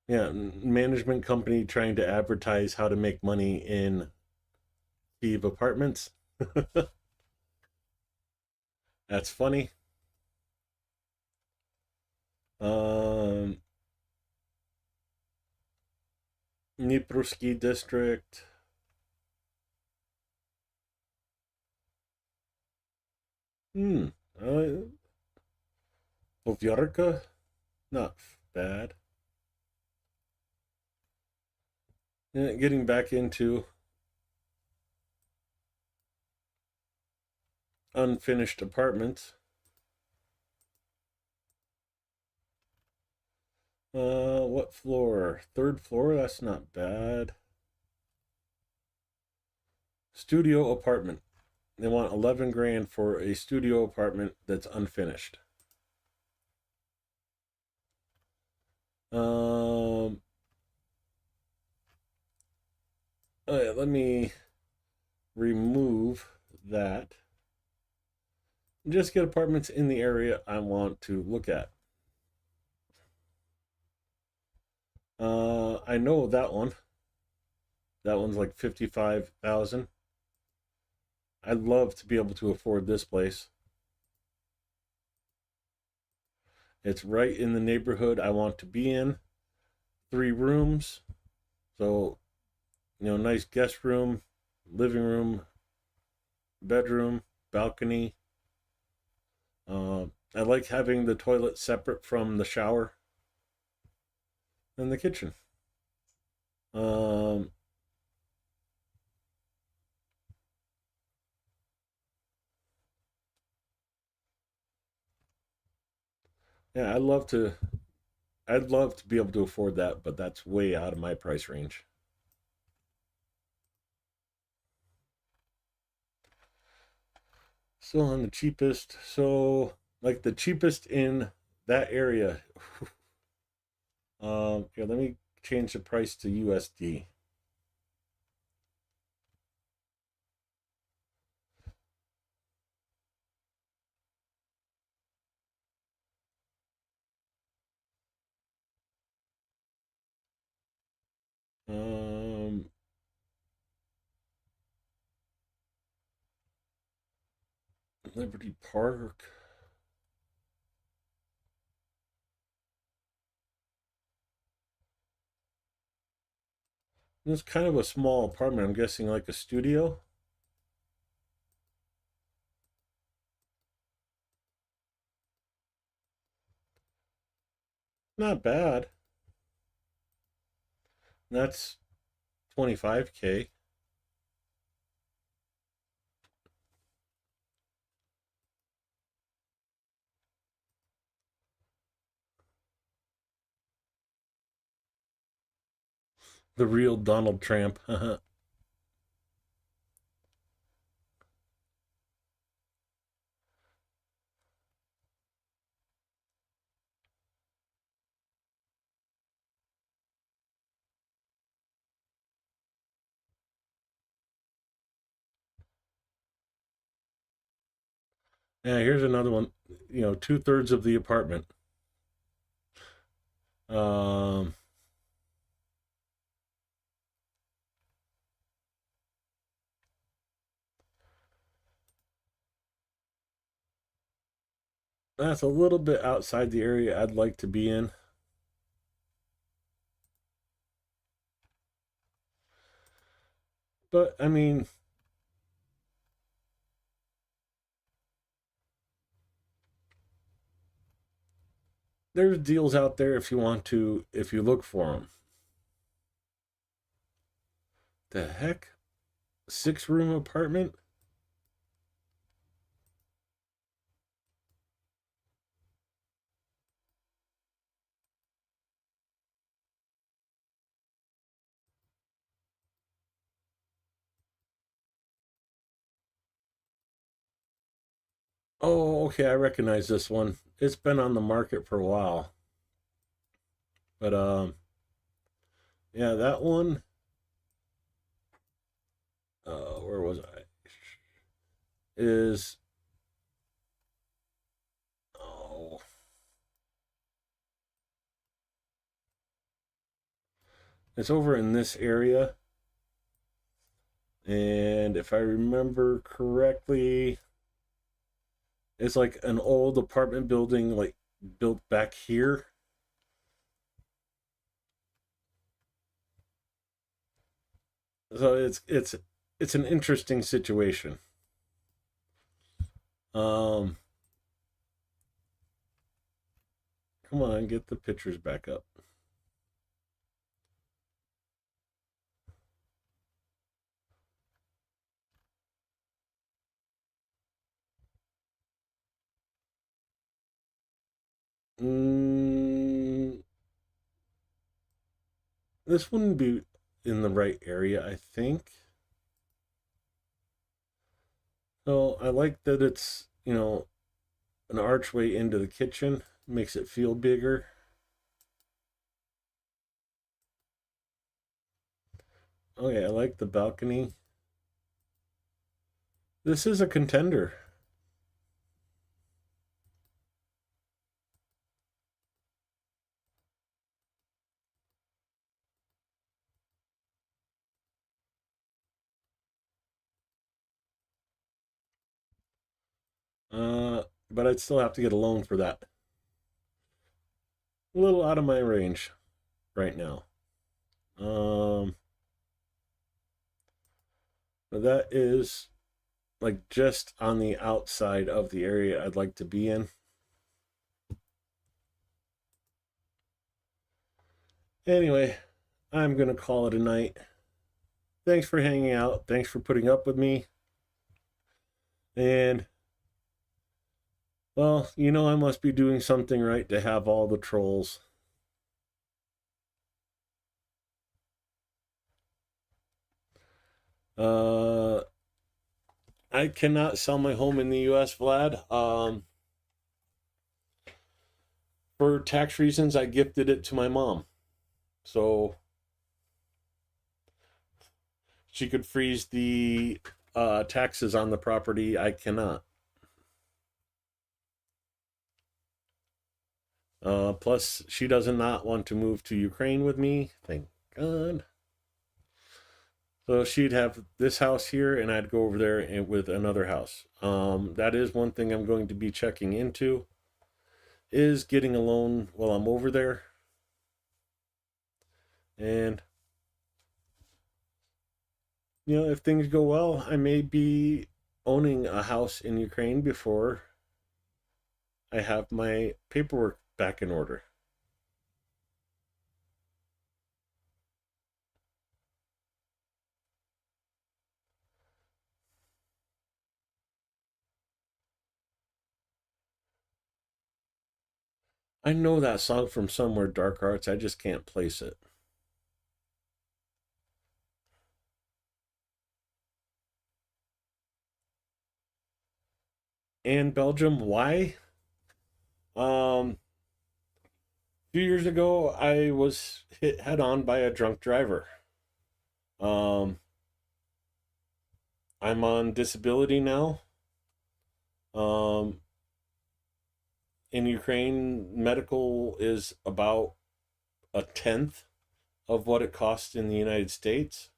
yeah, management company trying to advertise how to make money in Steve apartments. That's funny. Um, Dniprovsky district. Hmm. Uh, Bovyarka, not bad. Yeah, getting back into unfinished apartments. What floor? Third floor? That's not bad. Studio apartment. They want 11 grand for a studio apartment that's unfinished. Um, let me remove that. Just get apartments in the area I want to look at. I know that one. That one's like 55,000. I'd love to be able to afford this place. It's right in the neighborhood I want to be in. 3 rooms. So, nice guest room, living room, bedroom, balcony. I like having the toilet separate from the shower and the kitchen. Um, yeah, I'd love to be able to afford that, but that's way out of my price range. Still on the cheapest. So, like the cheapest in that area. Yeah, let me change the price to USD. Um, Liberty Park. It's kind of a small apartment. I'm guessing like a studio. Not bad. That's 25K. The real Donald Trump. Yeah, here's another one. 2/3 of the apartment. That's a little bit outside the area I'd like to be in. But I mean, there's deals out there if you look for them. The heck? 6-room apartment? Oh, okay, I recognize this one. It's been on the market for a while. But yeah, that one, where was I? Is oh, it's over in this area. And if I remember correctly, it's like an old apartment building, like built back here. So it's an interesting situation. Come on, get the pictures back up. This wouldn't be in the right area, I think. So I like that it's, an archway into the kitchen, makes it feel bigger. Okay, I like the balcony. This is a contender. But I'd still have to get a loan for that. A little out of my range right now. But that is like just on the outside of the area I'd like to be in. Anyway, I'm going to call it a night. Thanks for hanging out. Thanks for putting up with me. And, well, I must be doing something right to have all the trolls. I cannot sell my home in the U.S., Vlad. For tax reasons, I gifted it to my mom. So she could freeze the taxes on the property. I cannot. Plus, she does not want to move to Ukraine with me. Thank God. So she'd have this house here, and I'd go over there and with another house. That is one thing I'm going to be checking into, is getting a loan while I'm over there. And, if things go well, I may be owning a house in Ukraine before I have my paperwork back in order. I know that song from somewhere, Dark Arts. I just can't place it. And Belgium, why? A few years ago, I was hit head on by a drunk driver. I'm on disability now. In Ukraine, medical is about a tenth of what it costs in the United States.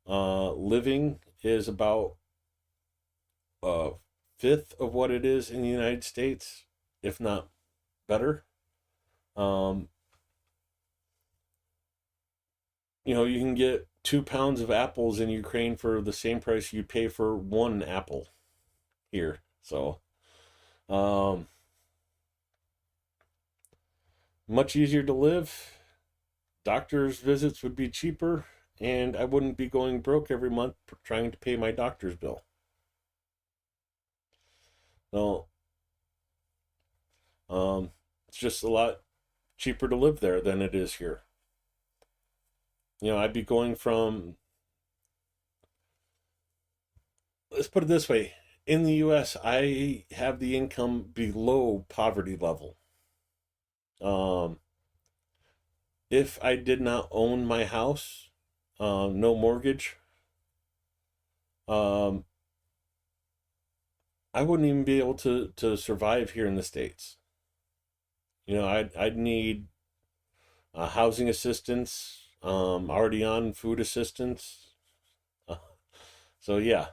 Living is about a fifth of what it is in the United States, if not better. You can get 2 pounds of apples in Ukraine for the same price you pay for one apple here. So, much easier to live. Doctor's visits would be cheaper, and I wouldn't be going broke every month trying to pay my doctor's bill. So, it's just a lot cheaper to live there than it is here. I'd be going from, let's put it this way, in the US, I have the income below poverty level. If I did not own my house, no mortgage, I wouldn't even be able to survive here in the States. I'd need housing assistance, already on food assistance. So yeah,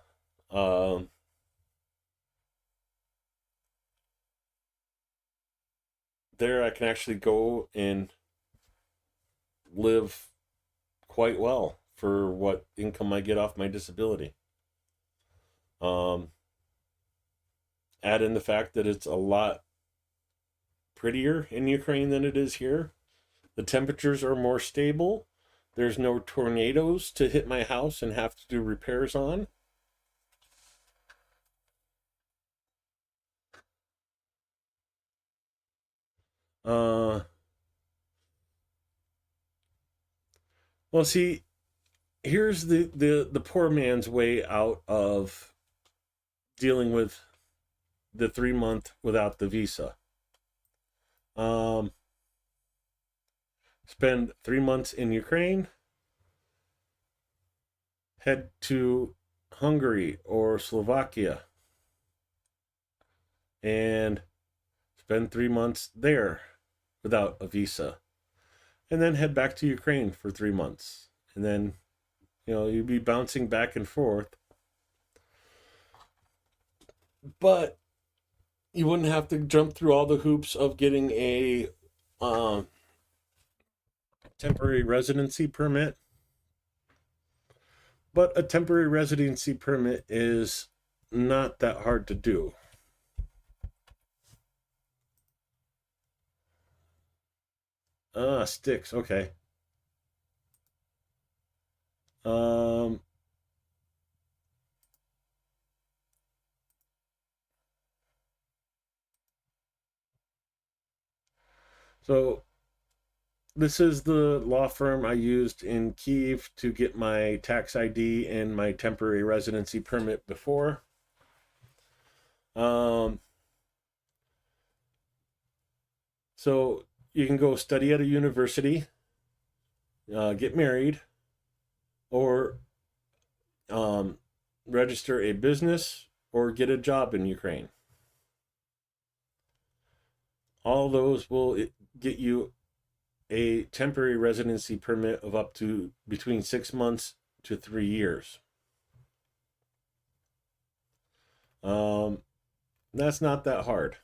there I can actually go and live quite well for what income I get off my disability. Add in the fact that it's a lot prettier in Ukraine than it is here. The temperatures are more stable. There's no tornadoes to hit my house and have to do repairs on. Well, see, here's the poor man's way out of dealing with the 3 month without the visa. Spend 3 months in Ukraine, head to Hungary or Slovakia, and spend 3 months there without a visa, and then head back to Ukraine for 3 months. And then, you'd be bouncing back and forth. But you wouldn't have to jump through all the hoops of getting a temporary residency permit. But a temporary residency permit is not that hard to do. Sticks, okay. So this is the law firm I used in Kyiv to get my tax ID and my temporary residency permit before. So you can go study at a university, get married, or register a business or get a job in Ukraine. All those will get you a temporary residency permit of up to between 6 months to 3 years. That's not that hard.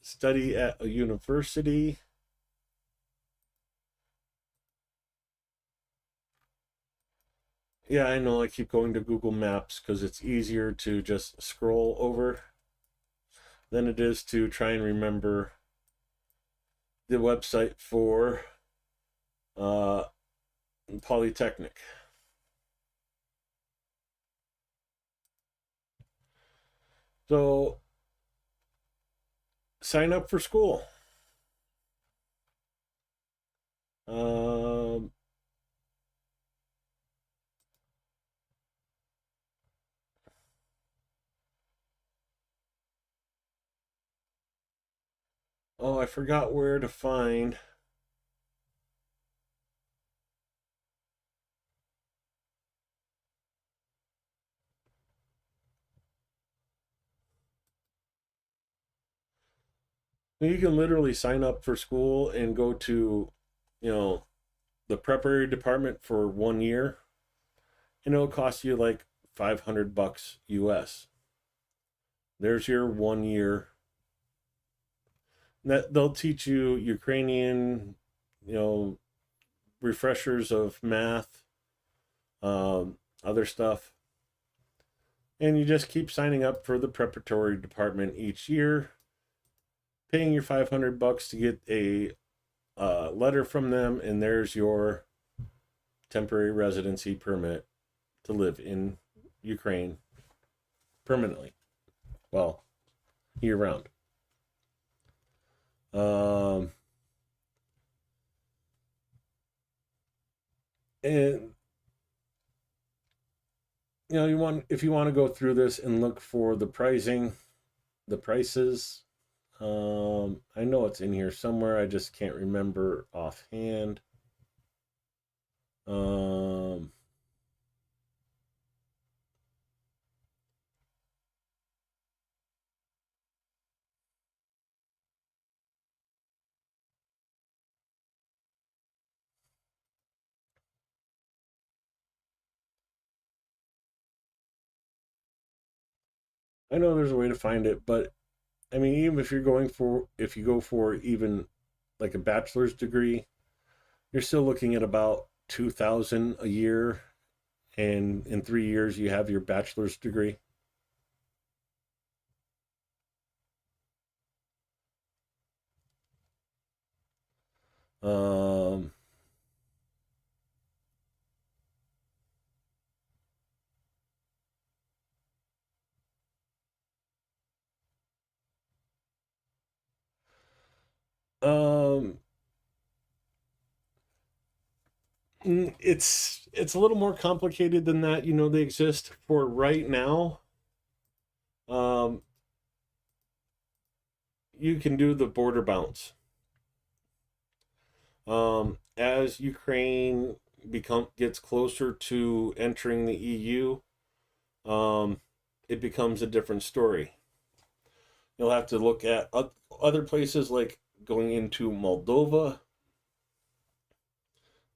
Study at a university. Yeah, I know I keep going to Google Maps because it's easier to just scroll over than it is to try and remember the website for Polytechnic. So sign up for school. Oh, I forgot where to find. You can literally sign up for school and go to, the preparatory department for 1 year, and it'll cost you like $500 US. There's your 1 year. That they'll teach you Ukrainian, refreshers of math, other stuff, and you just keep signing up for the preparatory department each year, paying your $500 to get a letter from them, and there's your temporary residency permit to live in Ukraine permanently. Well, year round. And if you want to go through this and look for the prices, I know it's in here somewhere. I just can't remember offhand. I know there's a way to find it, but I mean, even if you go for even like a bachelor's degree, you're still looking at about 2,000 a year, and in 3 years you have your bachelor's degree. Um, um, it's a little more complicated than that. They exist for right now. You can do the border bounce. As Ukraine gets closer to entering the EU, it becomes a different story. You'll have to look at other places like going into Moldova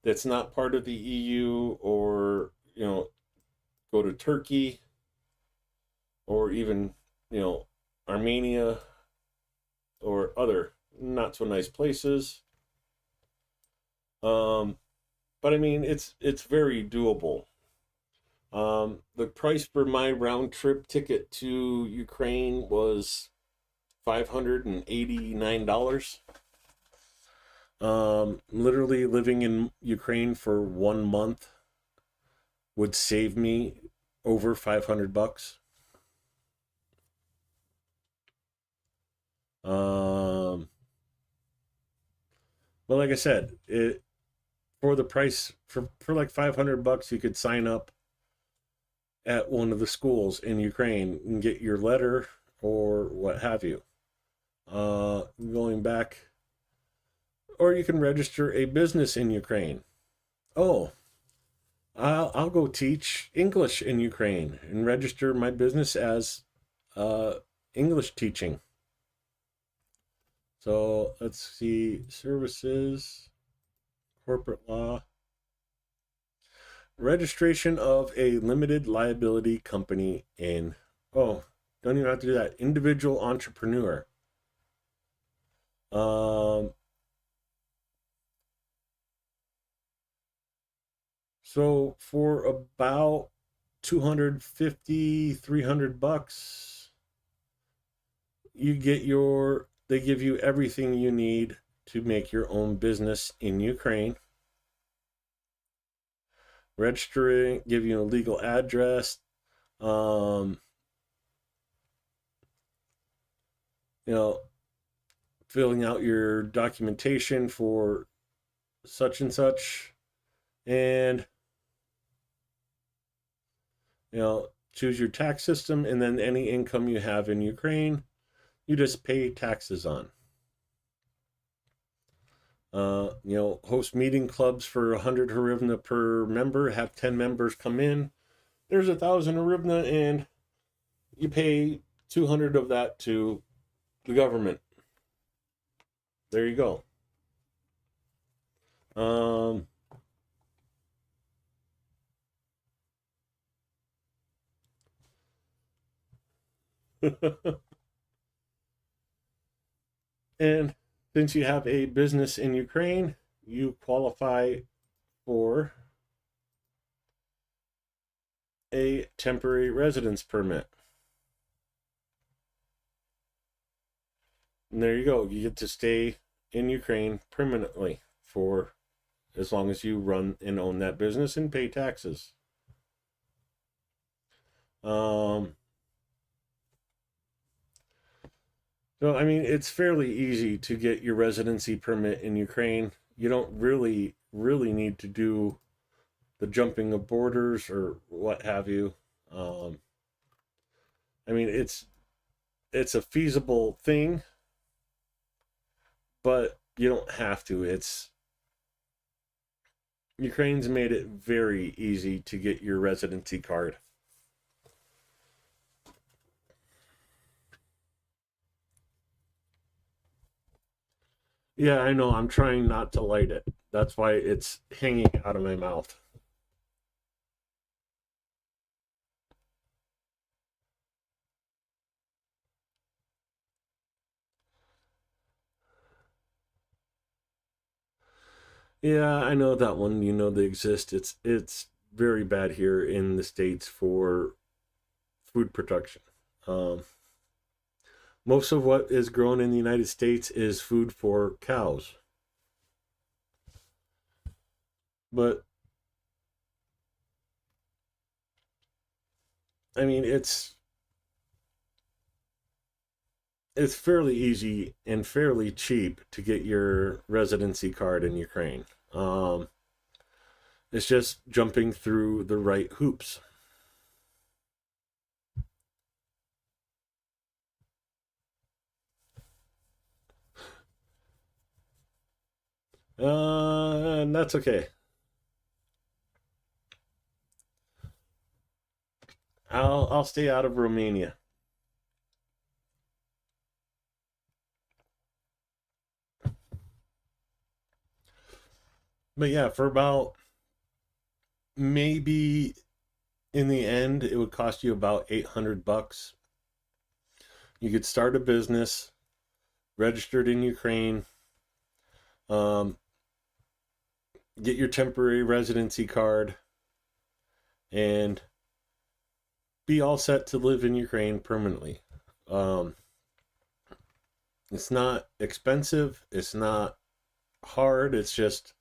that's not part of the EU, or go to Turkey, or even Armenia, or other not so nice places. But I mean, it's very doable. The price for my round trip ticket to Ukraine was $589. Literally living in Ukraine for 1 month would save me over $500. But like I said, for the price for like $500, you could sign up at one of the schools in Ukraine and get your letter or what have you. Going back, or you can register a business in Ukraine. Oh, I'll go teach English in Ukraine and register my business as English teaching. So let's see, services, corporate law, registration of a limited liability company in, don't even have to do that, individual entrepreneur. So for about $250-$300, they give you everything you need to make your own business in Ukraine. Registering, give you a legal address, filling out your documentation for such and such, and choose your tax system, and then any income you have in Ukraine, you just pay taxes on. Host meeting clubs for 100 hryvnia per member, have 10 members come in. There's 1,000 hryvnia, and you pay 200 of that to the government. there you go. And since you have a business in Ukraine, you qualify for a temporary residence permit. And there you go. You get to stay in Ukraine permanently for as long as you run and own that business and pay taxes. So, I mean, it's fairly easy to get your residency permit in Ukraine. You don't really need to do the jumping of borders or what have you. I mean, it's a feasible thing, but you don't have to. Ukraine's made it very easy to get your residency card. Yeah, I know. I'm trying not to light it. That's why it's hanging out of my mouth. Yeah, I know that one. You know they exist. It's very bad here in the States for food production. Most of what is grown in the United States is food for cows. But I mean, it's fairly easy and fairly cheap to get your residency card in Ukraine. It's just jumping through the right hoops. And that's okay. I'll stay out of Romania. But yeah, for about maybe in the end, it would cost you about $800. You could start a business registered in Ukraine, get your temporary residency card, and be all set to live in Ukraine permanently. It's not expensive. It's not hard. It's just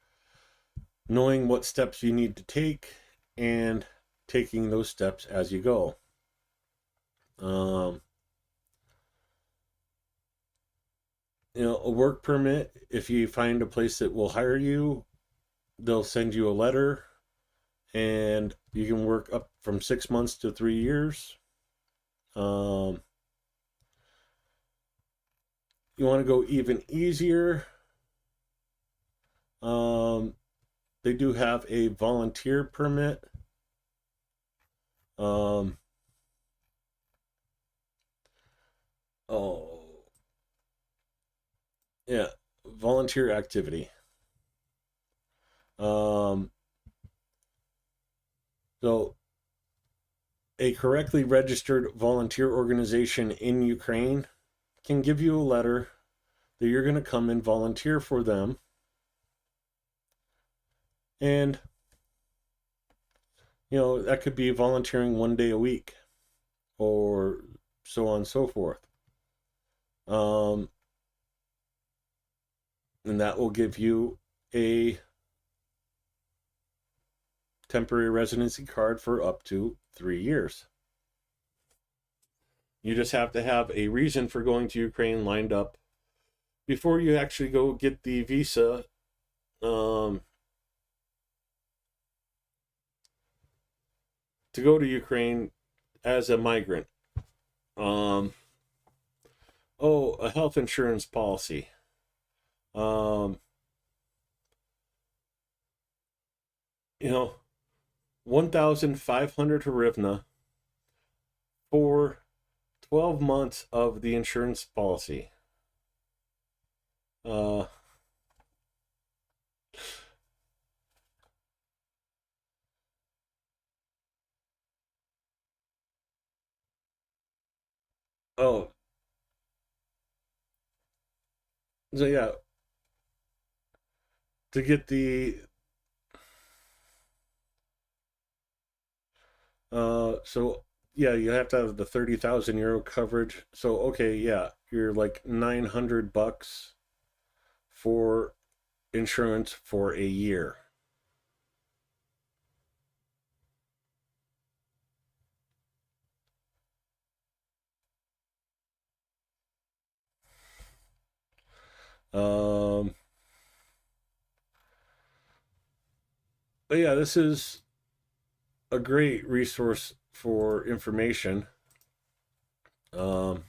knowing what steps you need to take and taking those steps as you go. A work permit, if you find a place that will hire you, they'll send you a letter and you can work up from 6 months to 3 years. You want to go even easier, they do have a volunteer permit. Yeah, volunteer activity. So a correctly registered volunteer organization in Ukraine can give you a letter that you're going to come and volunteer for them. And, that could be volunteering 1 day a week or so on and so forth. And that will give you a temporary residency card for up to 3 years. You just have to have a reason for going to Ukraine lined up before you actually go get the visa. To go to Ukraine as a migrant. A health insurance policy. 1,500 hryvnia for 12 months of the insurance policy. Uh, oh, so yeah, to get the so yeah, you have to have the 30,000 euro coverage. So okay, yeah, you're like $900 for insurance for a year. Um, but yeah, this is a great resource for information. If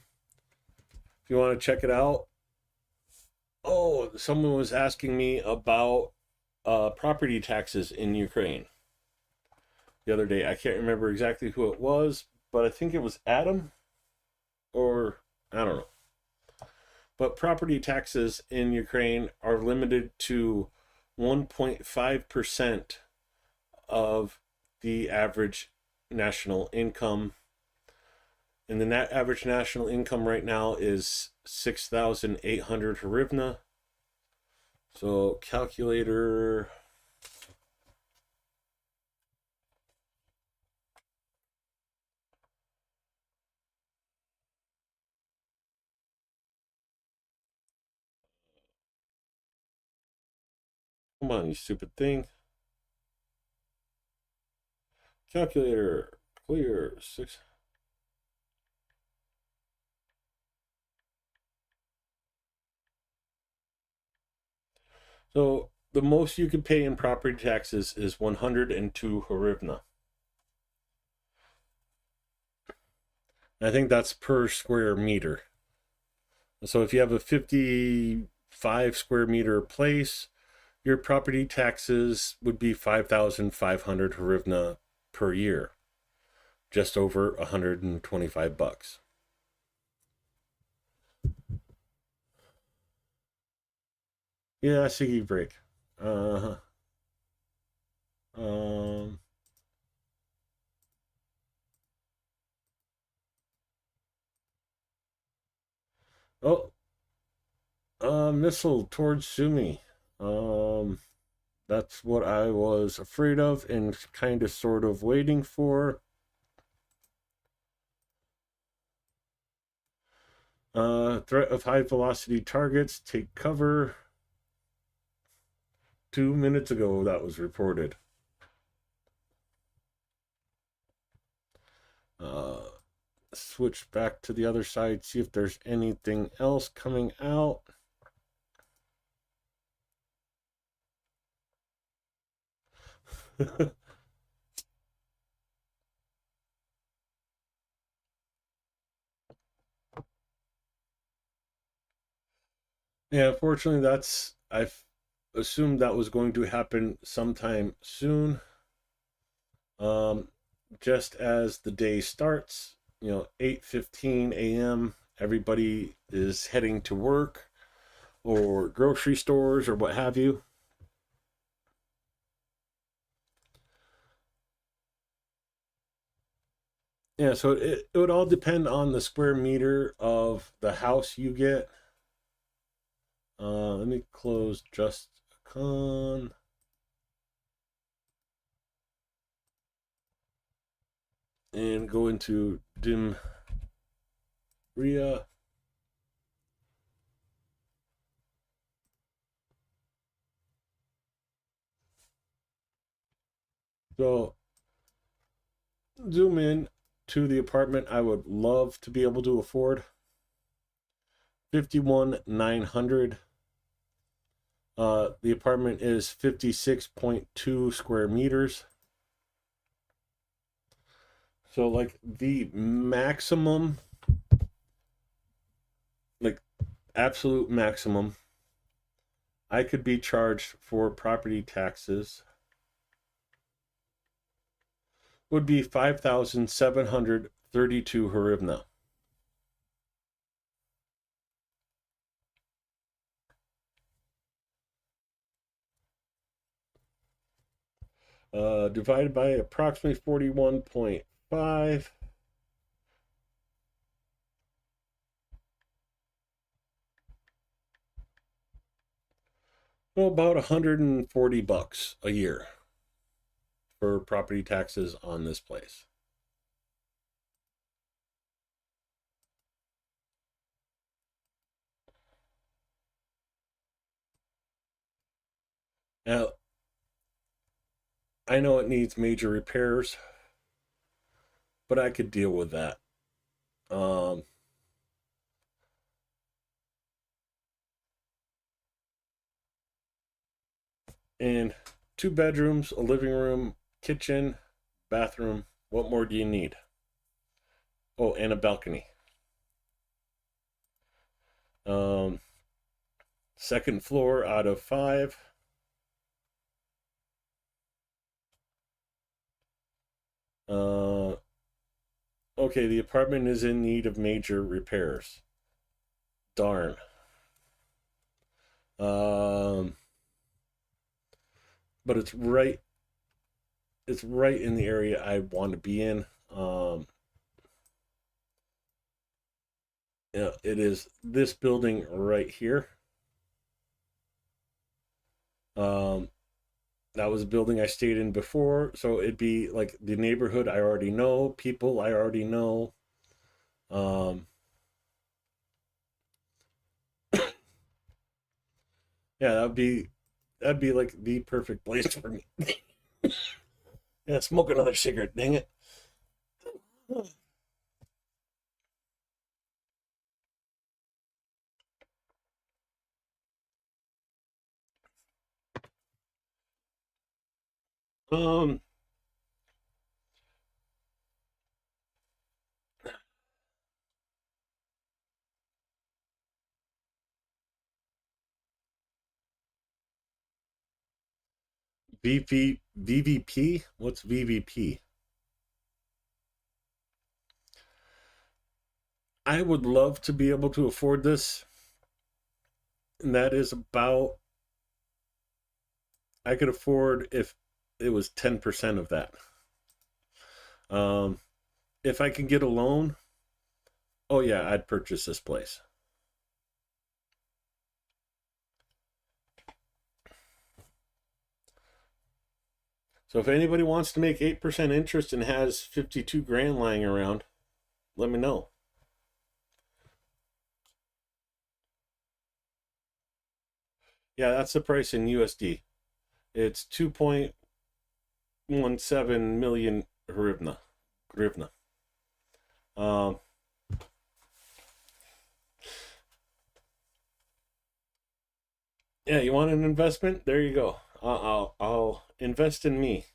you want to check it out. Oh, someone was asking me about property taxes in Ukraine the other day. I can't remember exactly who it was, but I think it was Adam, or I don't know. But property taxes in Ukraine are limited to 1.5% of the average national income. And the average national income right now is 6,800 hryvnia. So calculator. Come on, you stupid thing. Calculator, clear, 6. So the most you could pay in property taxes is 102 hryvnia. I think that's per square meter. So if you have a 55 square meter place, your property taxes would be 5,500 hryvnia per year, just over $125. Yeah, Siggy break. Uh-huh. Um, oh, missile towards Sumi. That's what I was afraid of and kind of sort of waiting for. Threat of high velocity targets. Take cover. 2 minutes ago, that was reported. Switch back to the other side, see if there's anything else coming out. Yeah, fortunately, I assumed that was going to happen sometime soon. Just as the day starts, 8:15 a.m., everybody is heading to work or grocery stores or what have you. Yeah, so it would all depend on the square meter of the house you get. Let me close just con. And go into dim ria. So zoom in to the apartment I would love to be able to afford. 51,900. The apartment is 56.2 square meters. So like the maximum, like absolute maximum I could be charged for property taxes would be 5,732 hryvnia. Divided by approximately 41.5. Well, about $140 a year for property taxes on this place. Now, I know it needs major repairs, but I could deal with that. And 2 bedrooms, a living room, kitchen, bathroom. What more do you need? Oh, and a balcony. Second floor out of 5. Okay, the apartment is in need of major repairs. Darn. But it's right in the area I want to be in. Yeah, it is this building right here. That was a building I stayed in before, so it'd be like the neighborhood I already know, people I already know. Yeah, that'd be like the perfect place for me. Yeah, smoke another cigarette, dang it. Um, VVP? What's VVP? I would love to be able to afford this. And that is about, I could afford if it was 10% of that. If I can get a loan, oh yeah, I'd purchase this place. So if anybody wants to make 8% interest and has 52 grand lying around, let me know. Yeah, that's the price in USD. It's 2.17 million hryvnia. Um, yeah, you want an investment? There you go. I'll invest in me.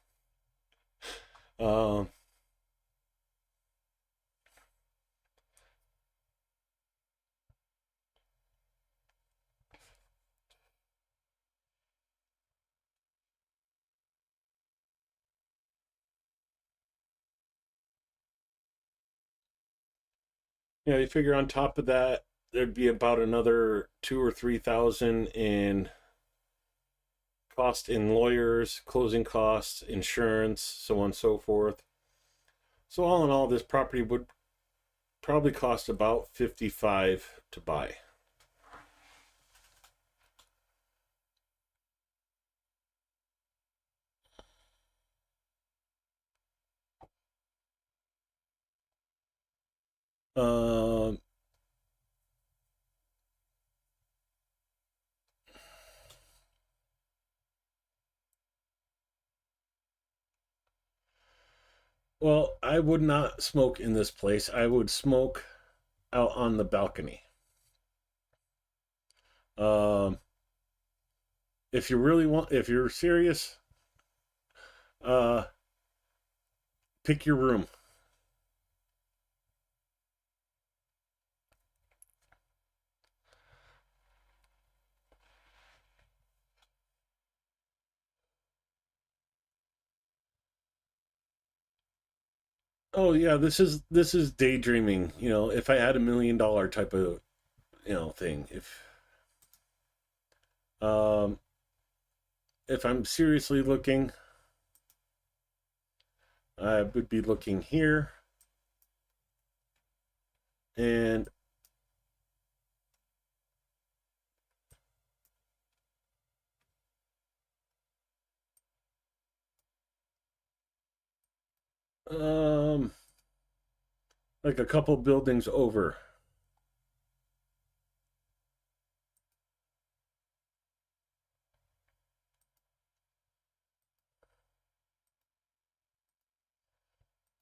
Um, yeah, you figure on top of that, there'd be about another 2 or 3 thousand in cost in lawyers, closing costs, insurance, so on and so forth. So all in all, this property would probably cost about 55 to buy. Um, well, I would not smoke in this place. I would smoke out on the balcony. Um, if you really want, if you're serious, uh, pick your room. Oh yeah, this is daydreaming. You know, if I had $1 million type of thing. Um, if I'm seriously looking, I would be looking here. And like a couple buildings over.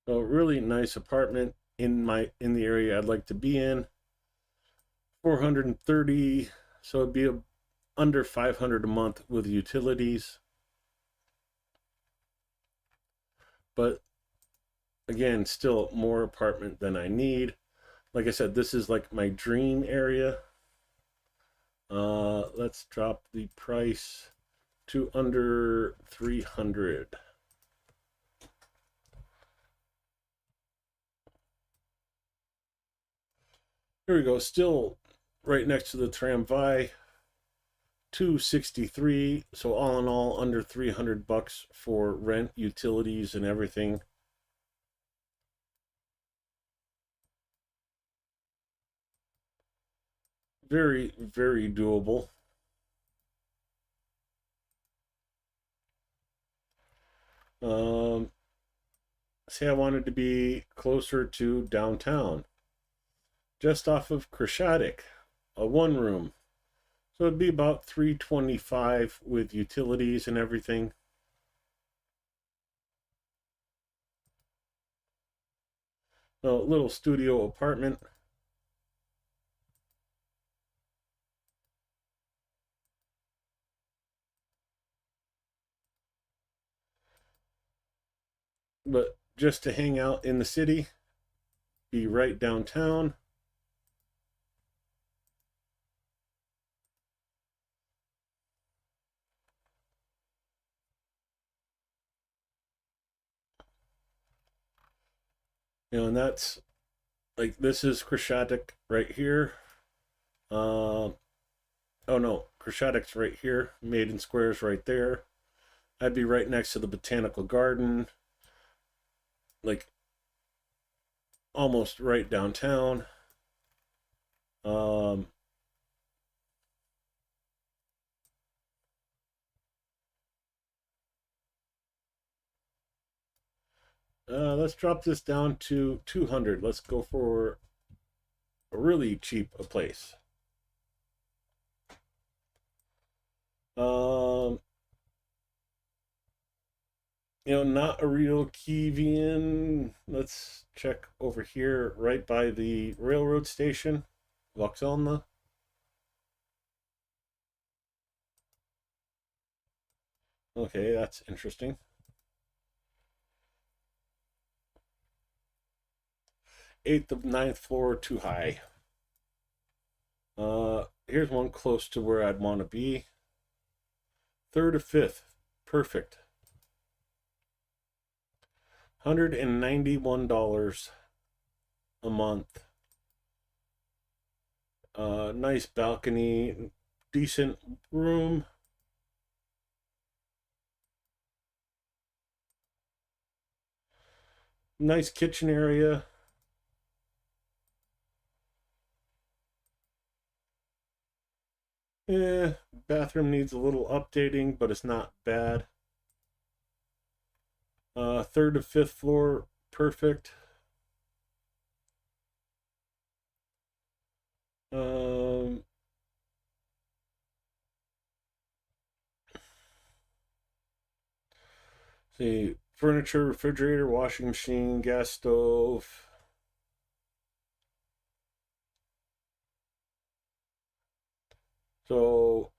So really nice apartment in the area I'd like to be in. 430, so it'd be under 500 a month with utilities. But again, still more apartment than I need. Like I said, this is like my dream area. Let's drop the price to under 300. Here we go. Still right next to the tramway. 263. So all in all, under 300 bucks for rent, utilities, and everything. Very, very doable. Say I wanted to be closer to downtown, just off of Creshatic, a one room. So it'd be about 325 with utilities and everything. A little studio apartment. But just to hang out in the city, be right downtown. And that's like, this is Creshatic right here. Oh no, Creshatic's right here. Maiden Square's right there. I'd be right next to the botanical garden, like almost right downtown. Let's drop this down to 200. Let's go for a really cheap place. Not a real Kievian. Let's check over here, right by the railroad station, Vokselna. Okay, that's interesting. 8th of 9th floor, too high. Here's one close to where I'd want to be. 3rd of 5th, perfect. $191 a month. Nice balcony, decent room. Nice kitchen area. Bathroom needs a little updating, but it's not bad. 3rd to 5th floor, perfect. See, furniture, refrigerator, washing machine, gas stove. So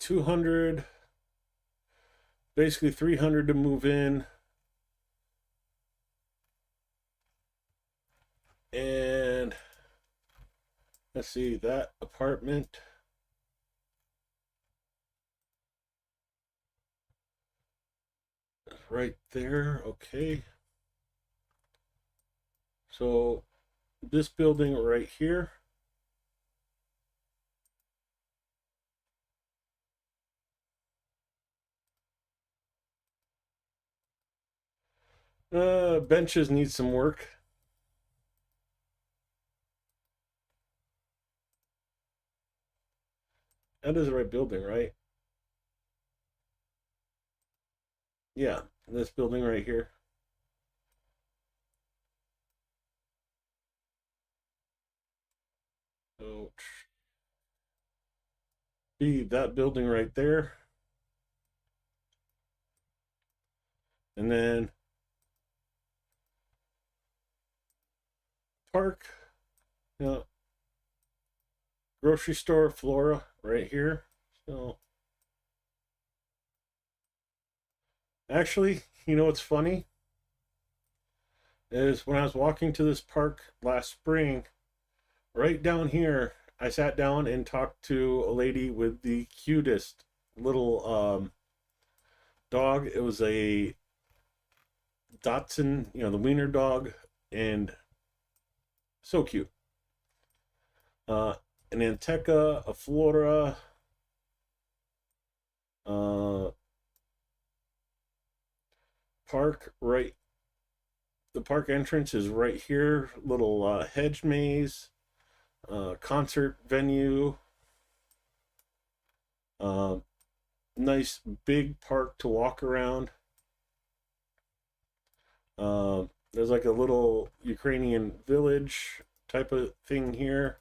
$200, basically $300 to move in. And let's see, that apartment. Right there, okay. So this building right here. Benches need some work. That is the right building, right? Yeah, this building right here. So, be that building right there. And then park, you know, grocery store, Flora, right here. So, actually, you know what's funny? Is when I was walking to this park last spring, right down here, I sat down and talked to a lady with the cutest little dog. It was a Dotson, you know, the wiener dog, and so cute. An Anteca, a Flora, uh, park right. The park entrance is right here. Little hedge maze, concert venue. Nice big park to walk around. There's like a little Ukrainian village type of thing here.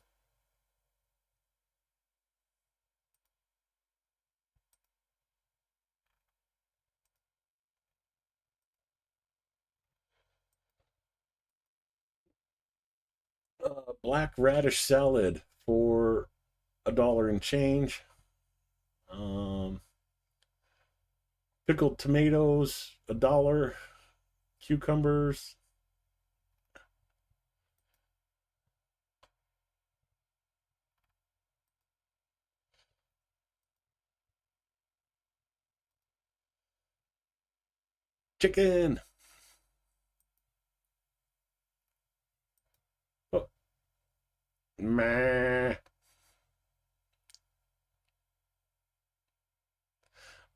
Black radish salad for $1 and change. Um, Pickled tomatoes, $1. Cucumbers. Chicken. Oh, meh.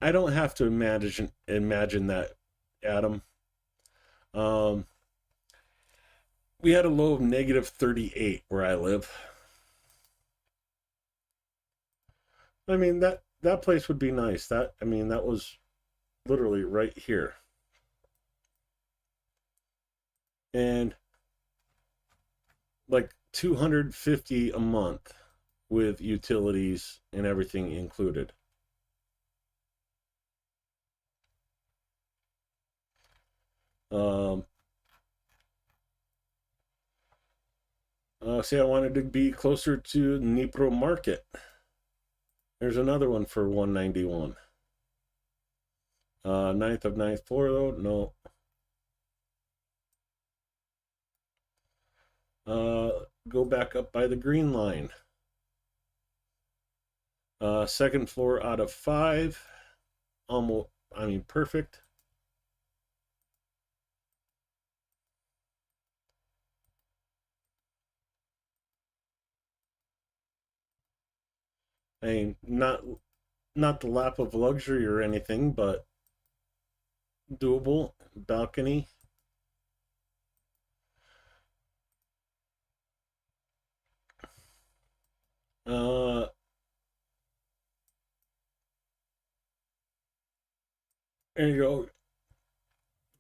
I don't have to imagine that, Adam. Um, we had a low of negative 38 where I live. I mean that place would be nice. That was literally right here. And like 250 a month with utilities and everything included. Um, See, I wanted to be closer to Dnipro Market. There's another one for 191. Ninth of ninth floor though, no. Go back up by the green line. Second floor out of 5. Almost, I mean, perfect. I mean, not the lap of luxury or anything, but doable. Balcony. Uh, there you go.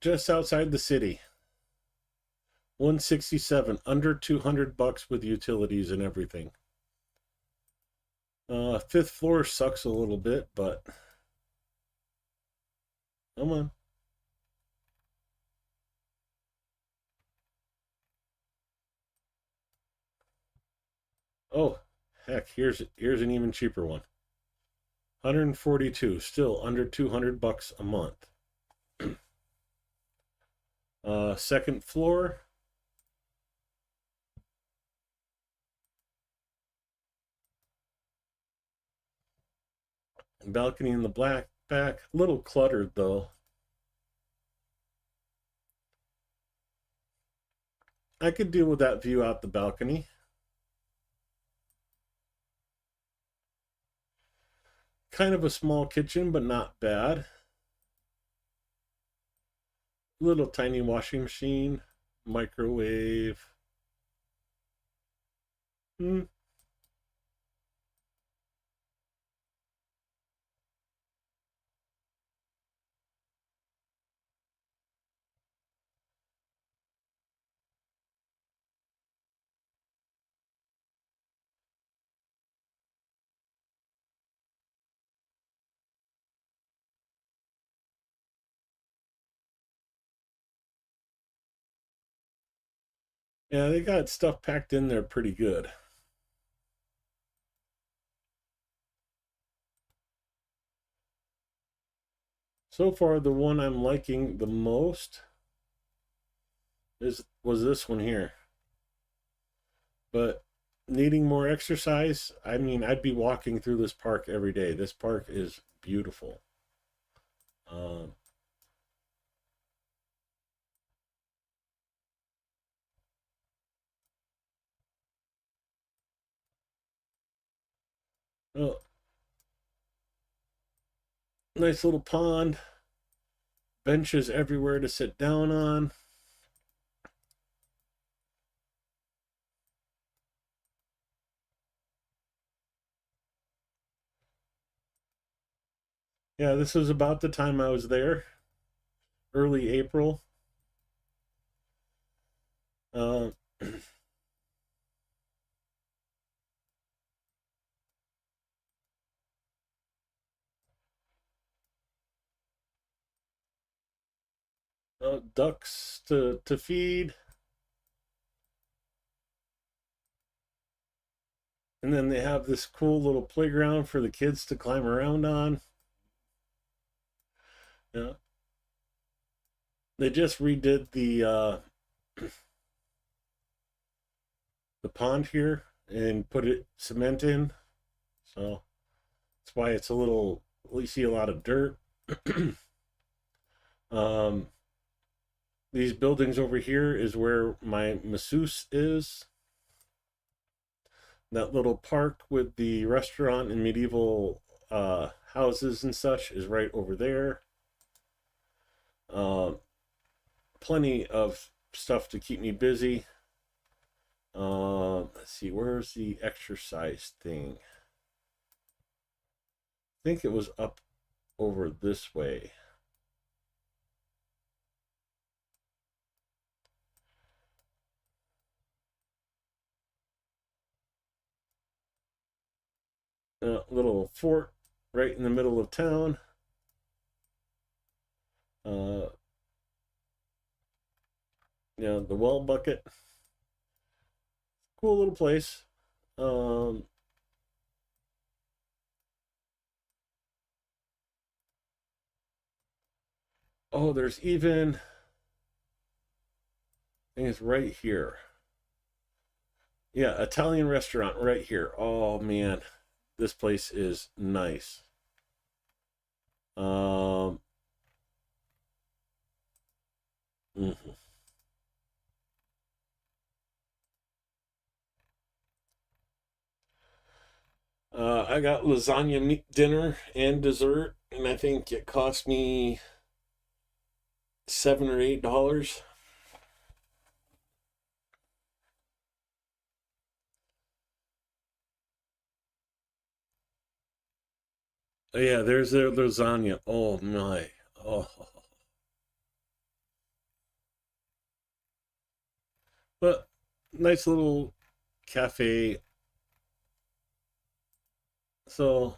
Just outside the city. 167, under $200 with utilities and everything. Fifth floor sucks a little bit, but come on. Oh, heck, here's an even cheaper one. 142, still under $200 a month. Second floor. Balcony in the black back. Little cluttered though. I could deal with that view out the balcony. Kind of a small kitchen, but not bad. Little tiny washing machine, microwave. Hmm. Yeah, they got stuff packed in there pretty good. So far, the one I'm liking the most was this one here. But needing more exercise, I mean, I'd be walking through this park every day. This park is beautiful. Um, oh, nice little pond, benches everywhere to sit down on. Yeah, this was about the time I was there, early April. Uh, ducks to feed. And then they have this cool little playground for the kids to climb around on. Yeah. They just redid the pond here and put it cement in. So that's why it's a little, you see a lot of dirt. um, these buildings over here is where my masseuse is. That little park with the restaurant and medieval houses and such is right over there. Plenty of stuff to keep me busy. Let's see, where's the exercise thing? I think it was up over this way. A little fort right in the middle of town. Uh, the well bucket. Cool little place. Um, oh, there's even, I think it's right here. Yeah, Italian restaurant right here. Oh man, this place is nice. Um, mhm. I got lasagna meat dinner and dessert, and I think it cost me $7 or $8. Oh, yeah, there's their lasagna. Oh my. Oh. But nice little cafe. So,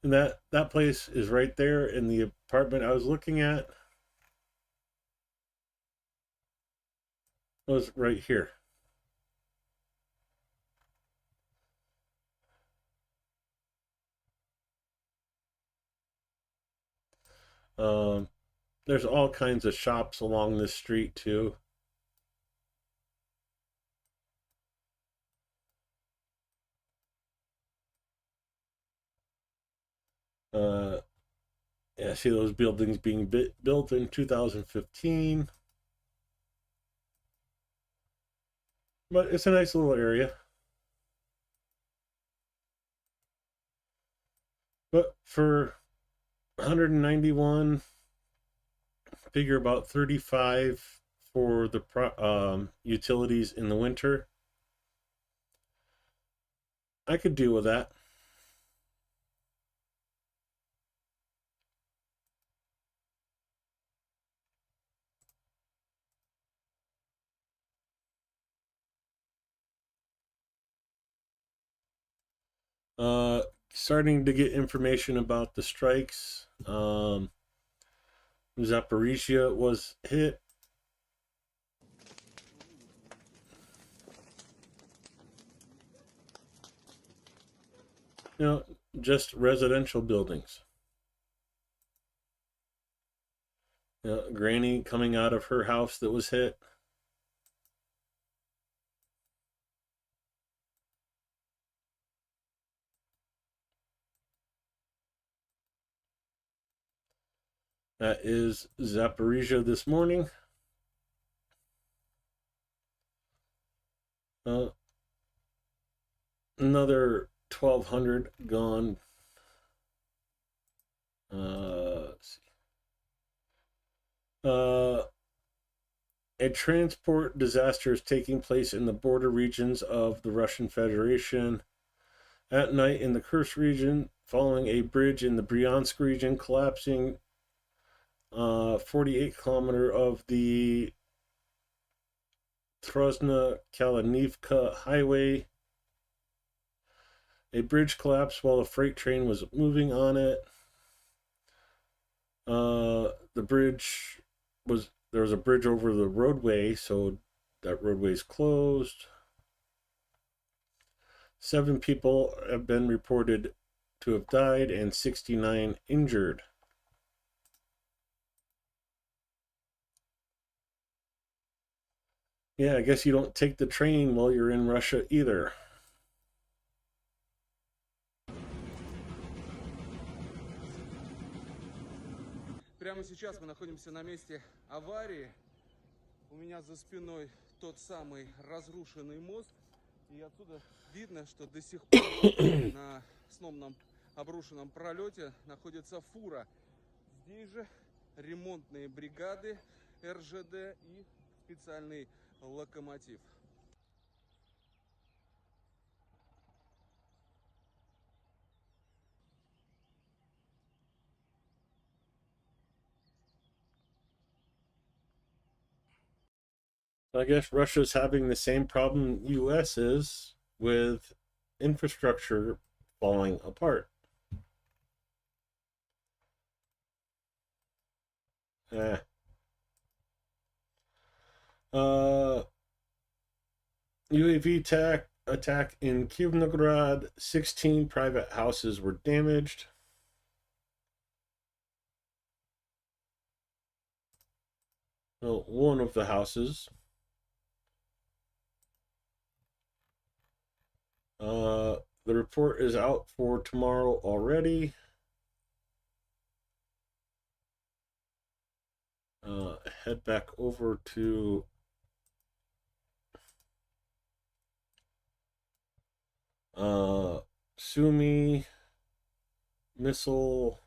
and that place is right there in the apartment I was looking at. Was right here. Um, there's all kinds of shops along this street too. Uh, yeah, see those buildings being built in 2015. But it's a nice little area. But for 191 figure about 35 for the utilities in the winter. I could deal with that. Starting to get information about the strikes. Zaporizhia was hit. Just residential buildings. Granny coming out of her house that was hit. That is Zaporizhia this morning. Another 1,200 gone. Let's see. A transport disaster is taking place in the border regions of the Russian Federation. At night in the Kursk region, following a bridge in the Bryansk region collapsing 48-kilometer of the Trosna-Kalinivka highway. A bridge collapsed while a freight train was moving on it. There was a bridge over the roadway, so that roadway is closed. 7 people have been reported to have died and 69 injured. Yeah, I guess you don't take the train while you're in Russia either. Прямо сейчас мы находимся на месте аварии. У меня за спиной тот самый разрушенный мост. И отсюда видно, что до сих пор на сномном обрушенном пролете находится фура. Здесь же ремонтные бригады РЖД и специальный локомотив. I guess Russia's having the same problem US is with infrastructure falling apart. UAV attack in Kivnograd. 16 private houses were damaged. Well, one of the houses. The report is out for tomorrow already. Head back over to Sumy missile.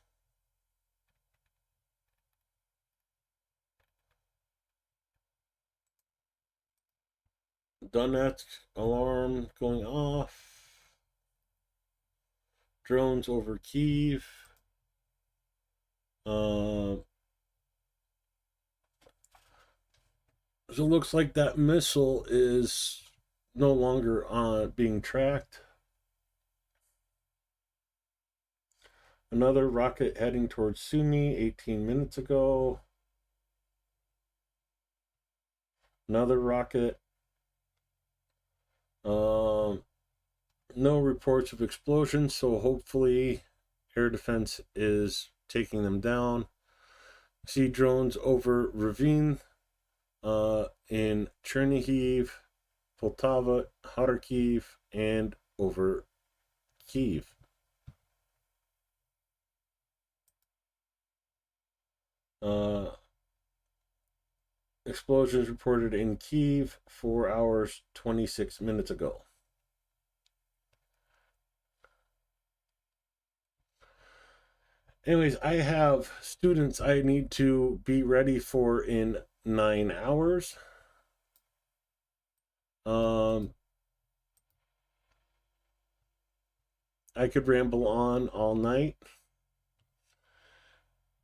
Donetsk alarm going off. Drones over Kyiv. So it looks like that missile is no longer being tracked. Another rocket heading towards Sumy 18 minutes ago. Another rocket. No reports of explosions, so hopefully air defense is taking them down. See drones over Ravine in Chernihiv, Poltava, Kharkiv, and over Kyiv. Explosions reported in Kyiv 4 hours 26 minutes ago. Anyways, I have students I need to be ready for in 9 hours. I could ramble on all night.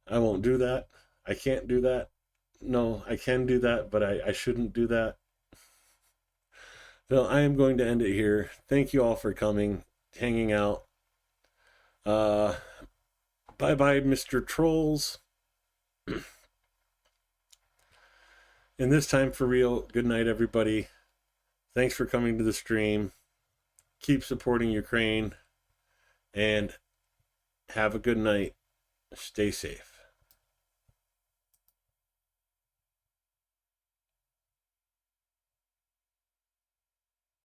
I won't do that. I can't do that. No, I can do that, but I shouldn't do that. So I am going to end it here. Thank you all for coming, hanging out. Bye-bye, Mr. Trolls. And this time for real, good night, everybody. Thanks for coming to the stream. Keep supporting Ukraine. And have a good night. Stay safe.